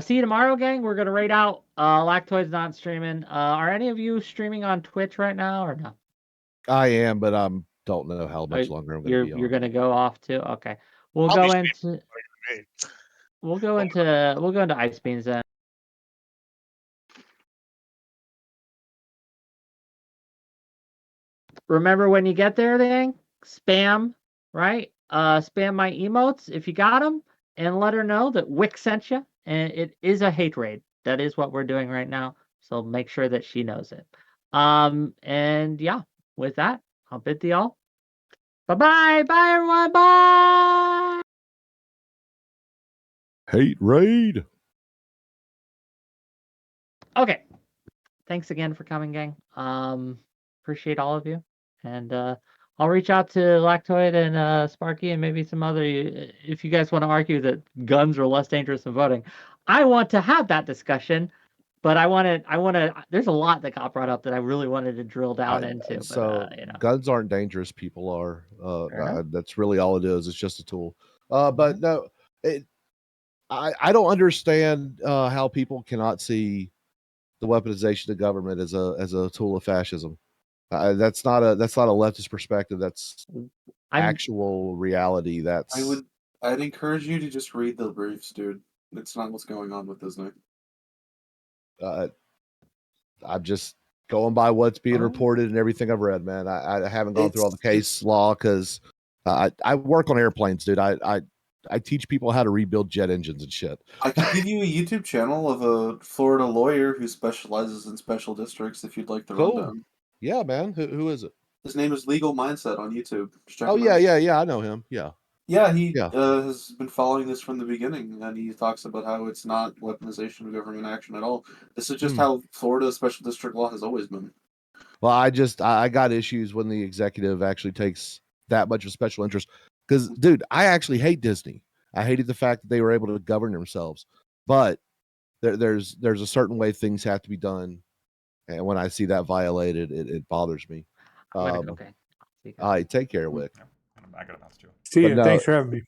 see you tomorrow, gang. We're going to rate out Lactoid's not streaming. Are any of you streaming on Twitch right now or no? I am, but I don't know how much longer I'm going to be on. You're going to go off too? Okay. We'll I'll go be into we'll go into Ice Beans then. Remember when you get there, gang, spam, right? Spam my emotes if you got them, and let her know that Wick sent you. And it is a hate raid. That is what we're doing right now. So make sure that she knows it. And yeah, with that, I'll bid thee all. Bye-bye. Bye, everyone. Bye. Hate raid. Okay. Thanks again for coming, gang. Appreciate all of you. And I'll reach out to Lactoid and Sparky and maybe some other, if you guys want to argue that guns are less dangerous than voting. I want to have that discussion, but I want to, there's a lot that got brought up that I really wanted to drill down into. So but, guns aren't dangerous. People are. enough. That's really all it is. It's just a tool. But no, I don't understand how people cannot see the weaponization of government as a tool of fascism. That's not a leftist perspective. That's actual reality. I'd encourage you to just read the briefs, dude. It's not what's going on with Disney. I'm just going by what's being reported and everything I've read, man. I haven't gone through all the case law because I work on airplanes, dude. I teach people how to rebuild jet engines and shit. I can give you a YouTube channel of a Florida lawyer who specializes in special districts if you'd like the rundown. Yeah, man. Who is it? His name is Legal Mindset on YouTube. Oh, yeah. I know him. Yeah. Yeah, he has been following this from the beginning, and he talks about how it's not weaponization of government action at all. This is just how Florida special district law has always been. Well, I got issues when the executive actually takes that much of special interest. Because, dude, I actually hate Disney. I hated the fact that they were able to govern themselves. But there's a certain way things have to be done. And when I see that violated, it bothers me. Okay. All right, take care, Wick. I got a mouth too. See you. Thanks for having me.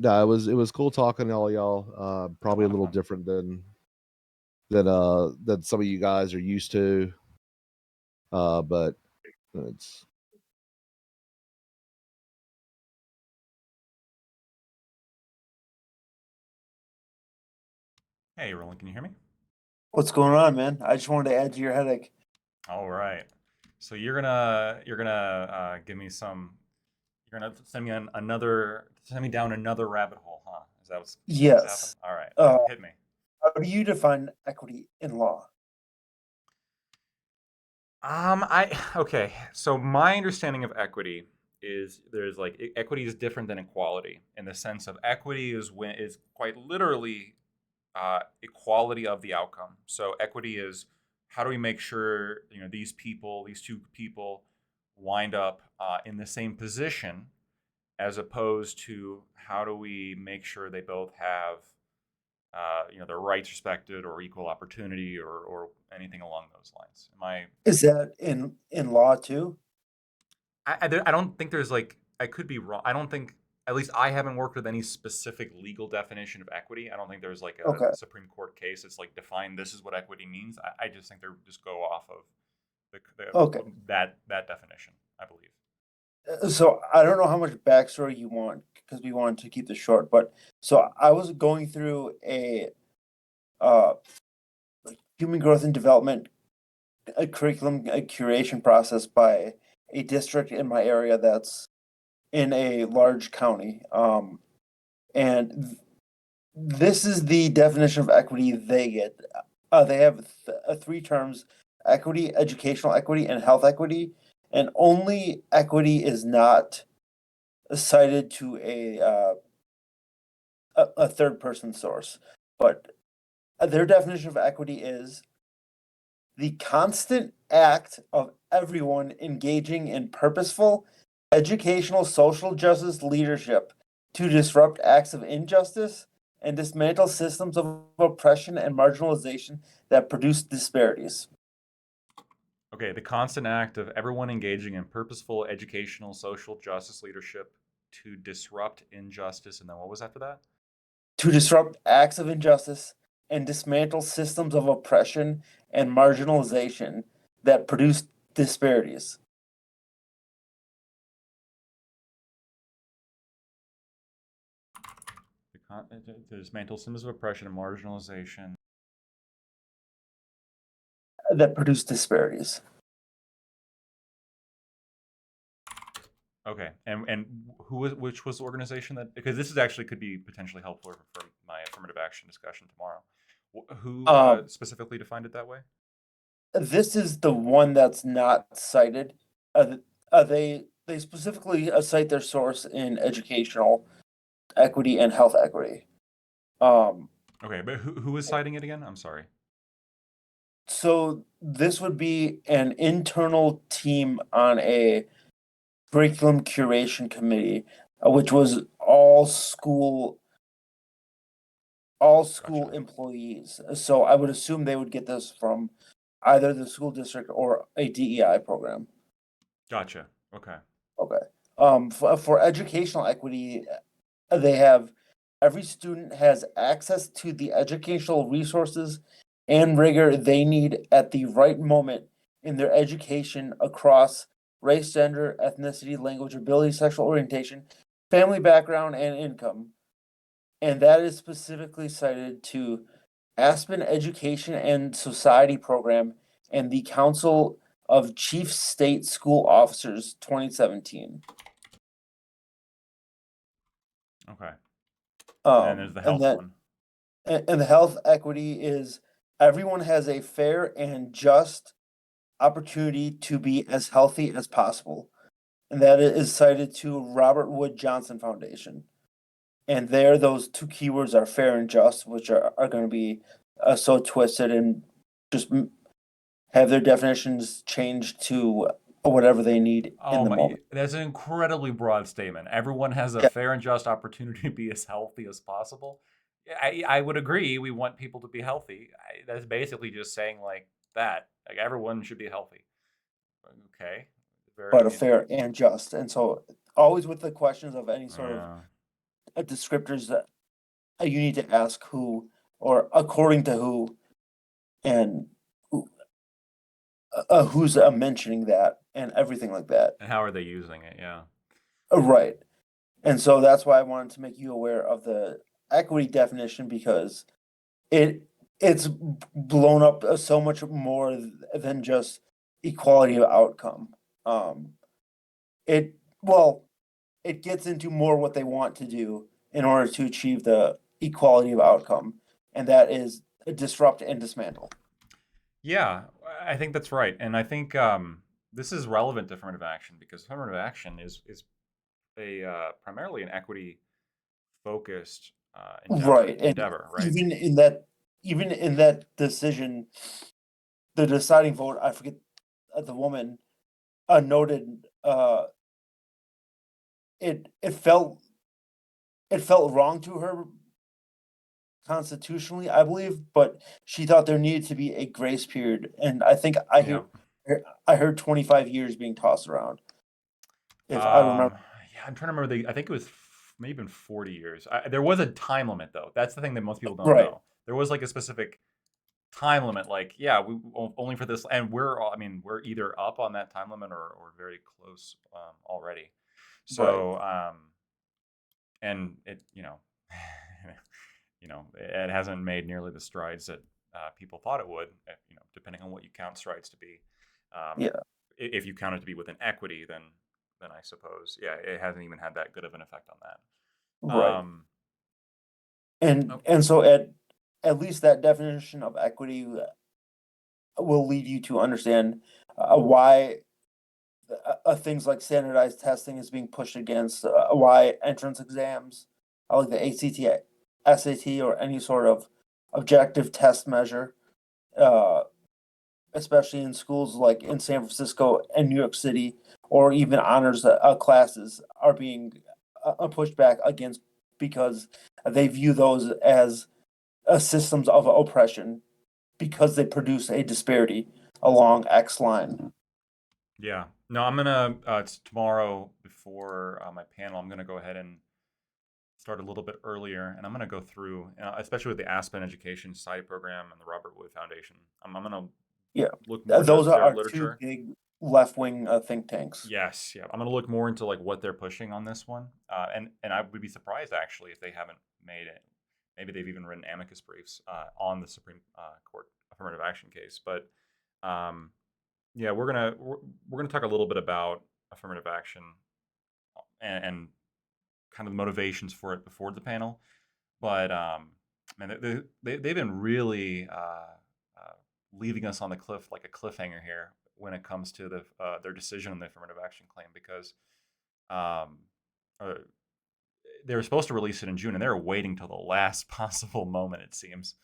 No, it was cool talking to all y'all. Probably a little different than some of you guys are used to. But it's Hey, Roland, can you hear me? What's going on, man? I just wanted to add to your headache. All right. So you're gonna give me some. You're gonna send me down another rabbit hole, huh? Is that what's Yes. happening? All right, Uh, hit me. How do you define equity in law? Okay. So my understanding of equity is there's like equity is different than equality in the sense of equity is quite literally equality of the outcome. So equity is how do we make sure these two people, wind up in the same position, as opposed to how do we make sure they both have their rights respected or equal opportunity or anything along those lines. Is that in law too? I don't think there's like I could be wrong. I don't think at least I haven't worked with any specific legal definition of equity. I don't think there's like Okay. a Supreme Court case that's like defined this is what equity means. I just think they're just go off of Okay. that definition, I believe. So I don't know how much backstory you want because we wanted to keep this short, but so I was going through a human growth and development curriculum curation process by a district in my area that's in a large county. And this is the definition of equity they get. They have three terms: equity, educational equity, and health equity. And only equity is not cited to a third person source. But their definition of equity is the constant act of everyone engaging in purposeful, educational, social justice leadership to disrupt acts of injustice and dismantle systems of oppression and marginalization that produce disparities. Okay, the constant act of everyone engaging in purposeful, educational, social justice leadership to disrupt injustice, and then what was after that? To disrupt acts of injustice and dismantle systems of oppression and marginalization that produce disparities. To dismantle systems of oppression and marginalization. That produce disparities. Okay, and which was the organization that, because this is actually could be potentially helpful for my affirmative action discussion tomorrow. Who specifically defined it that way? This is the one that's not cited. They specifically cite their source in educational equity and health equity. Okay, but who is citing it again? I'm sorry. So this would be an internal team on a curriculum curation committee, which was all school Gotcha. employees. So I would assume they would get this from either the school district or a DEI program. Gotcha. Okay. Okay. For educational equity, they have every student has access to the educational resources and rigor they need at the right moment in their education across race, gender, ethnicity, language, ability, sexual orientation, family background, and income. And that is specifically cited to Aspen Education and Society Program and the Council of Chief State School Officers 2017. Okay. And then there's the health one. And the health equity is everyone has a fair and just opportunity to be as healthy as possible. And that is cited to Robert Wood Johnson Foundation. And there, those two keywords are fair and just, which are going to be so twisted and just have their definitions changed to whatever they need in the moment. That's an incredibly broad statement. Everyone has a Yeah. fair and just opportunity to be as healthy as possible. I would agree. We want people to be healthy. That's basically just saying like that. Like everyone should be healthy. Okay. But a fair and just. And so always with the questions of any sort of descriptors that you need to ask who or according to who, and who's mentioning that and everything like that. And how are they using it? Yeah. Right. And so that's why I wanted to make you aware of the equity definition, because it's blown up so much more than just equality of outcome. It it gets into more what they want to do in order to achieve the equality of outcome, and that is disrupt and dismantle. Yeah, I think that's right, and I think this is relevant to affirmative action because affirmative action is a primarily an equity focused Right. And endeavor, right? even in that decision, the deciding vote, I forget the woman noted it felt wrong to her constitutionally, I believe, but she thought there needed to be a grace period, and I think Yeah. I heard 25 years being tossed around. If I remember, Yeah, I'm trying to remember I think it was maybe been 40 years. There was a time limit though. That's the thing that most people don't Right. know. There was like a specific time limit. Like, yeah, we only for this, and I mean, we're either up on that time limit or very close already. So, and it, it hasn't made nearly the strides that people thought it would. Depending on what you count strides to be. Yeah. If you count it to be within equity, then I suppose, yeah, it hasn't even had that good of an effect on that. Right. And so at least that definition of equity will lead you to understand why things like standardized testing is being pushed against, why entrance exams, like the ACT, SAT, or any sort of objective test measure, especially in schools like in San Francisco and New York City, or even honors classes, are being pushed back against because they view those as systems of oppression because they produce a disparity along X line. Yeah. No, I'm gonna tomorrow before my panel. I'm gonna go ahead and start a little bit earlier, and I'm gonna go through, especially with the Aspen Education Society program and the Robert Wood Foundation. I'm gonna look more those into their are literature. two big left-wing think tanks. Yes, yeah. I'm gonna look more into like what they're pushing on this one, and I would be surprised actually if they haven't made it. Maybe they've even written amicus briefs on the Supreme Court affirmative action case. But yeah, we're gonna talk a little bit about affirmative action and kind of the motivations for it before the panel. But man, they've been really leaving us on the cliff, like a cliffhanger here, when it comes to their decision on the affirmative action claim, because they were supposed to release it in June, and they're waiting till the last possible moment, it seems,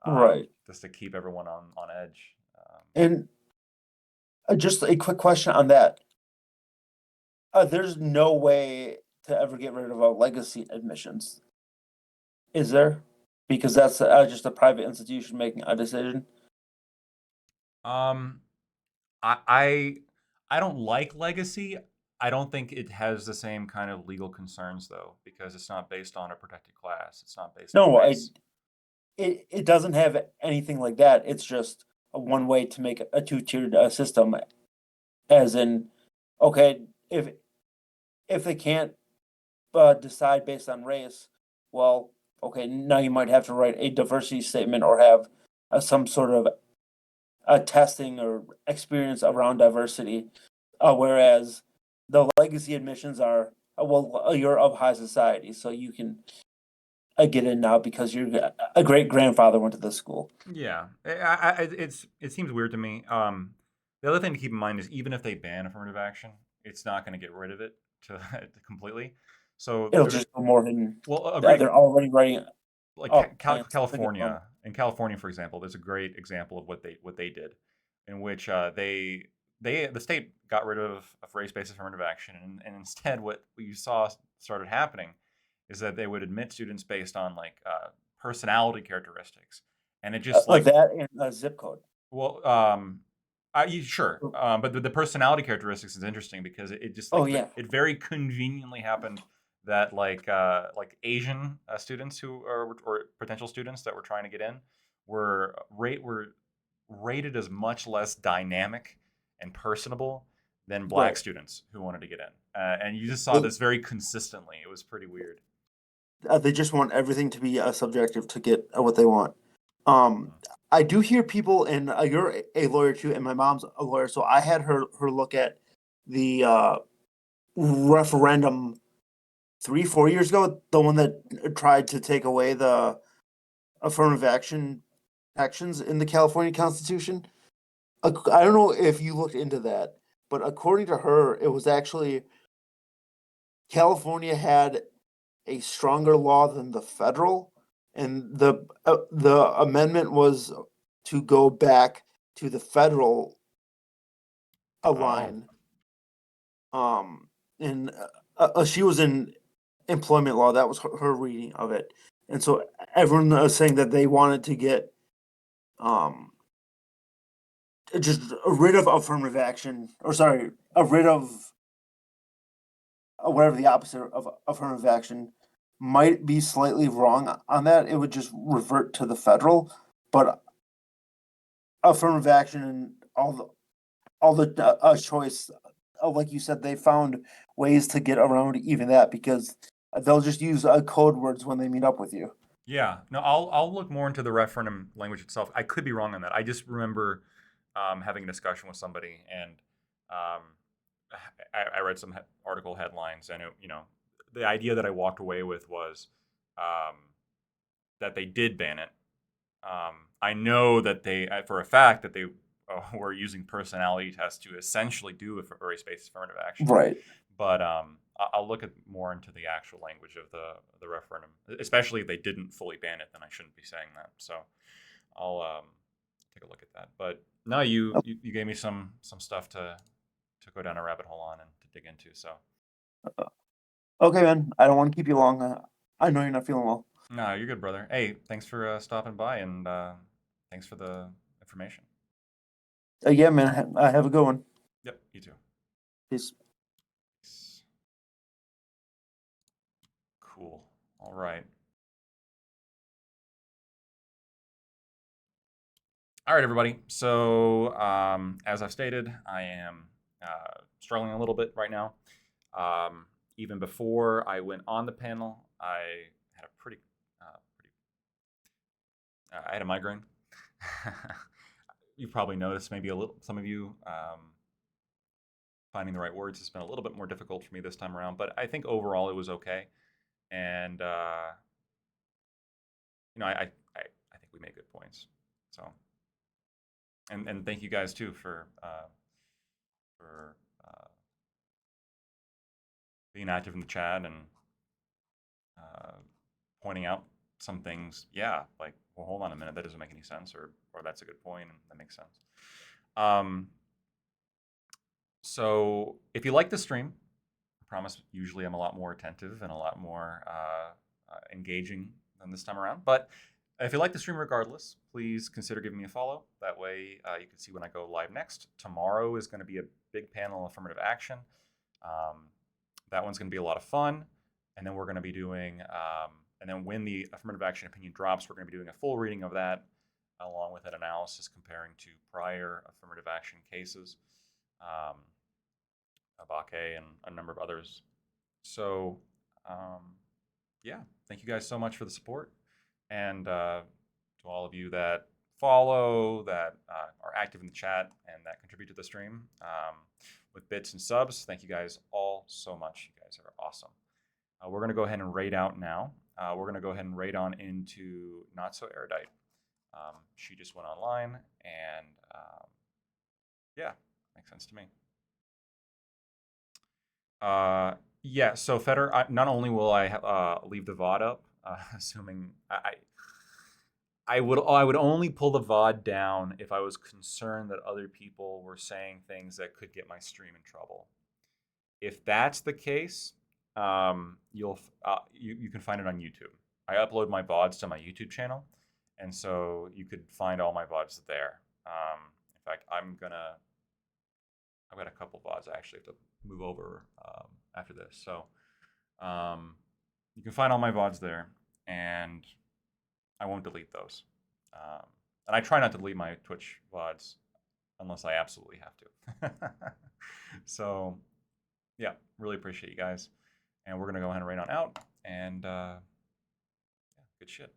Right. just to keep everyone on edge. And just a quick question on that. There's no way to ever get rid of legacy admissions, is there? Because that's just a private institution making a decision. I don't like legacy. I don't think it has the same kind of legal concerns though, because it's not based on a protected class. It's not based on No, race. it doesn't have anything like that. It's just a one way to make a two-tiered system, as in, okay, if they can't decide based on race, well, okay, now you might have to write a diversity statement or have some sort of testing or experience around diversity, whereas the legacy admissions are, you're of high society, so you can get in now because you're a great grandfather went to this school. Yeah, it seems weird to me. The other thing to keep in mind is even if they ban affirmative action, it's not going to get rid of it to completely. So It'll just go more than they're already writing. Like California, in California, for example, there's a great example of what they did, in which the state got rid of race-based affirmative action, and instead what you saw started happening is that they would admit students based on like personality characteristics, and it just like that and a zip code. Well, sure, but the personality characteristics is interesting because it just it very conveniently happened that like Asian students who are or potential students that were trying to get in were rated as much less dynamic and personable than black Right. students who wanted to get in. And you just saw Well- this very consistently. It was pretty weird. They just want everything to be subjective to get what they want. I do hear people, and you're a lawyer too, and my mom's a lawyer, so I had her look at the referendum 3-4 years ago, the one that tried to take away the affirmative actions in the California Constitution. I don't know if you looked into that, but according to her, it was actually California had a stronger law than the federal, and the amendment was to go back to the federal line. And she was in employment law. That was her reading of it, and so everyone was saying that they wanted to get just rid of affirmative action, or sorry, rid of whatever the opposite of affirmative action might be slightly wrong on that. It would just revert to the federal, but affirmative action and all the choice, like you said, they found ways to get around even that because they'll just use code words when they meet up with you. Yeah, no, I'll look more into the referendum language itself. I could be wrong on that. I just remember having a discussion with somebody, and um, I read some article headlines, and the idea that I walked away with was um, that they did ban it. I know that they, for a fact, that they were using personality tests to essentially do a race-based affirmative action. Right. But I'll look at more into the actual language of the referendum, especially if they didn't fully ban it. Then I shouldn't be saying that. So I'll take a look at that. But no, you gave me some stuff to go down a rabbit hole on and to dig into. So Okay, man. I don't want to keep you long. I know you're not feeling well. no, you're good, brother. Hey, thanks for stopping by, and thanks for the information. Yeah, man. I have a good one. Yep, you too. Peace. Cool. All right. All right, everybody. So, as I've stated, I am struggling a little bit right now. Even before I went on the panel, I had I had a migraine. You probably noticed maybe a little. Some of you finding the right words has been a little bit more difficult for me this time around, but I think overall it was okay. And I think we made good points. So. And thank you guys too for being active in the chat and pointing out some things. Yeah, like, well, hold on a minute, that doesn't make any sense, or that's a good point, and that makes sense. So if you like the stream, I promise usually I'm a lot more attentive and a lot more engaging than this time around. But if you like the stream regardless, please consider giving me a follow. That way you can see when I go live next. Tomorrow is going to be a big panel of affirmative action. That one's going to be a lot of fun. And then we're going to be doing, and then when the affirmative action opinion drops, we're going to be doing a full reading of that, along with an analysis comparing to prior affirmative action cases, Abake and a number of others. So, yeah, thank you guys so much for the support. And to all of you that follow, that are active in the chat, and that contribute to the stream with bits and subs, thank you guys all so much. You guys are awesome. We're going to go ahead and raid out now. We're going to go ahead and raid on into Not So Erudite. She just went online, and yeah, makes sense to me. Yeah, so Feder, not only will I leave the VOD up, assuming I would only pull the VOD down if I was concerned that other people were saying things that could get my stream in trouble. If that's the case, you can find it on YouTube. I upload my VODs to my YouTube channel, and so you could find all my VODs there. In fact, I've got a couple VODs I actually have to move over after this. So You can find all my VODs there, and I won't delete those. And I try not to delete my Twitch VODs unless I absolutely have to. So, yeah, really appreciate you guys. And we're going to go ahead and rain on out. And yeah, good shit.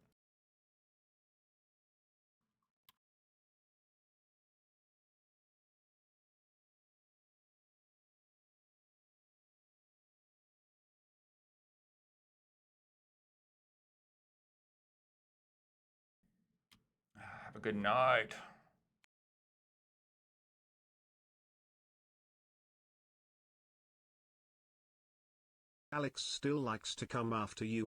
Have a good night. Alex still likes to come after you.